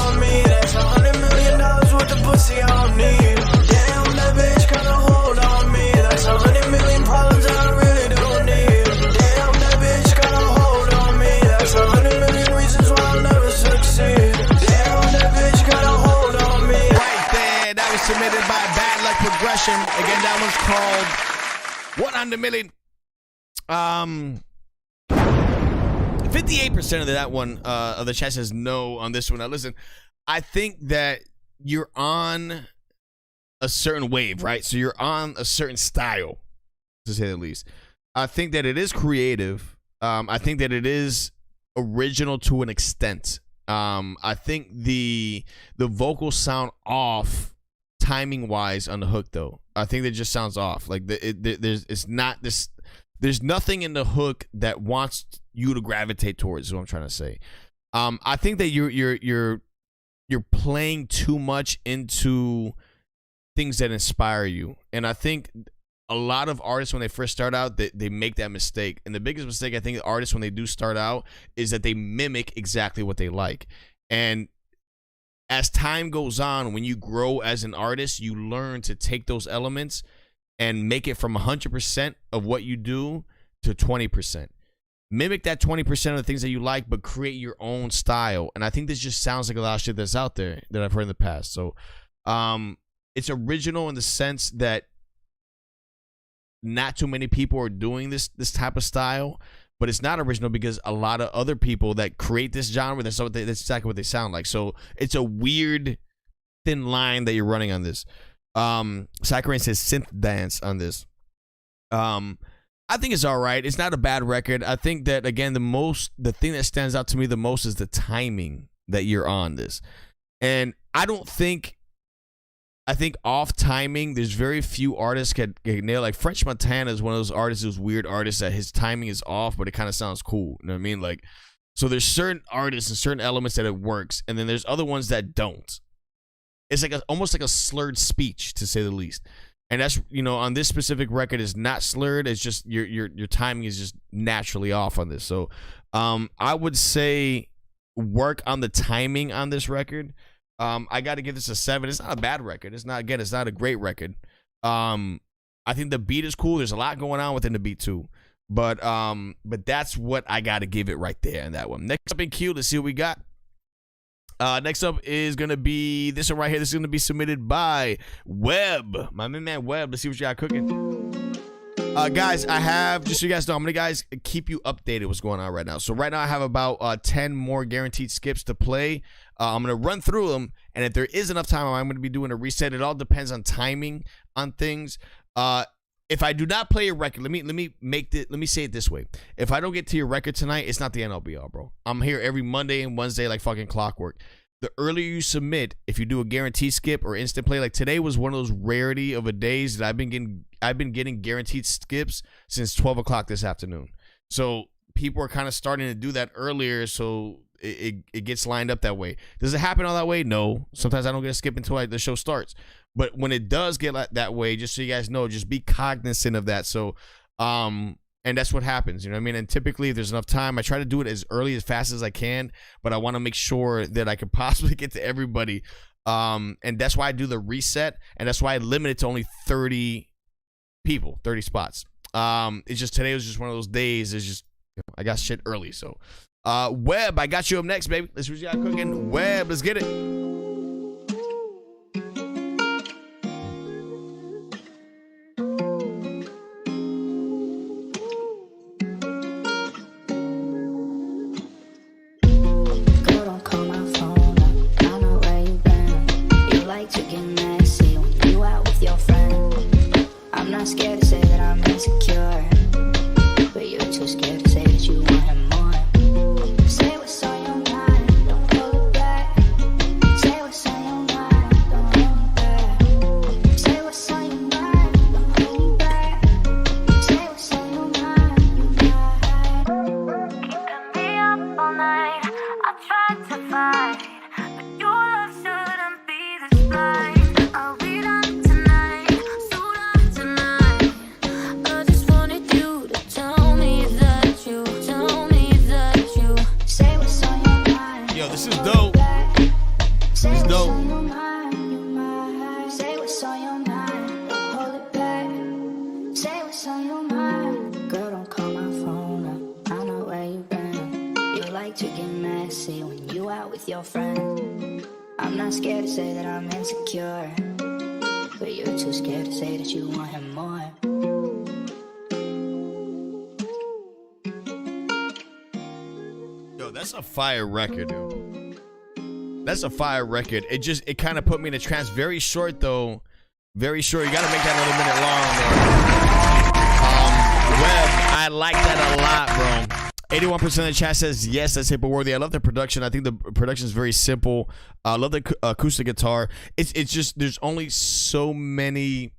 on me. That's $100 million worth of pussy I don't need. Damn, that bitch got a hold on me. That's 100 million problems I really don't need. Damn, that bitch got a hold on me. That's 100 million reasons why I'll never succeed. Damn, that bitch got a hold on me. Right there, that was submitted by Bad Luck Progression. Again, that one's called 100 million. 58% of that one of the chat says no on this one. Now listen, I think that you're on a certain wave, right? So you're on a certain style, to say the least. I think that it is creative. I think that it is original to an extent. I think the vocals sound off timing wise on the hook though. I think that just sounds off. Like there's nothing in the hook that wants you to gravitate towards, is what I'm trying to say. I think that you're playing too much into things that inspire you. And I think a lot of artists, when they first start out, they make that mistake. And the biggest mistake I think artists, when they do start out, is that they mimic exactly what they like. And as time goes on, when you grow as an artist, you learn to take those elements and make it from 100% of what you do to 20%. Mimic that 20% of the things that you like, but create your own style. And I think this just sounds like a lot of shit that's out there that I've heard in the past. So it's original in the sense that not too many people are doing this type of style, but it's not original because a lot of other people that create this genre, that's exactly what they sound like. So it's a weird thin line that you're running on this. Sakurin says synth dance on this. I think it's all right. It's not a bad record. I think that, again, the thing that stands out to me the most is the timing that you're on this. And I think off timing, there's very few artists can nail. Like French Montana is one of those artists, those weird artists that his timing is off, but it kind of sounds cool. You know what I mean? Like, so there's certain artists and certain elements that it works, and then there's other ones that don't. It's like almost like a slurred speech, to say the least. And that's, on this specific record, is not slurred. It's just your timing is just naturally off on this. So I would say work on the timing on this record. I got to give this a 7. It's not a bad record. It's not a great record. I think the beat is cool. There's a lot going on within the beat too. But that's what I got to give it right there in that one. Next up in queue, let's see what we got. Next up is going to be this one right here. This is going to be submitted by Webb. My man Webb. Let's see what you got cooking. Guys, I have, just so you guys know, I'm going to keep you updated what's going on right now. So right now I have about 10 more guaranteed skips to play. I'm going to run through them, and if there is enough time, I'm going to be doing a reset. It all depends on timing on things. If I do not play a record, let me say it this way. If I don't get to your record tonight, it's not the end all be all, bro. I'm here every Monday and Wednesday like fucking clockwork. The earlier you submit, if you do a guaranteed skip or instant play, like today was one of those rarity of a days that I've been getting guaranteed skips since 12 o'clock this afternoon. So people are kind of starting to do that earlier, so it gets lined up that way. Does it happen all that way? No. Sometimes I don't get a skip until the show starts. But when it does get that way, just so you guys know, just be cognizant of that. So, and that's what happens, you know what I mean? And typically, if there's enough time, I try to do it as early, as fast as I can, but I want to make sure that I can possibly get to everybody. And that's why I do the reset, and that's why I limit it to only 30 people, 30 spots. It's just, today was just one of those days. It's just, I got shit early. So, Webb, I got you up next, baby. Let's see what you got cooking. Webb, let's get it. Scared to say that I'm insecure, but you're too scared to say that you want him more. Say what's on your mind, don't hold it back. Yo, this is dope. This is dope. Say what's on your mind, hold it back. Say what's on your mind. Girl, don't call my phone up. I know where you been. You like to get messy when you out with your friends. I'm not scared to say that I'm insecure, but you're too scared to say that you want him more. Yo, that's a fire record, dude. That's a fire record. It kind of put me in a trance. Very short though. Very short. You gotta make that another minute long though. Webb, I like that a lot, bro. 81% of the chat says yes, that's hippo worthy. I love the production. I think the production is very simple. I love the acoustic guitar. It's just there's only so many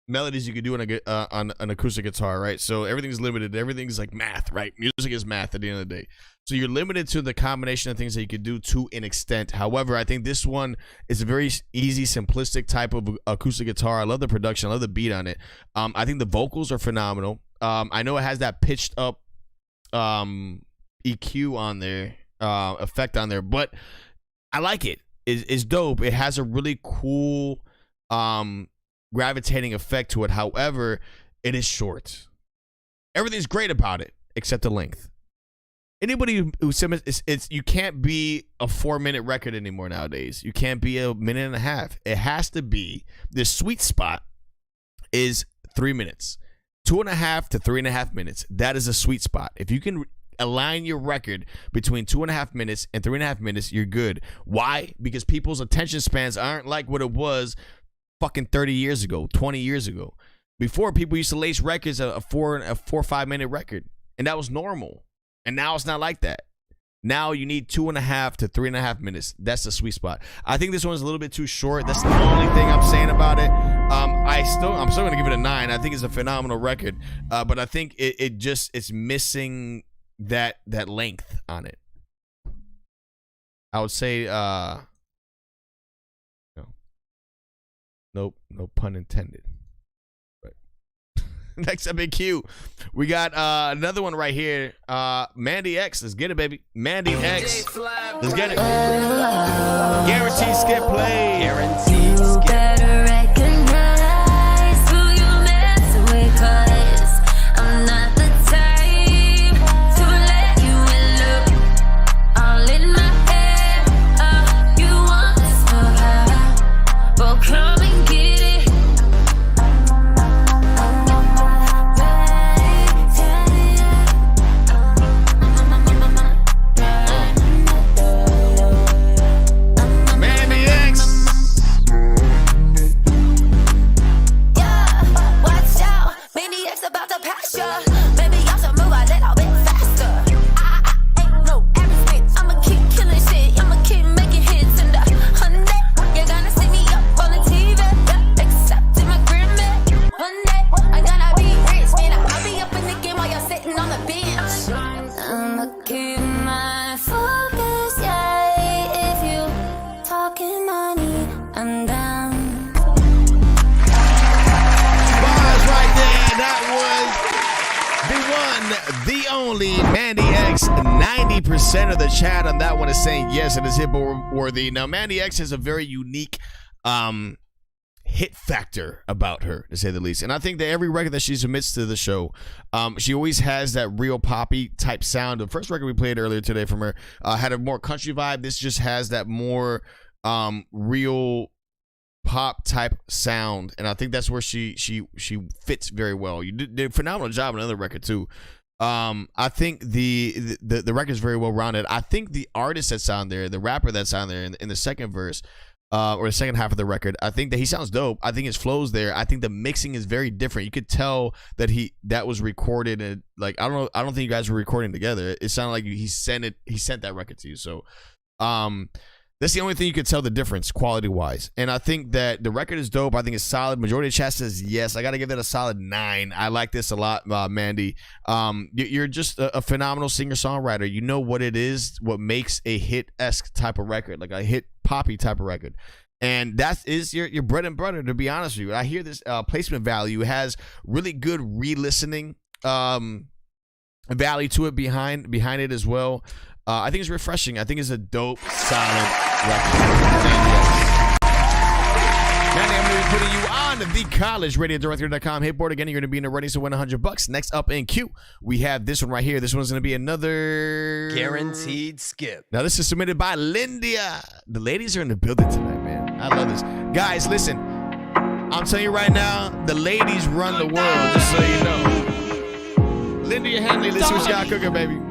melodies you can do on an acoustic guitar, right? So everything's limited. Everything's like math, right? Music is math at the end of the day. So you're limited to the combination of things that you can do to an extent. However, I think this one is a very easy, simplistic type of acoustic guitar. I love the production. I love the beat on it. I think the vocals are phenomenal. I know it has that pitched up EQ on there, effect on there, but I like it. It's dope. It has a really cool gravitating effect to it. However, it is short. Everything's great about it except the length. Anybody who says it's you can't be a 4-minute record anymore nowadays. You can't be a minute and a half. It has to be, the sweet spot is 3 minutes. 2.5 to 3.5 minutes. That is a sweet spot. If you can align your record between 2.5 minutes and 3.5 minutes, you're good. Why? Because people's attention spans aren't like what it was fucking 30 years ago, 20 years ago. Before, people used to lace records a 4 or 5 minute record, and that was normal. And now it's not like that. Now you need 2.5 to 3.5 minutes. That's the sweet spot. I think this one's a little bit too short. That's the only thing I'm saying about it. I'm still gonna give it a 9. I think it's a phenomenal record. But I think it's missing that length on it. I would say no pun intended. Next up in queue, we got another one right here. Mandie X, let's get it, baby. Mandie X, let's get it. Guaranteed skip play. Guaranteed skip. Better recognize who you mess with, 'cause I'm not the type to let you in loop. All in my head, you want this forever. Well, come and get it. Of the chat on that one is saying yes, it is hippo worthy. Now Mandie X has a very unique hit factor about her, to say the least, and I think that every record that she submits to the show, she always has that real poppy type sound. The first record we played earlier today from her had a more country vibe. This just has that more real pop type sound, and I think that's where she fits very well. You did a phenomenal job on another record too. I think the record is very well rounded. I think the artist that's on there, the rapper that's on there in the second verse, or the second half of the record, I think that he sounds dope. I think his flow's there. I think the mixing is very different. You could tell that that was recorded, and like I don't think you guys were recording together. It sounded like he sent that record to you. So that's the only thing you could tell the difference quality wise. And I think that the record is dope. I think it's solid. Majority of chat says yes. I got to give that a solid 9. I like this a lot, Mandie. You're just a phenomenal singer-songwriter. You know what it is, what makes a hit-esque type of record, like a hit poppy type of record. And that is your bread and butter, to be honest with you. I hear this placement value has really good re-listening value to it behind it as well. I think it's refreshing. I think it's a dope, solid record. And yes. Mandy, I'm going to be putting you on the collegeradio.com hitboard. Again, you're going to be in the running to win $100. Next up in queue, we have this one right here. This one's going to be another guaranteed skip. Now, this is submitted by Lyndia. The ladies are in the building tonight, man. I love this. Guys, listen. I'm telling you right now, the ladies run the world, just so you know. Lyndia Henley, let's see what you got cooking, baby.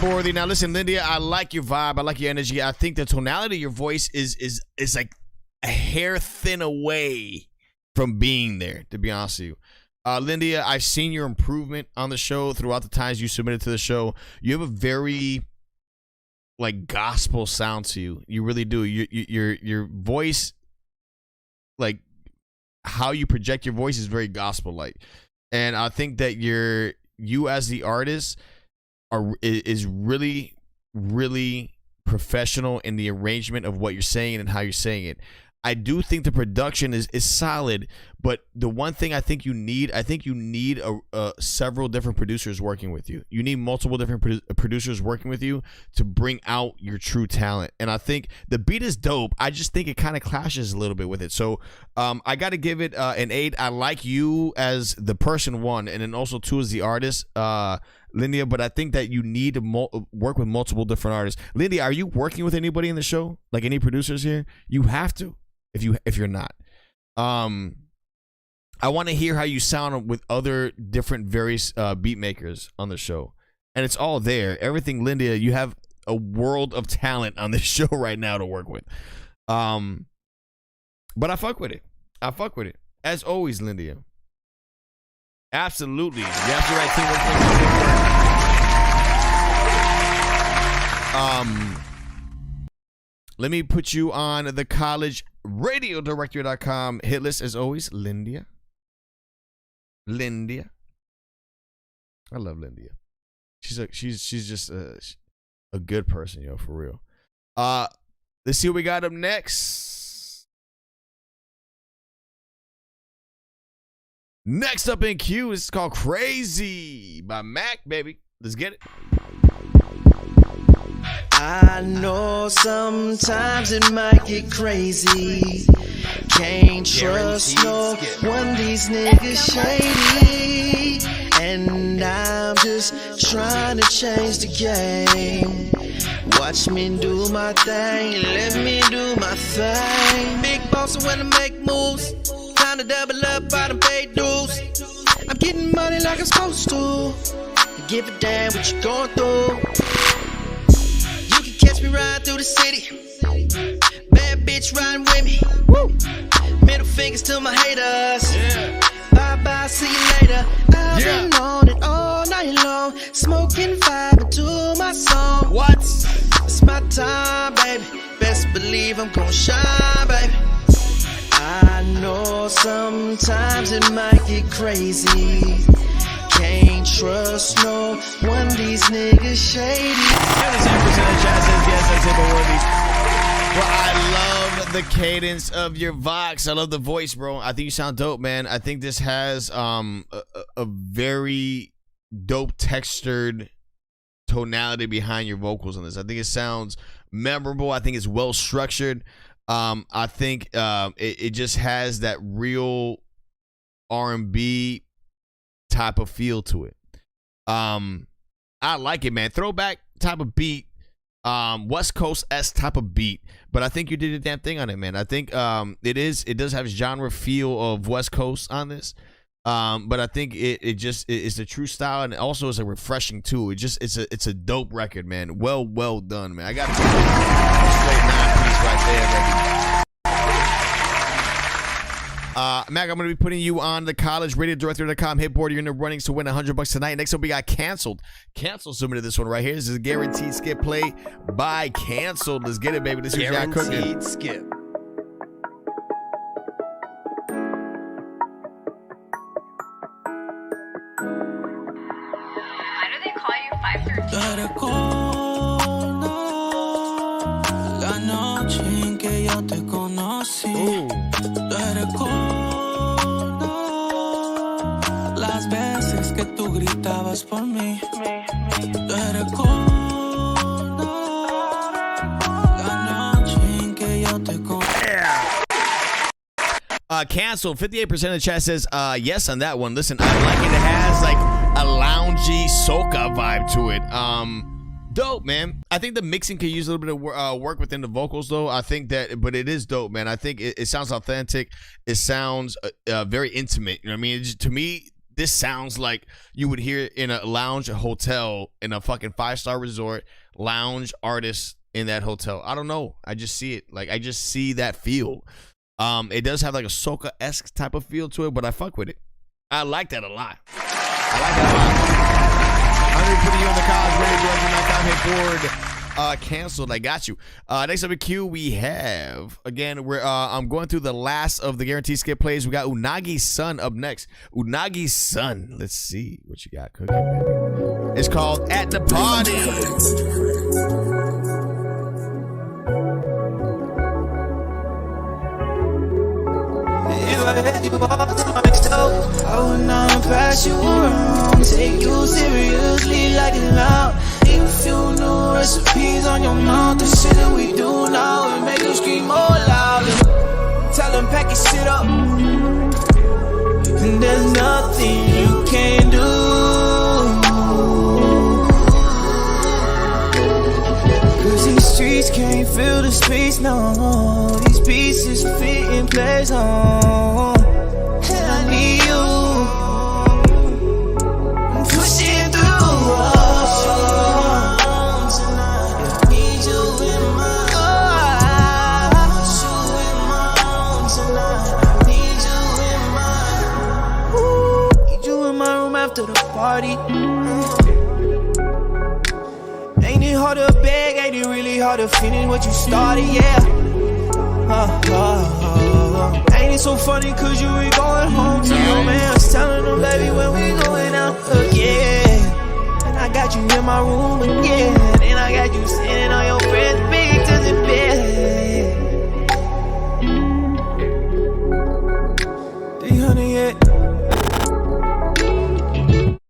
Worthy. Now listen, Lyndia, I like your vibe. I like your energy. I think the tonality of your voice is like a hair thin away from being there, to be honest with you. Lyndia, I've seen your improvement on the show throughout the times you submitted to the show. You have a very like gospel sound to you. You really do. Your voice, like how you project your voice, is very gospel like. And I think that you as the artist is really, really professional in the arrangement of what you're saying and how you're saying it. I do think the production is solid, but the one thing I think you need several different producers working with you. You need multiple different producers working with you to bring out your true talent. And I think the beat is dope. I just think it kind of clashes a little bit with it. So I got to give it an 8. I like you as the person, 1, and then also 2 as the artist, Lyndia, but I think that you need to work with multiple different artists. Lyndia, are you working with anybody in the show? Like any producers here? You have to. If you're not, I want to hear how you sound with other different various beat makers on the show, and it's all there. Everything, Lyndia, you have a world of talent on this show right now to work with. But I fuck with it. As always, Lyndia. Absolutely, you have the right teamwork. Let me put you on the collegeradio.com hit list as always, Lyndia. I love Lyndia. She's just a good person, yo, for real. Let's see what we got up next. Next up in queue is called Crazy by Mac, baby. Let's get it. I know sometimes it might get crazy. Can't trust no one, these niggas shady. And I'm just trying to change the game. Watch me do my thing, let me do my thing. Big boss when I make moves, time to double up, I done paid dues. I'm getting money like I'm supposed to. Give a damn what you going through. Catch me riding through the city. Bad bitch riding with me. Woo. Middle fingers to my haters. Yeah. Bye bye, see you later. I've been on it all night long. Smoking, vibing to my song. What? It's my time, baby. Best believe I'm gonna shine, baby. I know sometimes it might get crazy. Can't trust no one, these niggas shady. 77% of the chat says yes, that's Well, I love the cadence of your vox. I love the voice, bro. I think you sound dope, man. I think this has a very dope textured tonality behind your vocals on this. I think it sounds memorable. I think it's well structured. I think it just has that real R&B type of feel to it. I like it, man. Throwback type of beat. West Coast-esque type of beat, but I think you did a damn thing on it, man. I think it does have genre feel of West Coast on this, but I think it's a true style, and also it's a refreshing too. It's a dope record, man. Well done, man. I got a straight 9-piece right there, baby. Mac, I'm going to be putting you on the college radio director.com hit board. You're in the runnings to win $100 tonight. Next up, we got Canceled. Canceled submitted this one right here. This is a guaranteed skip play by Canceled. Let's get it, baby. This is what you got cooking. Guaranteed skip. Why do they call you 513? Yo recuerdo la noche en que yo te conocí. Yo recuerdo las veces que tú gritabas por mí. Yo recuerdo la noche en que yo te conocí. Canceled. 58% of the chat says yes on that one. Listen, I like it. It has like a loungy soca vibe to it. Dope, man. I think the mixing could use a little bit of work within the vocals, though. I think that, but it is dope, man. I think it sounds authentic. It sounds very intimate. You know what I mean? To me, this sounds like you would hear in a lounge, a hotel, in a fucking 5-star resort, lounge artist in that hotel. I don't know. I just see it. Like, I just see that feel. It does have like a soca-esque type of feel to it, but I fuck with it. I like that a lot. I like that a lot. I'm going to be putting you on the college radio board. Canceled. I got you. Next up in queue, we have, again, I'm going through the last of the guaranteed skip plays. We got Unagi's Son up next. Unagi's Son. Let's see what you got cooking, baby. It's called At the Party. If I had you all to myself, I would not pass you around. Take you seriously like it loud. If you knew recipes on your mouth, the shit that we do now, it make you scream more louder. Tell them pack your shit up, and there's nothing you can do. Cause these streets can't fill the space, no. These pieces fit in place, oh. And I need you. I'm pushing through, tonight. I need you in my arms. Tonight. I need you in my room after the party. Ain't it hard to beg? Ain't it really hard to finish what you started? Yeah. Ain't it so funny cause you ain't going home to your man's telling them, baby, when we going out again. And I got you in my room again. And I got you sitting on your friend's big to the bed. 300 yet.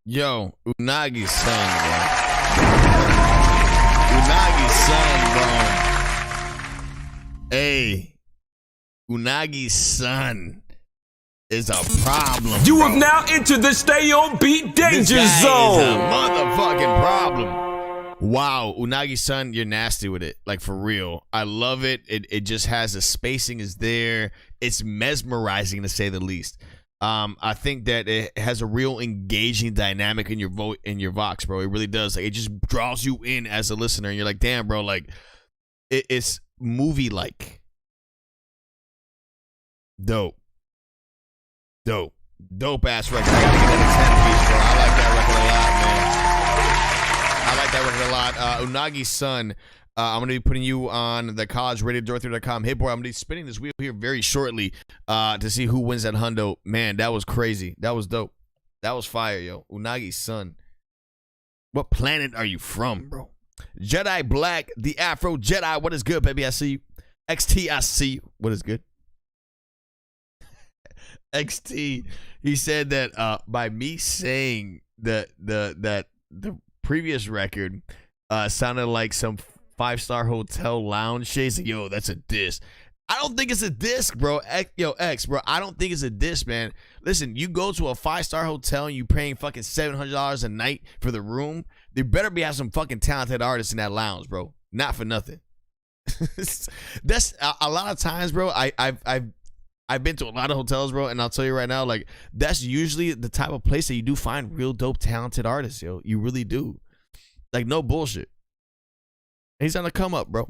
Yo, Unagi's Son, bro. Unagi's Son, bro. Hey, Unagi's Son is a problem. You bro. have now entered the StayOnBeat danger this guy zone. Is a motherfucking problem. Wow, Unagi's Son, you're nasty with it. Like, for real. I love it. It just has the spacing is there. It's mesmerizing to say the least. I think that it has a real engaging dynamic in your vox, bro. It really does. Like, it just draws you in as a listener, and you're like, damn, bro. Like, it's movie like. Dope ass record. I gotta give that a 10 piece, bro. I like that record a lot. Unagi's Son. I'm gonna be putting you on the college radio director.com hit board. I'm gonna be spinning this wheel here very shortly to see who wins that hundo. Man, that was crazy. That was dope. That was fire, yo. Unagi's Son. What planet are you from, bro? Jedi Black, the Afro Jedi. What is good, baby? I see you. XT, I see you. What is good? XT, he said that by me saying that the previous record sounded like some 5-star hotel lounge shades. Yo, that's a diss. I don't think it's a disc, bro. X, bro. I don't think it's a disc, man. Listen, you go to a 5-star hotel and you paying fucking $700 a night for the room. There better be have some fucking talented artists in that lounge, bro. Not for nothing. That's a lot of times, bro. I've been to a lot of hotels, bro, and I'll tell you right now, like, that's usually the type of place that you do find real dope, talented artists, yo. You really do. Like, no bullshit. He's on the come up, bro.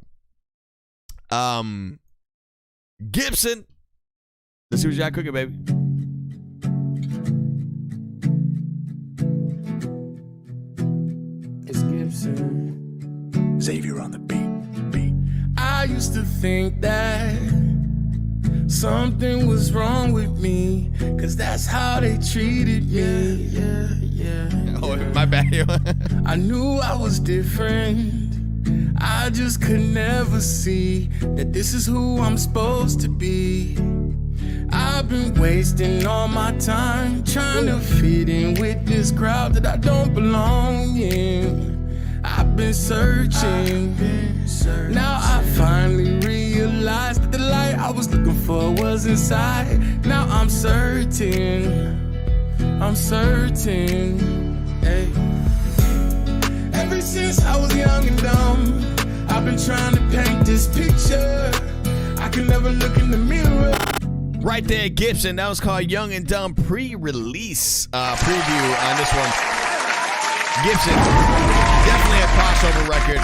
Gibson. Let's see what you got cooking, baby. It's Gibson. Xavier on the beat. I used to think that something was wrong with me, cause that's how they treated me. Yeah. Oh, my bad. I knew I was different. I just could never see that this is who I'm supposed to be. I've been wasting all my time trying to fit in with this crowd that I don't belong in. I've been searching. Now I finally realized that the light I was looking for was inside. Now I'm certain. Hey. Ever since I was young and dumb, I've been trying to paint this picture. I can never look in the mirror. Right there, Gibson. That was called Young and Dumb pre-release preview on this one. Gibson, definitely a crossover record.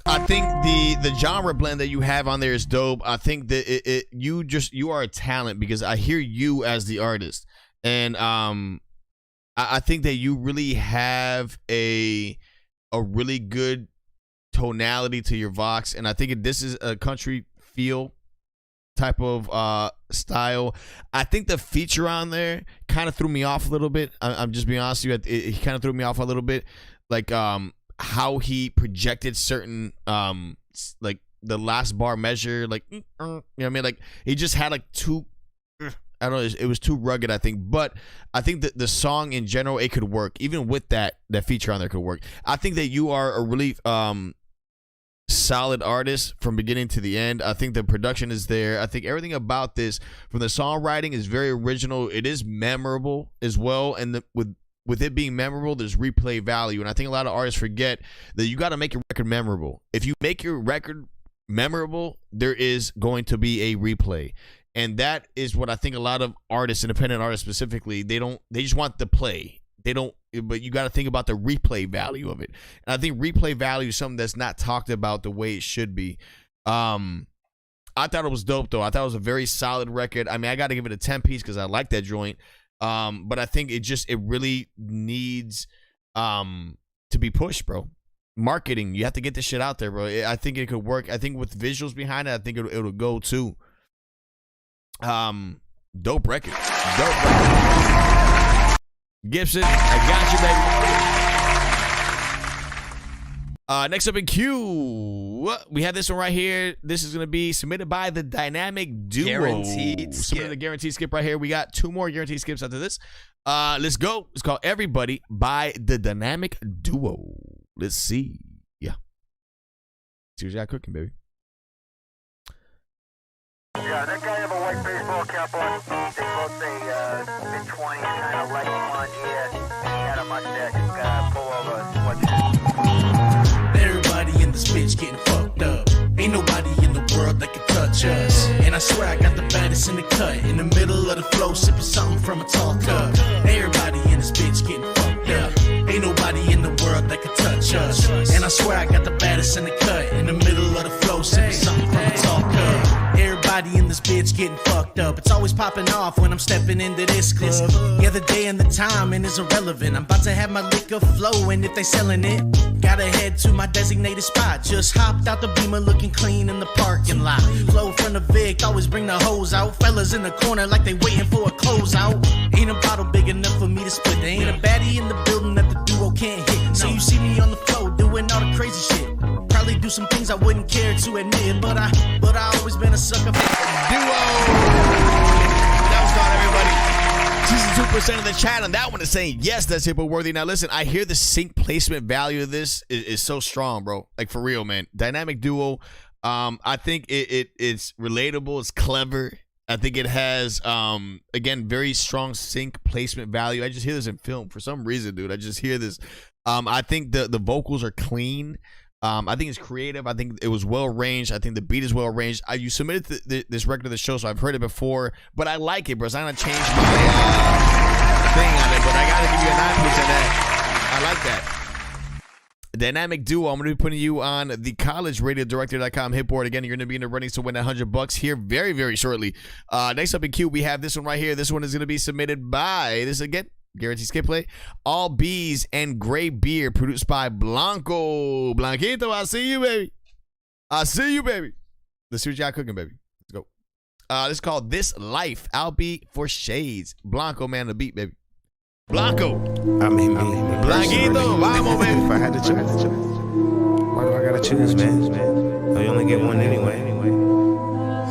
I think the genre blend that you have on there is dope. I think that you are a talent because I hear you as the artist, and I think that you really have a really good tonality to your vox, and I think this is a country feel type of style. I think the feature on there kind of threw me off a little bit. I'm just being honest with you. He kind of threw me off a little bit, like how he projected certain like the last bar measure, like you know what I mean, like he just had like too, I don't know, it was too rugged, I think. But I think that the song in general, it could work. Even with that feature on there could work. I think that you are a really solid artist from beginning to the end. I think the production is there. I think everything about this, from the songwriting, is very original. It is memorable as well, and with it being memorable, there's replay value. And I think a lot of artists forget that you got to make your record memorable. If you make your record memorable, there is going to be a replay. And that is what I think a lot of artists, independent artists specifically, they just want the play. They don't, but you got to think about the replay value of it. And I think replay value is something that's not talked about the way it should be. I thought it was dope, though. I thought it was a very solid record. I mean, I got to give it a 10-piece because I like that joint. But I think it really needs to be pushed, bro. Marketing, you have to get this shit out there, bro. I think it could work. I think with visuals behind it, I think it'll go too. Dope record. Gibson, I got you, baby. Next up in queue, we have this one right here. This is going to be submitted by the Dynamic Duo. Guaranteed skip. Submitted the guaranteed skip right here. We got 2 more guaranteed skips after this. Let's go. It's called Everybody by the Dynamic Duo. Let's see. Yeah. See what you got cooking, baby. Yeah, that guy have a white baseball cap on. They both say mid-20s, kind of light blonde hair. Had a mustache, pull over, sweatshirt. Everybody in this bitch getting fucked up. Ain't nobody in the world that can touch us. And I swear I got the baddest in the cut. In the middle of the flow, sipping something from a tall cup. Everybody in this bitch getting fucked up. Ain't nobody in the world that can touch us. And I swear I got the baddest in the cut. In the middle of the flow, sipping something from a tall cup. Everybody in this bitch getting fucked up. It's always popping off when I'm stepping into this club. Yeah, the day and the timing is irrelevant. I'm about to have my liquor flowing if they selling it. Gotta head to my designated spot. Just hopped out the Beamer looking clean in the parking lot. Flow from the Vic, always bring the hose out. Fellas in the corner like they waiting for a closeout. Ain't a bottle big enough for me to split. There ain't a baddie in the building that the duo can't hit. So you see me on the floor doing all the crazy shit. Probably do some things I wouldn't care to admit, but I always been a sucker for Duo. That was called Everybody. 62% of the chat on that one is saying yes, that's hippo worthy. Now listen, I hear the sync placement value of this is so strong, bro. Like for real, man. Dynamic Duo. I think it's relatable. It's clever. I think it has, again, very strong sync placement value. I just hear this in film for some reason, dude. I just hear this. I think the vocals are clean. I think it's creative. I think it was well arranged. I think the beat is well arranged. You submitted this record to the show, so I've heard it before, but I like it, bro. So I'm gonna change my thing on it, but I gotta give you a 9 on that. I like that. Dynamic duo. I'm going to be putting you on the collegeradiodirector.com hit board. Again, you're going to be in the running to win $100 here very, very shortly. Next up in queue, we have this one right here. This one is going to be submitted by, this again, guaranteed skip play, All Bees and Gray Beer, produced by Blonko. Blanquito, I see you, baby. I see you, baby. Let's see what y'all cooking, baby. Let's go. This is called This Life, Albeit for Shades. Blonko, man, the beat, baby. Blanko. I mean, Blanquito, vamos, baby. If I had to choose, why do I gotta choose, man? Oh, you only get one anyway.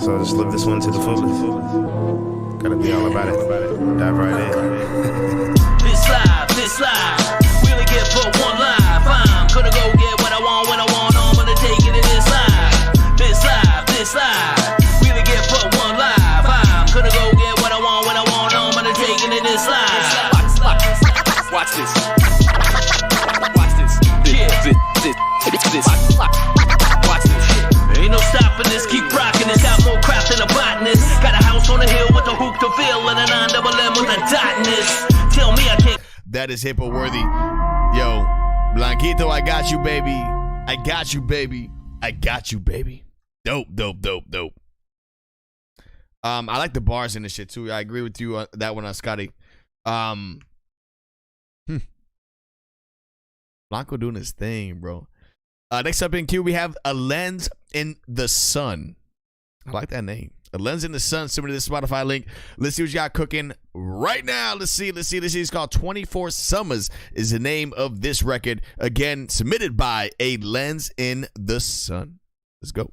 So just live this one to the fullest. Gotta be all about it. Dive right in. This life, we only get but one life. I'm gonna go get what I want when I want. I'm gonna take it in this life. This life, we only get but one life. I'm gonna go get what I want when I want. I'm gonna take it in this life. Watch this. Watch this. This. Watch this shit. Ain't no stopping this. Keep rocking this. Got more crap than a botanist. Got a house on the hill with a hoop to fill and a 9-double-M with a dot in this. Tell me I can't. That is hippo worthy. Yo, Blanquito, I got you, baby. I got you, baby. I got you, baby. Dope. I like the bars in this shit too. I agree with you on that one, Scotty. Blonko doing his thing, bro. Next up in queue, we have A Lens in the Sun. I like that name. A Lens in the Sun. Similar to the Spotify link. Let's see what you got cooking right now. Let's see. It's called 24 Summers is the name of this record. Again, submitted by A Lens in the Sun. Let's go.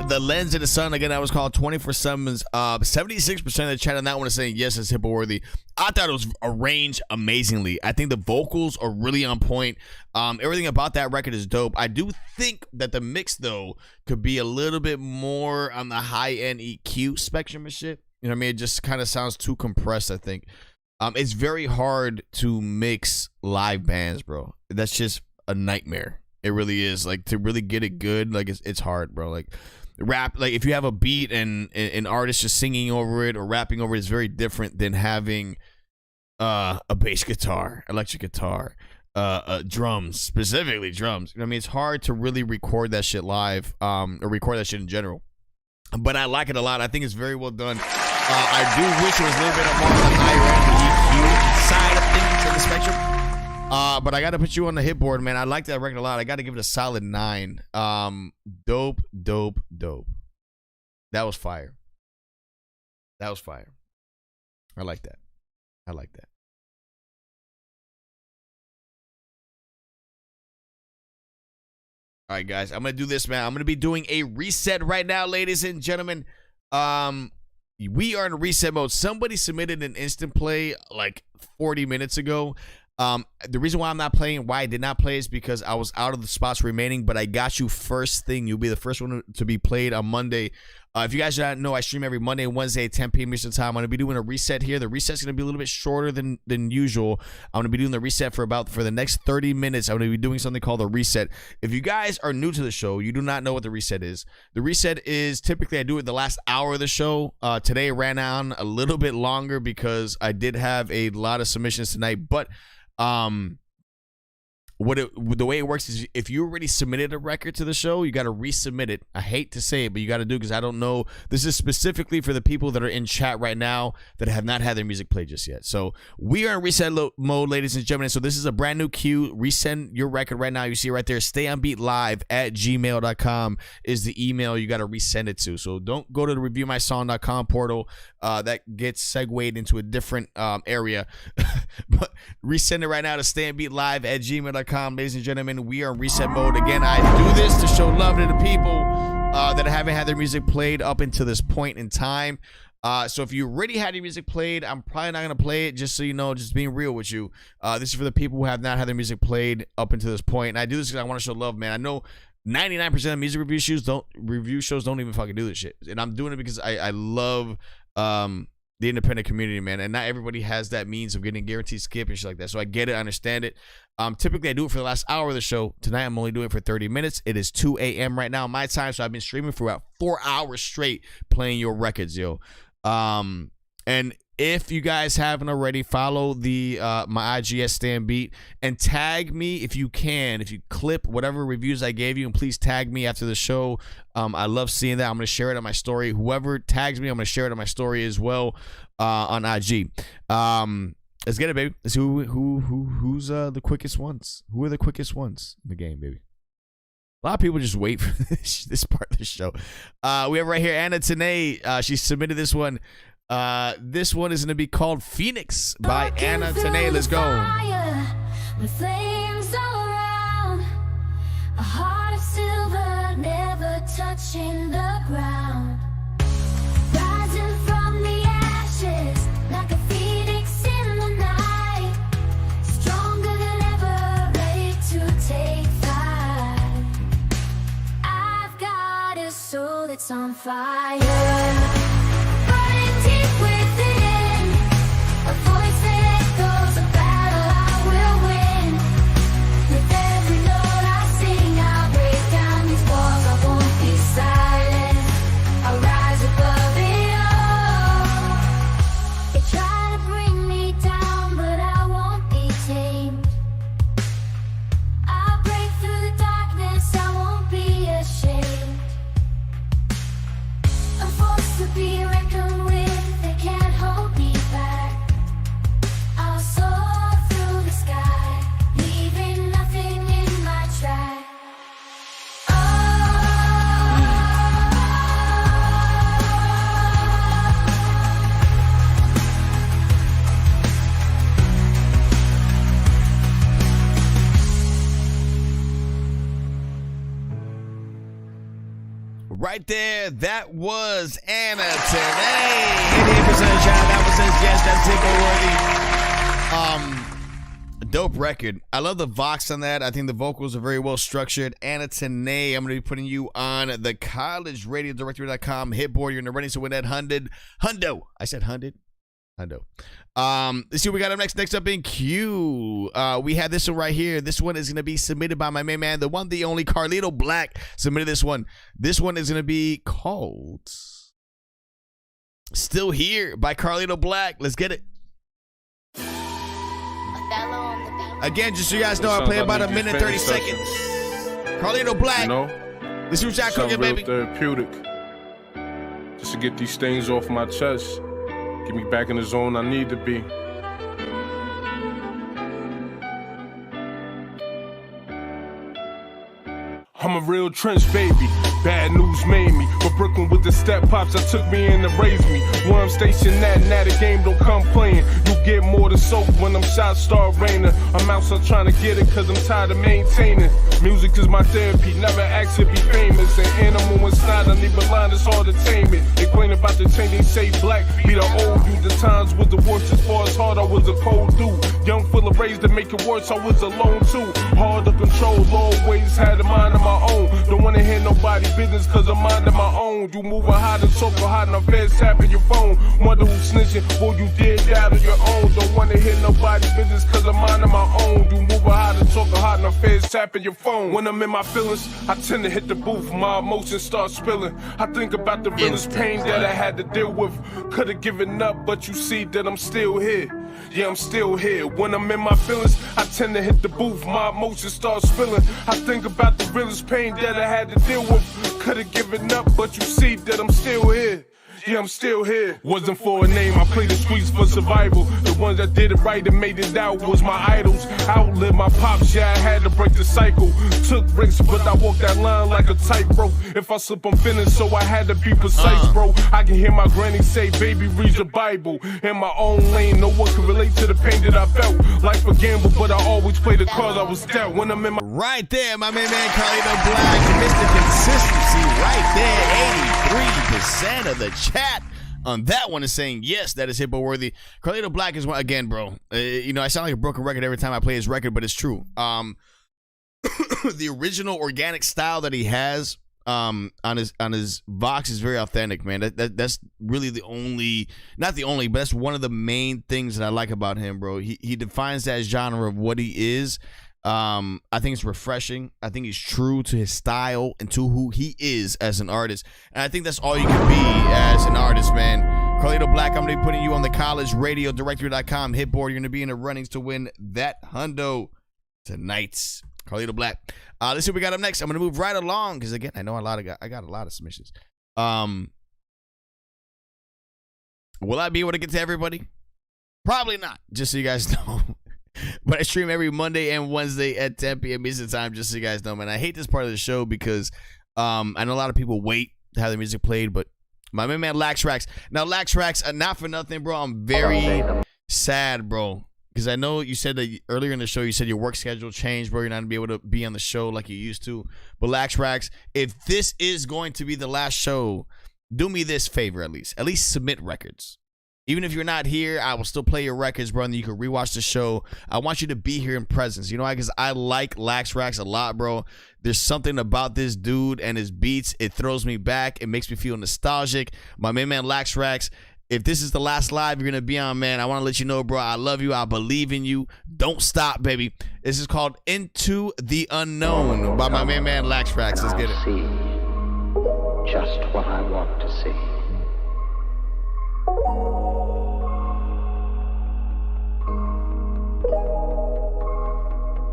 The Lens in the Sun, again, that was called 24 Summers. 76% of the chat on that one is saying yes, it's hippo worthy. I thought it was arranged amazingly. I think the vocals are really on point. Everything about that record is dope. I do think that the mix, though, could be a little bit more on the high-end EQ spectrum and shit. You know what I mean? It just kind of sounds too compressed, I think. It's very hard to mix live bands, bro. That's just a nightmare. It really is. Like, to really get it good, like, it's hard, bro. Like, rap, like, if you have a beat and an artist just singing over it or rapping over it, is very different than having a bass guitar, electric guitar, drums, specifically drums. You know what I mean? It's hard to really record that shit live, or record that shit in general. But I like it a lot. I think it's very well done. I do wish it was a little bit more on the higher end, the EQ side of things of the spectrum. But I got to put you on the hit board, man. I like that record a lot. I got to give it a solid 9. Dope. That was fire. I like that. All right, guys. I'm going to do this, man. I'm going to be doing a reset right now, ladies and gentlemen. We are in reset mode. Somebody submitted an instant play like 40 minutes ago. The reason why I did not play is because I was out of the spots remaining, but I got you first thing. You'll be the first one to be played on Monday. If you guys do not know, I stream every Monday and Wednesday at 10 p.m. Eastern Time. I'm going to be doing a reset here. The reset's going to be a little bit shorter than usual. I'm going to be doing the reset for the next 30 minutes. I'm going to be doing something called a reset. If you guys are new to the show, you do not know what the reset is. The reset is typically I do it the last hour of the show. Today it ran on a little bit longer because I did have a lot of submissions tonight. But the way it works is if you already submitted a record to the show, you got to resubmit it. I hate to say it, but you got to do it because I don't know. This is specifically for the people that are in chat right now that have not had their music played just yet. So we are in reset mode, ladies and gentlemen. So this is a brand new cue. Resend your record right now. You see it right there. StayOnBeatLive@gmail.com is the email you got to resend it to. So don't go to the reviewmysong.com portal. That gets segued into a different area. But resend it right now to StayOnBeatLive@gmail.com. Ladies and gentlemen, we are in reset mode. Again, I do this to show love to the people that haven't had their music played up until this point in time. So if you already had your music played, I'm probably not going to play it, just so you know, just being real with you. This is for the people who have not had their music played up until this point. And I do this because I want to show love, man. I know 99% of music review shows don't even fucking do this shit. And I'm doing it because I love the independent community, man, and not everybody has that means of getting guaranteed skip and shit like that. So I get it, I understand it. Typically I do it for the last hour of the show. Tonight I'm only doing it for 30 minutes. It is 2 a.m. right now my time, so I've been streaming for about 4 hours straight playing your records, yo. And if you guys haven't already, follow my IG at StayOnBeat and tag me if you can. If you clip whatever reviews I gave you, and please tag me after the show. I love seeing that. I'm going to share it on my story. Whoever tags me, I'm going to share it on my story as well on IG. Let's get it, baby. Let's see who's the quickest ones. Who are the quickest ones in the game, baby? A lot of people just wait for this part of the show. We have right here Anna Tene. She submitted this one. This one is going to be called Phoenix by Anna Tene. Let's go. The flames around, a heart of silver, never touching the ground. Rising from the ashes, like a phoenix in the night. Stronger than ever, ready to take flight. I've got a soul that's on fire. Right there, that was Anna Tene. 88% shout. That was his guest. That's Tickle Worthy. Dope record. I love the Vox on that. I think the vocals are very well structured. Anna Tene, I'm going to be putting you on the collegeradio.com hitboard. You're in the running to win that hundo. I said hundred. Hundo. Let's see what we got up next. Next up in queue, we have this one right here. This one is going to be submitted by my main man, the one, the only Carlito Black submitted this one. This one is going to be called Still Here by Carlito Black. Let's get it. Again, just so you guys know, I play about a minute 30 seconds. Carlito Black. You know, let's see what y'all cooking, baby. Therapeutic. Just to get these things off my chest. Get me back in the zone I need to be. I'm a real trench baby, bad news made me. But Brooklyn with the step pops that took me in to raise me. Where I'm stationed at, now the game don't come playing. You get more than soap when I'm shot star raining. I'm outside trying to get it cause I'm tired of maintaining. Music is my therapy, never ask to be famous. An animal inside I need a line, it's all entertainment. They claim about the change, they say black be the old you. The times was the worst as far as hard, I was a cold dude. Young, full of rage to make it worse, I was alone too. Hard to control, always had a mind of my own. Don't wanna hear nobody business cause I'm minding my own. You moving hot and so hot and I'm feds tapping your phone. Wonder who's snitching, well you did that on your own. Don't wanna hear nobody business cause I'm minding my own. You moving hot and talking hot and I'm feds tapping your phone. When I'm in my feelings, I tend to hit the booth, my emotions start spilling. I think about the realest pain that I had to deal with. Could've given up, but you see that I'm still here. Yeah, I'm still here. When I'm in my feelings, I tend to hit the booth, my emotions start spilling. I think about the realest pain that I had to deal with. Could've given up, but you see that I'm still here. Yeah, I'm still here. Wasn't for a name, I played the streets for survival. The ones that did it right and made it out was my idols. Outlived my pops, yeah, I had to break the cycle. Took risks, but I walked that line like a tightrope. If I slip, I'm finished, so I had to be precise, bro. I can hear my granny say, baby, read your Bible. In my own lane, no one can relate to the pain that I felt. Life a gamble, but I always play the cards I was dealt. When I'm in my... Right there, my man Carlito Black, Mr. Consistency, right there, 83% of the chat on that one is saying yes, that is hippo worthy. Carlito Black is one again, bro. You know, I sound like a broken record every time I play his record, but it's true. The original organic style that he has on his Vox is very authentic, man. That's really the only, not the only, but that's one of the main things that I like about him, bro. He defines that genre of what he is. I think it's refreshing. I think he's true to his style and to who he is as an artist. And I think that's all you can be as an artist, man. Carlito Black, I'm going to be putting you on the collegeradiodirectory.com hit board. You're going to be in the runnings to win that hundo tonight. Carlito Black. Let's see what we got up next. I'm going to move right along because, again, I know I got a lot of submissions. Will I be able to get to everybody? Probably not, just so you guys know. But I stream every Monday and Wednesday at 10 p.m. Eastern time, just so you guys know, man. I hate this part of the show because I know a lot of people wait to have the music played, but my man Lax Racks. Now, Lax Racks, not for nothing, bro. I'm very sad, bro, because I know you said that earlier in the show, you said your work schedule changed, bro. You're not going to be able to be on the show like you used to. But Lax Racks, if this is going to be the last show, do me this favor at least submit records. Even if you're not here, I will still play your records, bro, and you can rewatch the show. I want you to be here in presence. You know why? Because I like Lax Racks a lot, bro. There's something about this dude and his beats. It throws me back. It makes me feel nostalgic. My main man, Lax Racks, if this is the last live you're going to be on, man, I want to let you know, bro, I love you. I believe in you. Don't stop, baby. This is called Into the Unknown by my main man, Lax Racks. Let's get it. See just what I want to see.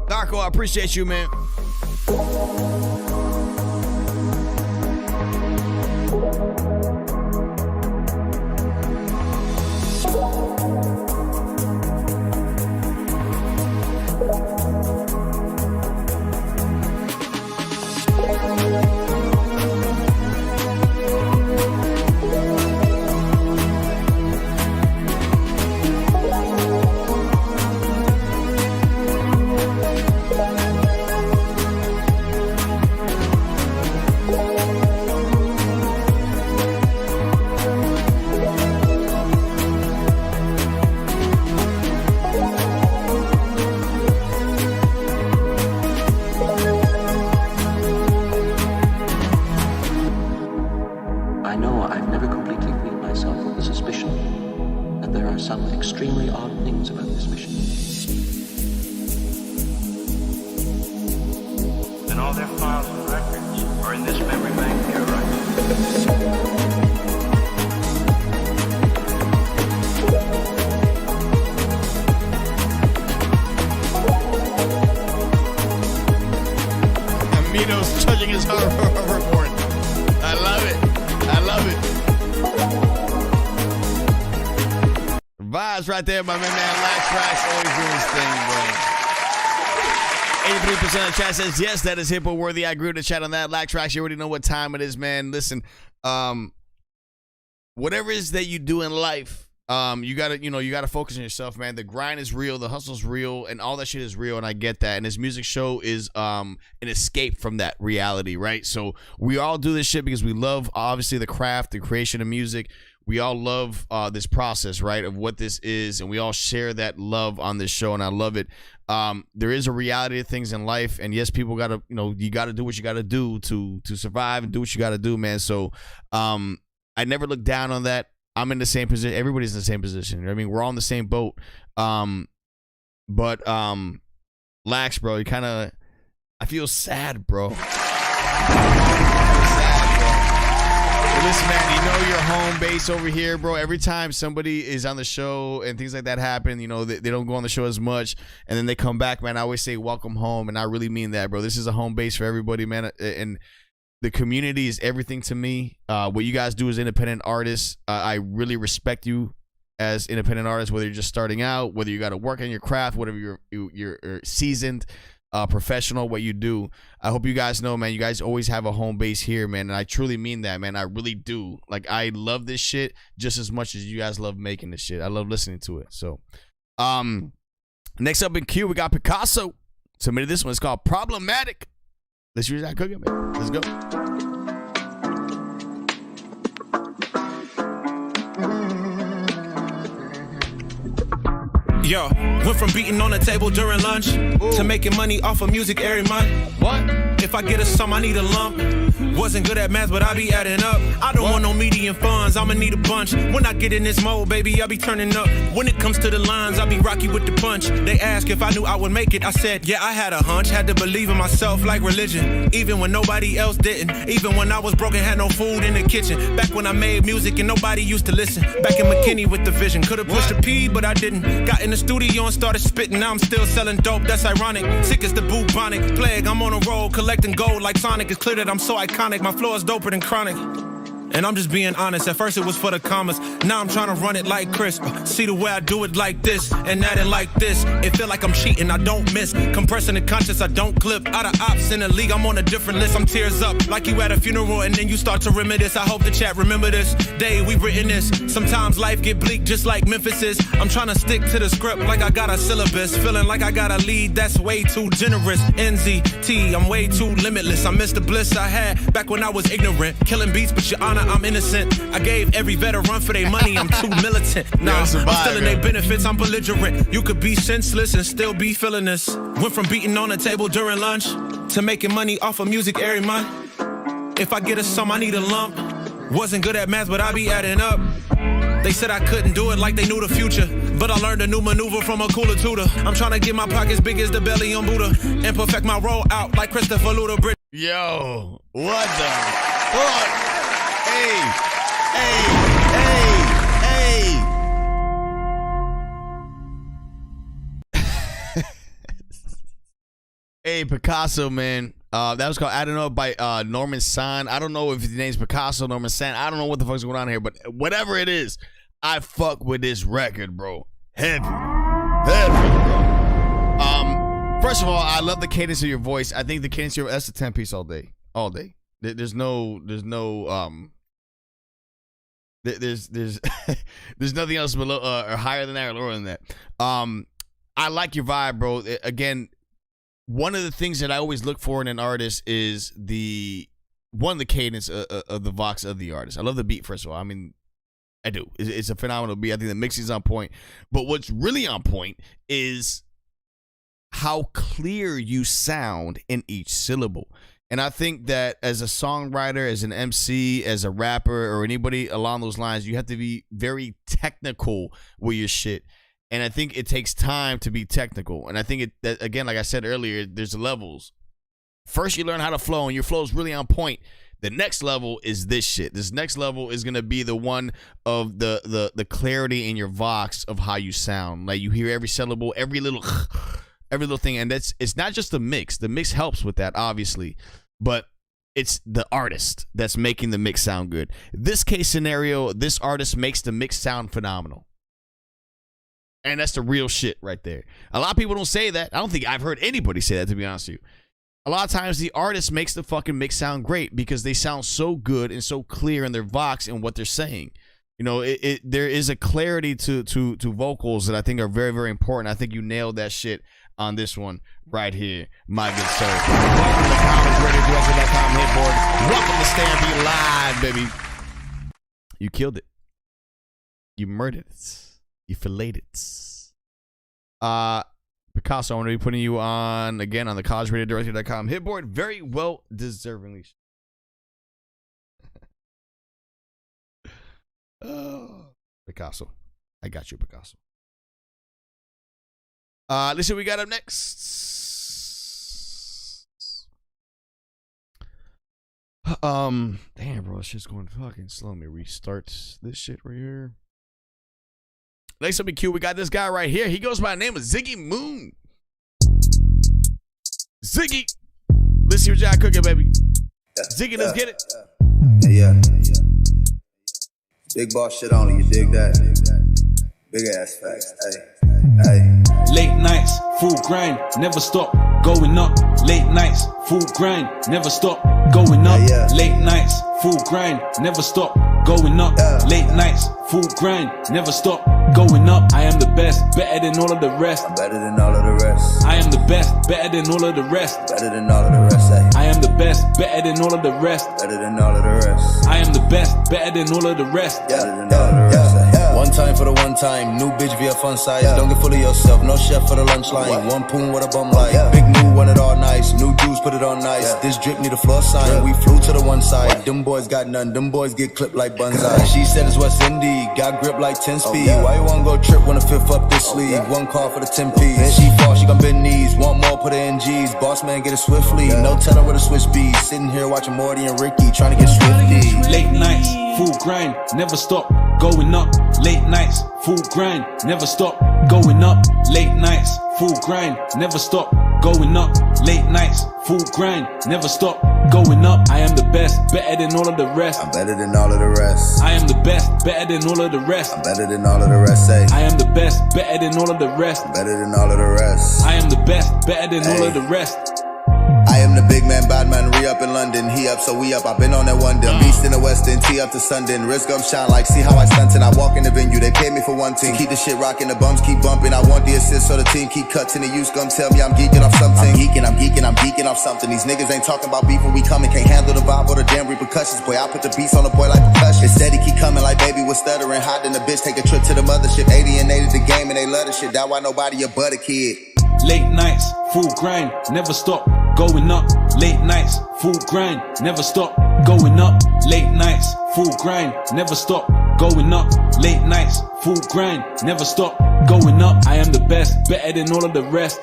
Darko, I appreciate you, man. Right there, my man Lax Racks, always doing his thing, bro. 83% of the chat says yes, that is hippo worthy. I agree with the chat on that. Lax Racks, you already know what time it is, man. Listen, whatever it is that you do in life, you gotta focus on yourself, man. The grind is real, the hustle's real, and all that shit is real, and I get that. And this music show is an escape from that reality, right? So we all do this shit because we love, obviously, the craft, the creation of music. We all love this process, right, of what this is, and we all share that love on this show, and I love it. There is a reality of things in life, and yes, people gotta, you gotta do what you gotta do to survive and do what you gotta do, man. So I never look down on that. I'm in the same position. Everybody's in the same position. You know what I mean, we're all in the same boat. But Lax, bro, you kind of, I feel sad, bro. Listen, man, your home base over here, bro. Every time somebody is on the show and things like that happen, they don't go on the show as much, and then they come back, man. I always say welcome home, and I really mean that, bro. This is a home base for everybody, man, and the community is everything to me. What you guys do as independent artists, I really respect you as independent artists, whether you're just starting out, whether you got to work on your craft, whatever you're seasoned, professional, what you do. I hope you guys know, man, you guys always have a home base here, man, and I truly mean that, man. I really do. Like, I love this shit just as much as you guys love making this shit. I love listening to it. So, next up in queue, we got Picasso. Submitted this one. It's called Problematic. Let's use that cooking, man. Let's go. Yo, went from beating on the table during lunch to making money off of music every month. What? If I get a sum, I need a lump. Wasn't good at math, but I be adding up. I don't want no median funds, I'ma need a bunch. When I get in this mode, baby, I be turning up. When it comes to the lines, I be rocky with the punch. They ask if I knew I would make it. I said, yeah, I had a hunch. Had to believe in myself like religion. Even when nobody else didn't. Even when I was broke and had no food in the kitchen. Back when I made music and nobody used to listen. Back in McKinney with the vision. Could've pushed a P, but I didn't. Got in the studio and started spitting. Now I'm still selling dope, that's ironic. Sick as the bubonic plague. I'm on a roll, collecting gold like Sonic. It's clear that I'm so iconic. My flow is doper than chronic. And I'm just being honest, at first it was for the commas. Now I'm trying to run it like Chris. See the way I do it like this, and that and like this. It feel like I'm cheating, I don't miss. Compressing the conscience, I don't clip. Out of ops in the league, I'm on a different list. I'm tears up, like you at a funeral, and then you start to reminisce. I hope the chat remember this day we written this. Sometimes life get bleak, just like Memphis is. I'm trying to stick to the script like I got a syllabus. Feeling like I got a lead, that's way too generous. NZT, I'm way too limitless. I miss the bliss I had back when I was ignorant. Killing beats, but your honor, I'm innocent. I gave every vet a run for their money, I'm too militant. Nah, I'm still in their benefits, I'm belligerent. You could be senseless and still be feeling this. Went from beating on the table during lunch to making money off of music every month. If I get a sum, I need a lump. Wasn't good at math, but I be adding up. They said I couldn't do it like they knew the future, but I learned a new maneuver from a cooler tutor. I'm trying to get my pockets big as the belly on Buddha and perfect my roll out like Christopher Ludacris. Yo, what the fuck? Hey. Hey, Picasso, man. That was called I Don't Know by Norman San. I don't know if his name's Picasso, Norman San. I don't know what the fuck's going on here, but whatever it is, I fuck with this record, bro. Heavy, bro. First of all, I love the cadence of your voice. I think the cadence of your, that's a 10-piece all day. There's nothing else below or higher than that or lower than that. I like your vibe, bro. Again, one of the things that I always look for in an artist is the cadence of the vox of the artist. I love the beat, first of all. I mean, I do. It's a phenomenal beat. I think the mixing's on point. But what's really on point is how clear you sound in each syllable. And I think that as a songwriter, as an MC, as a rapper, or anybody along those lines, you have to be very technical with your shit. And I think it takes time to be technical. And I think that, again, like I said earlier, there's levels. First, you learn how to flow, and your flow is really on point. The next level is this shit. This next level is going to be the one of the clarity in your vox of how you sound. Like, you hear every syllable, every little thing. And it's not just the mix. The mix helps with that, obviously. But it's the artist that's making the mix sound good. This case scenario, this artist makes the mix sound phenomenal. And that's the real shit right there. A lot of people don't say that. I don't think I've heard anybody say that, to be honest with you. A lot of times the artist makes the fucking mix sound great because they sound so good and so clear in their vox and what they're saying. You know, there is a clarity to vocals that I think are very, very important. I think you nailed that shit on this one right here, my good sir. Welcome to collinsradiodirector.com hitboard. Welcome to StayOnBeat Live, baby. You killed it. You murdered it. You filleted it. Picasso, I'm going to be putting you on, again, on the collinsradiodirector.com hitboard. Very well deservingly. Picasso. I got you, Picasso. Let's see what we got up next. Damn, bro, this shit's going fucking slow. Let me restart this shit right here. Next up in queue, we got this guy right here. He goes by the name of Ziggy Moon. Ziggy. Let's see what y'all cooking, baby. Ziggy, let's get it. Yeah. Big boss shit only, you dig that? Big ass facts, hey. Late nights, full grind, never stop, going up. Late nights, full grind, never stop, going up. Late nights, full grind, never stop, going up. Late nights, full grind, never stop, going up. I am the best, better than all of the rest. I'm better than all of the rest. I am the best, better than all of the rest. Better than all of the rest, hey. I am the best, better than all of the rest. Better than all of the rest. I am the best, better than all of the rest. Better than all of the rest, hey. One time for the one time, new bitch via fun size. Don't get full of yourself, no chef for the lunch line. One poon with a bum like. Big new, want it all nice. New juice, put it on nice. This drip need a floor sign. We flew to the one side. Them boys got none. Them boys get clipped like Bunzai. She said it's West Indy. Got grip like 10 speed. Why you wanna go trip when the fifth up this sleeve? One call for the 10 piece. She fall, she gon' bend knees. Want more, put her in G's. Boss man, get it swiftly. No telling where the switch be. Sitting here watching Morty and Ricky, trying to get swifty. Late nights, full grind, never stop, going up. Late nights, full grind, never stop, going up. Late nights, full grind, never stop, going up. Late nights, full grind, never stop, going up. I am the best, better than all of the rest. I'm better than all of the rest. I am the best, better than all of the rest. I'm better than all of the rest, say. I am the best, better than all of the rest. I'm better than all of the rest. I am the best, better than all of the rest. I am the big man, bad man, re-up in London. He up, so we up. I've been on that one them. East in the West End, T up to Sundin. Wrist gum shine like, see how I stunt and I walk in the venue. They pay me for one thing. Keep the shit rocking, the bums keep bumping. I want the assist so the team keep cutting. The use gum tell me I'm geeking off something. I'm geeking off something. These niggas ain't talking about beef when we coming. Can't handle the vibe or the damn repercussions. Boy, I put the beats on the boy like percussion. Instead he keep coming like baby was stuttering. Hot in the bitch, take a trip to the mothership. 80 and 80 the game and they love the shit. That why nobody a but a kid. Late nights, full grind, never stop, going up. Late nights, full grind, never stop, going up. Late nights, full grind, never stop, going up. Late nights, full grind, never stop, going up. I am the best, better than all of the rest.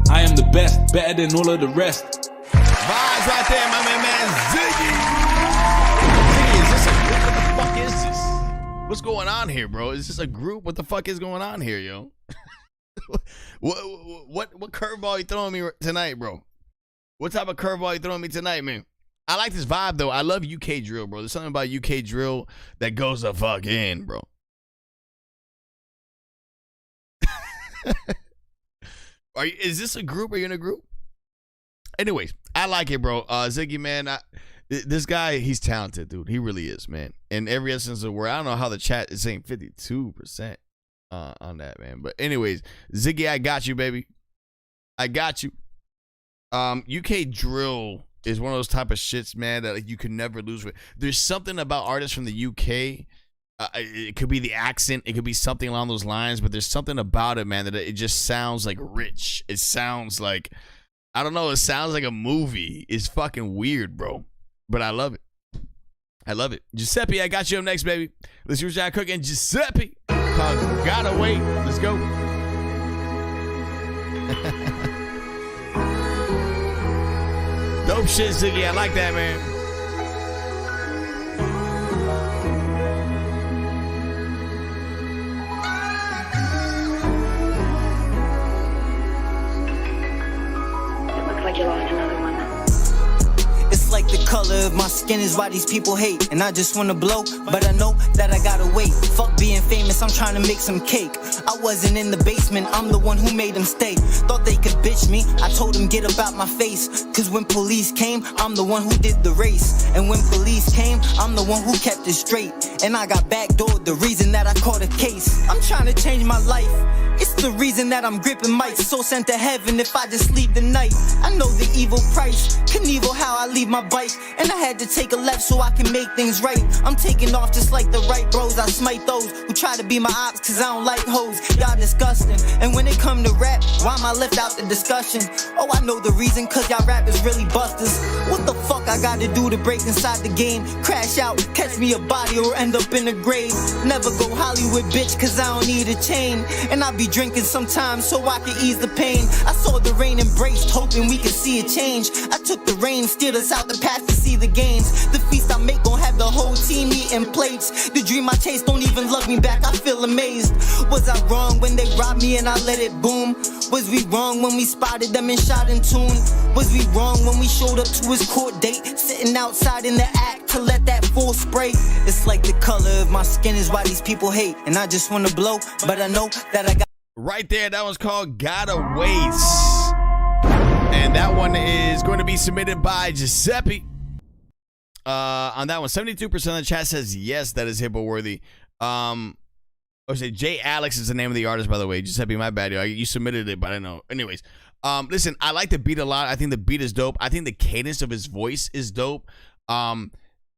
I am the best, better than all of the rest. Vibes right there, my man Ziggy. Ziggy, is this a group? What the fuck is this? What's going on here, bro? Is this a group? What the fuck is going on here, yo? What curveball you throwing me tonight, bro? What type of curveball you throwing me tonight, man? I like this vibe though. I love UK drill, bro. There's something about UK drill that goes the fuck in, bro. Is this a group? Are you in a group? Anyways, I like it, bro. Ziggy, man, this guy, he's talented, dude. He really is, man. In every essence of the word. I don't know how the chat is saying 52%. On that, man. But anyways, Ziggy, I got you, baby. I got you. UK drill is one of those type of shits, man, that like, you can never lose with. There's something about artists from the UK. It could be the accent. It could be something along those lines. But there's something about it, man, that it just sounds like rich. It sounds like, I don't know. It sounds like a movie. It's fucking weird, bro. But I love it. I love it. Giuseppe, I got you up next, baby. Let's see what y'all cooking. Giuseppe. Gotta wait. Let's go. Dope shit, Ziggy. I like that, man. It looks like you lost another one. It's like the color of my skin is why these people hate. And I just wanna blow, but I know that I gotta wait. Fuck being famous, I'm trying to make some cake. I wasn't in the basement, I'm the one who made them stay. Thought they could bitch me, I told them get up out my face. Cause when police came, I'm the one who did the race. And when police came, I'm the one who kept it straight. And I got backdoored, the reason that I caught a case. I'm trying to change my life. It's the reason that I'm gripping mics. So sent to heaven if I just leave the night. I know the evil price, Knievel how I leave my bike. And I had to take a left so I can make things right. I'm taking off just like the right bros. I smite those who try to be my ops cause I don't like hoes. Y'all disgusting. And when it come to rap, why am I left out the discussion? Oh, I know the reason, cause y'all rappers really busters. What the fuck I gotta do to break inside the game? Crash out, catch me a body or end up in the grave. Never go Hollywood bitch cause I don't need a chain. And I be drinking sometimes so I can ease the pain. I saw the rain embraced, hoping we could see a change. I took the rain, steered us out the path to see the gains. The feast I make gon' have the whole team eating plates. The dream I chase don't even love me back, I feel amazed. Was I wrong when they robbed me and I let it boom? Was we wrong when we spotted them and shot in tune? Was we wrong when we showed up to his court date? Sitting outside in the act to let that full spray. It's like the color of my skin is why these people hate. And I just wanna blow, but I know that I got right there, that one's called Gotta Wait. And that one is going to be submitted by Giuseppe. On that one, 72% of the chat says yes, that is hippo worthy. J. Alex is the name of the artist, by the way. Giuseppe, my bad. You submitted it, but I don't know. Anyways, listen, I like the beat a lot. I think the beat is dope. I think the cadence of his voice is dope.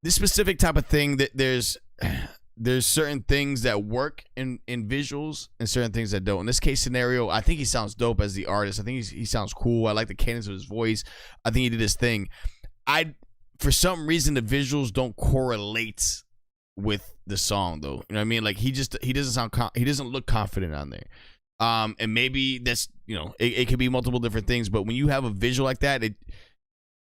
This specific type of thing, that there's certain things that work in visuals and certain things that don't. In this case scenario, I think he sounds dope as the artist. I think he sounds cool. I like the cadence of his voice. I think he did his thing. For some reason, the visuals don't correlate with the song, though. You know what I mean? Like he doesn't look confident on there. And maybe that's, it could be multiple different things. But when you have a visual like that,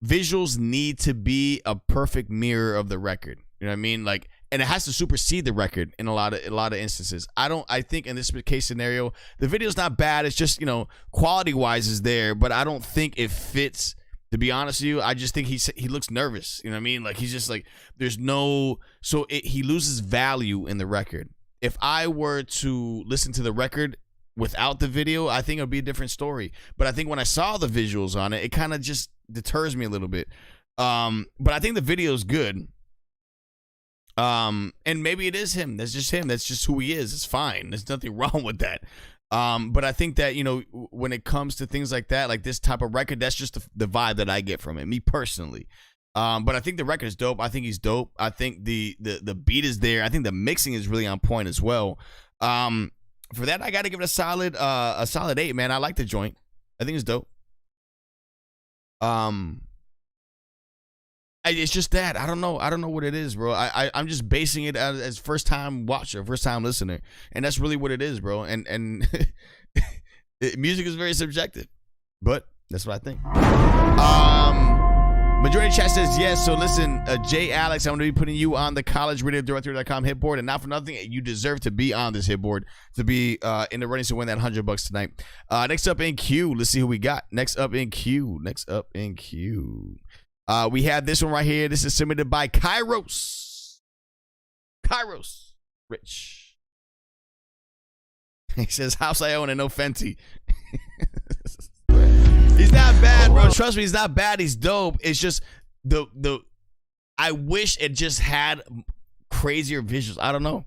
visuals need to be a perfect mirror of the record. You know what I mean? Like, and it has to supersede the record in a lot of instances. I think in this case scenario, the video's not bad. It's just, quality wise is there, but I don't think it fits. To be honest with you, I just think he looks nervous. You know what I mean? Like he's just like, he loses value in the record. If I were to listen to the record without the video, I think it would be a different story. But I think when I saw the visuals on it kind of just deters me a little bit. But I think the video is good. And maybe it is him. That's just him. That's just who he is. It's fine. There's nothing wrong with that. But I think that, when it comes to things like that, like this type of record, that's just the vibe that I get from it, me personally. But I think the record is dope. I think he's dope. I think the beat is there. I think the mixing is really on point as well. For that, I got to give it a solid 8, man. I like the joint. I think it's dope. It's just that I don't know what it is, bro. I'm just basing it as first time watcher, first time listener, and that's really what it is, bro. And music is very subjective, but that's what I think. Majority of chat says yes. So listen, J. Alex, I'm going to be putting you on the collegeradiodirectory.com hit board, and not for nothing, you deserve to be on this hit board to be in the running to win that $100 tonight. Next up in queue, let's see who we got. Next up in queue. We have this one right here. This is submitted by Kairos Rich. He says, house I own and no Fenty. He's not bad, bro. Trust me, he's not bad. He's dope. It's just I wish it just had crazier visuals. I don't know.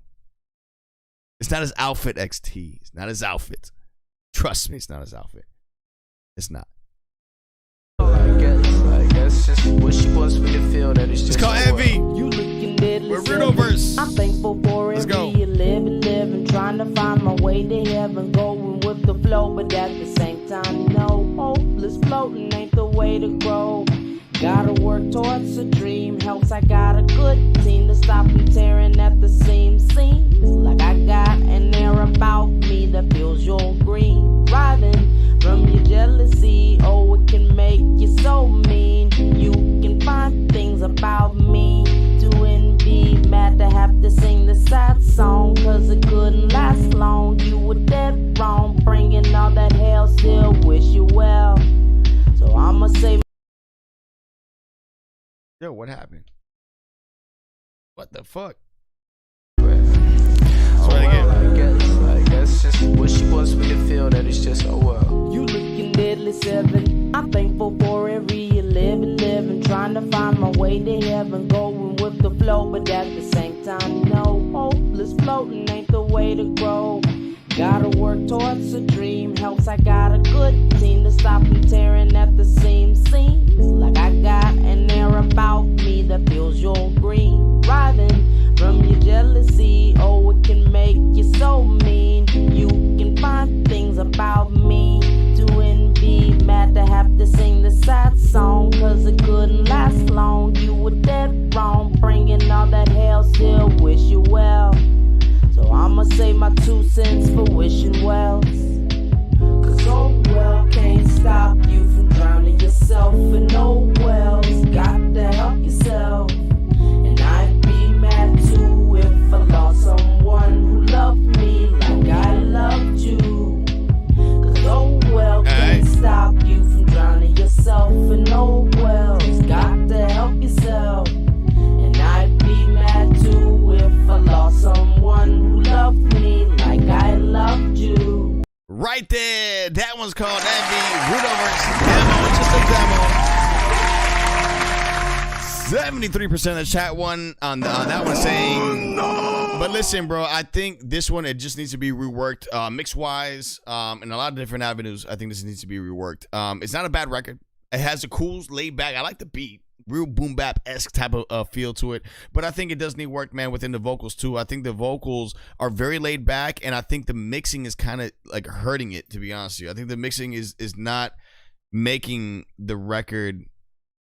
It's not his outfit, XT. It's not his outfit. Trust me, it's not his outfit. It's not. I guess just wish it was for the feel that it's just. It's called Envy. You looking deadly. We're Riddleverse. I'm thankful for Let's go. every living, trying to find my way to heaven, going with the flow, but at the same time, no, hopeless floating ain't the way to grow. Gotta work towards a dream, helps I got a good team to stop me tearing at the seams. Seems like I got an air about me that feels your green, riding from your jealousy. Oh, it can make you so mean. You can find things about me to envy, mad to have to sing the sad song, cause it couldn't last long. You were dead wrong, bringing all that hell, still wish you well. So I'ma say Yo, what happened? What the fuck? I guess just what she wants me to feel that it's just, oh well. You looking deadly 7. I'm thankful for every 11. Trying to find my way to heaven. Going with the flow, but at the same time, no. Hopeless floating ain't the way to grow. Gotta work towards a dream. Helps I got a good team to stop me tearing at the seams. Seems like I got an air about me that feels your green. Riding from your jealousy, oh, it can make you so mean. You can find things about me to envy. Mad to have to sing the sad song, cause it couldn't last long. You were dead wrong, bringing all that hell, still wish you well. So I'ma say my 2 cents for wishing wells. Cause oh well can't stop you from drowning yourself in no wells. Got to help yourself. And I'd be mad too if I lost someone who loved me like I loved you. Cause oh well can't stop you from drowning yourself in no wells. Got to help yourself. And I'd be mad too if I lost someone who loved me like I loved you. Right there. That one's called Envy. Rudover's demo. Just a demo. 73% of the chat won on that one saying, but listen, bro, I think this one, it just needs to be reworked mix-wise in a lot of different avenues. I think this needs to be reworked. It's not a bad record. It has a cool, laid-back, I like the beat. Real boom bap-esque type of feel to it, but I think it does need work, man, within the vocals too. I think the vocals are very laid back, and I think the mixing is kind of like hurting it, to be honest with you. I think the mixing is not making the record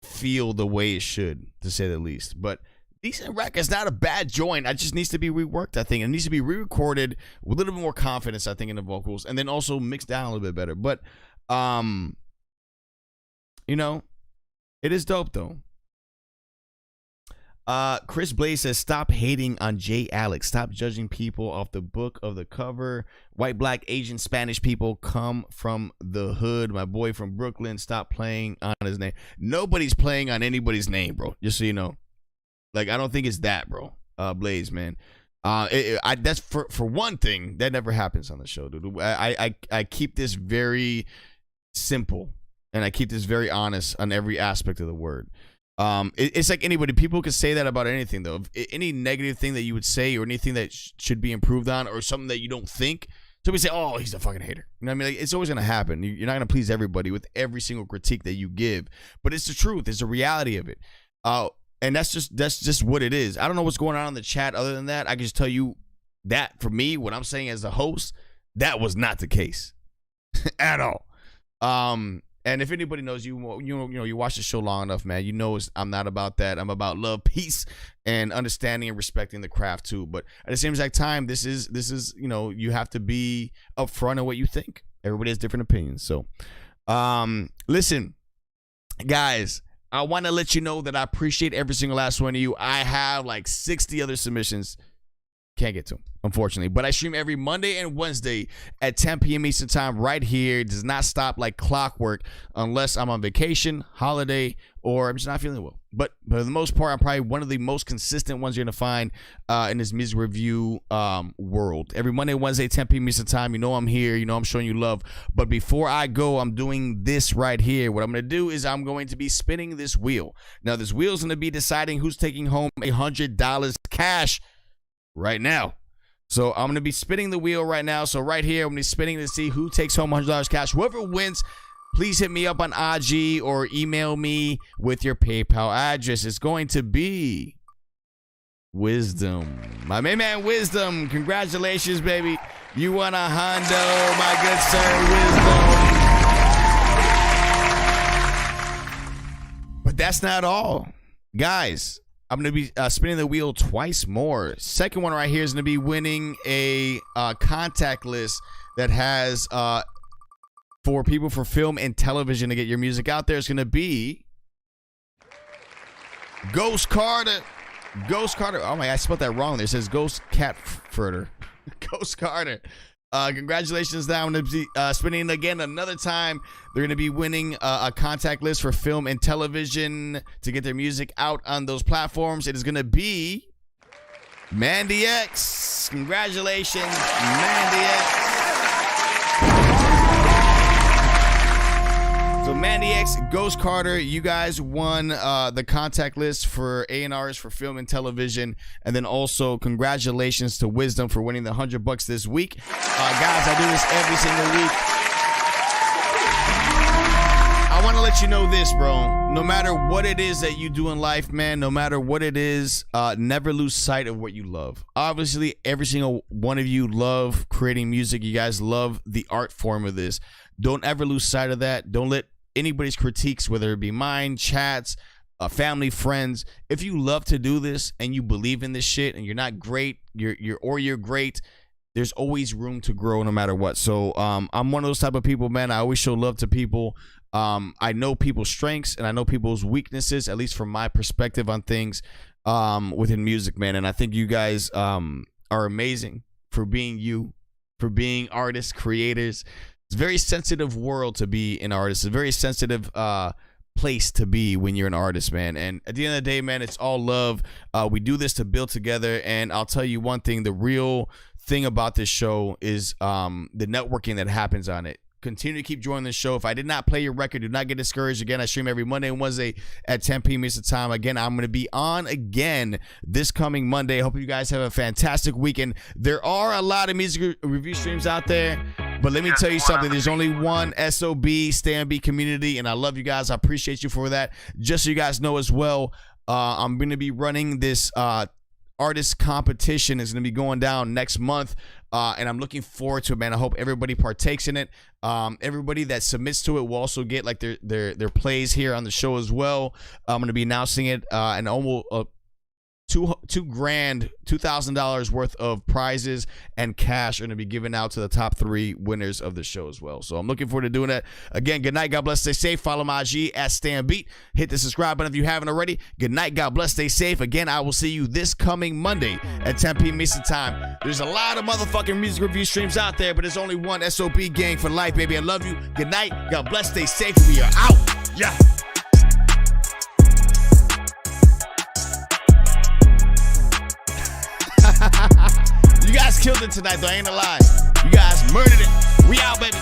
feel the way it should, to say the least. But decent record. It's not a bad joint. It just needs to be reworked, I think. It needs to be re-recorded with a little bit more confidence, I think, in the vocals, and then also mixed down a little bit better. But you know, it is dope though. Chris Blaze says, stop hating on J. Alex. Stop judging people off the book of the cover. White, black, Asian, Spanish people come from the hood. My boy from Brooklyn, stop playing on his name. Nobody's playing on anybody's name, bro. Just so you know. Like, I don't think it's that, bro. Blaze, man. That's for one thing, that never happens on the show, dude. I keep this very simple, and I keep this very honest on every aspect of the word. It's like anybody. People could say that about anything, though. Any negative thing that you would say, or anything that should be improved on, or something that you don't think, somebody say, "Oh, he's a fucking hater." You know what I mean? Like, it's always gonna happen. You're not gonna please everybody with every single critique that you give, but it's the truth. It's the reality of it. And that's just what it is. I don't know what's going on in the chat. Other than that, I can just tell you that for me, what I'm saying as a host, that was not the case at all. And if anybody knows you watch the show long enough, man, you know I'm not about that. I'm about love, peace, and understanding and respecting the craft too. But at the same exact time, this is you have to be upfront of what you think. Everybody has different opinions. So, listen, guys, I want to let you know that I appreciate every single last one of you. I have like 60 other submissions. Can't get to them, unfortunately. But I stream every Monday and Wednesday at 10 p.m. Eastern time right here. It does not stop like clockwork unless I'm on vacation, holiday, or I'm just not feeling well. But for the most part, I'm probably one of the most consistent ones you're going to find in this music review world. Every Monday, Wednesday, 10 p.m. Eastern time. You know I'm here. You know I'm showing you love. But before I go, I'm doing this right here. What I'm going to do is I'm going to be spinning this wheel. Now, this wheel is going to be deciding who's taking home $100 cash right now. So I'm going to be spinning the wheel right now. So right here, I'm going to be spinning to see who takes home $100 cash. Whoever wins, please hit me up on IG or email me with your PayPal address. It's going to be Wisdom. My main man, Wisdom. Congratulations, baby. You won a Hondo, my good sir, Wisdom. But that's not all. Guys, I'm going to be spinning the wheel twice more. Second one right here is going to be winning a contact list that has for people for film and television to get your music out there. It's going to be Ghost Carter. Ghost Carter. Oh my, I spelled that wrong there. It says Ghost Cat Furter. Ghost Carter. Congratulations. Now I'm going to be spinning again another time. They're going to be winning a contact list for film and television to get their music out on those platforms. It is going to be Mandie X. Congratulations, Mandie X. So Mandie X, Ghost Carter, you guys won the contact list for A&Rs for film and television. And then also congratulations to Wisdom for winning the $100 this week. Guys, I do this every single week. I want to let you know this, bro. No matter what it is that you do in life, man, no matter what it is, never lose sight of what you love. Obviously, every single one of you love creating music. You guys love the art form of this. Don't ever lose sight of that. Don't let anybody's critiques, whether it be mine, chats, family, friends. If you love to do this and you believe in this shit and you're not great, you're great, there's always room to grow no matter what. So I'm one of those type of people, man. I always show love to people. I know people's strengths and I know people's weaknesses, at least from my perspective on things within music, man. And I think you guys are amazing for being you, for being artists, creators. It's a very sensitive world to be an artist. It's a very sensitive place to be when you're an artist, man. And at the end of the day, man, it's all love. We do this to build together. And I'll tell you one thing, the real thing about this show is the networking that happens on it. Continue to keep joining the show. If I did not play your record, do not get discouraged. Again, I stream every Monday and Wednesday at 10 p.m. Eastern time. Again, I'm going to be on again this coming Monday. Hope you guys have a fantastic weekend. There are a lot of music review streams out there, but let me tell you something. There's only one SOB, StayOnBeat community, and I love you guys. I appreciate you for that. Just so you guys know as well, I'm going to be running this artist competition. Is going to be going down next month, and I'm looking forward to it, man. I hope everybody partakes in it. Everybody that submits to it will also get like their plays here on the show as well. I'm going to be announcing it, and almost $2,000 worth of prizes and cash are going to be given out to the top 3 winners of the show as well. So I'm looking forward to doing that. Again, good night. God bless. Stay safe. Follow my IG at StayOnBeat. Hit the subscribe button if you haven't already. Good night. God bless. Stay safe. Again, I will see you this coming Monday at 10 p.m. Eastern time. There's a lot of motherfucking music review streams out there, but there's only one SOB gang for life, baby. I love you. Good night. God bless. Stay safe. We are out. Yeah. You guys killed it tonight, though. I ain't gonna lie. You guys murdered it. We out, baby.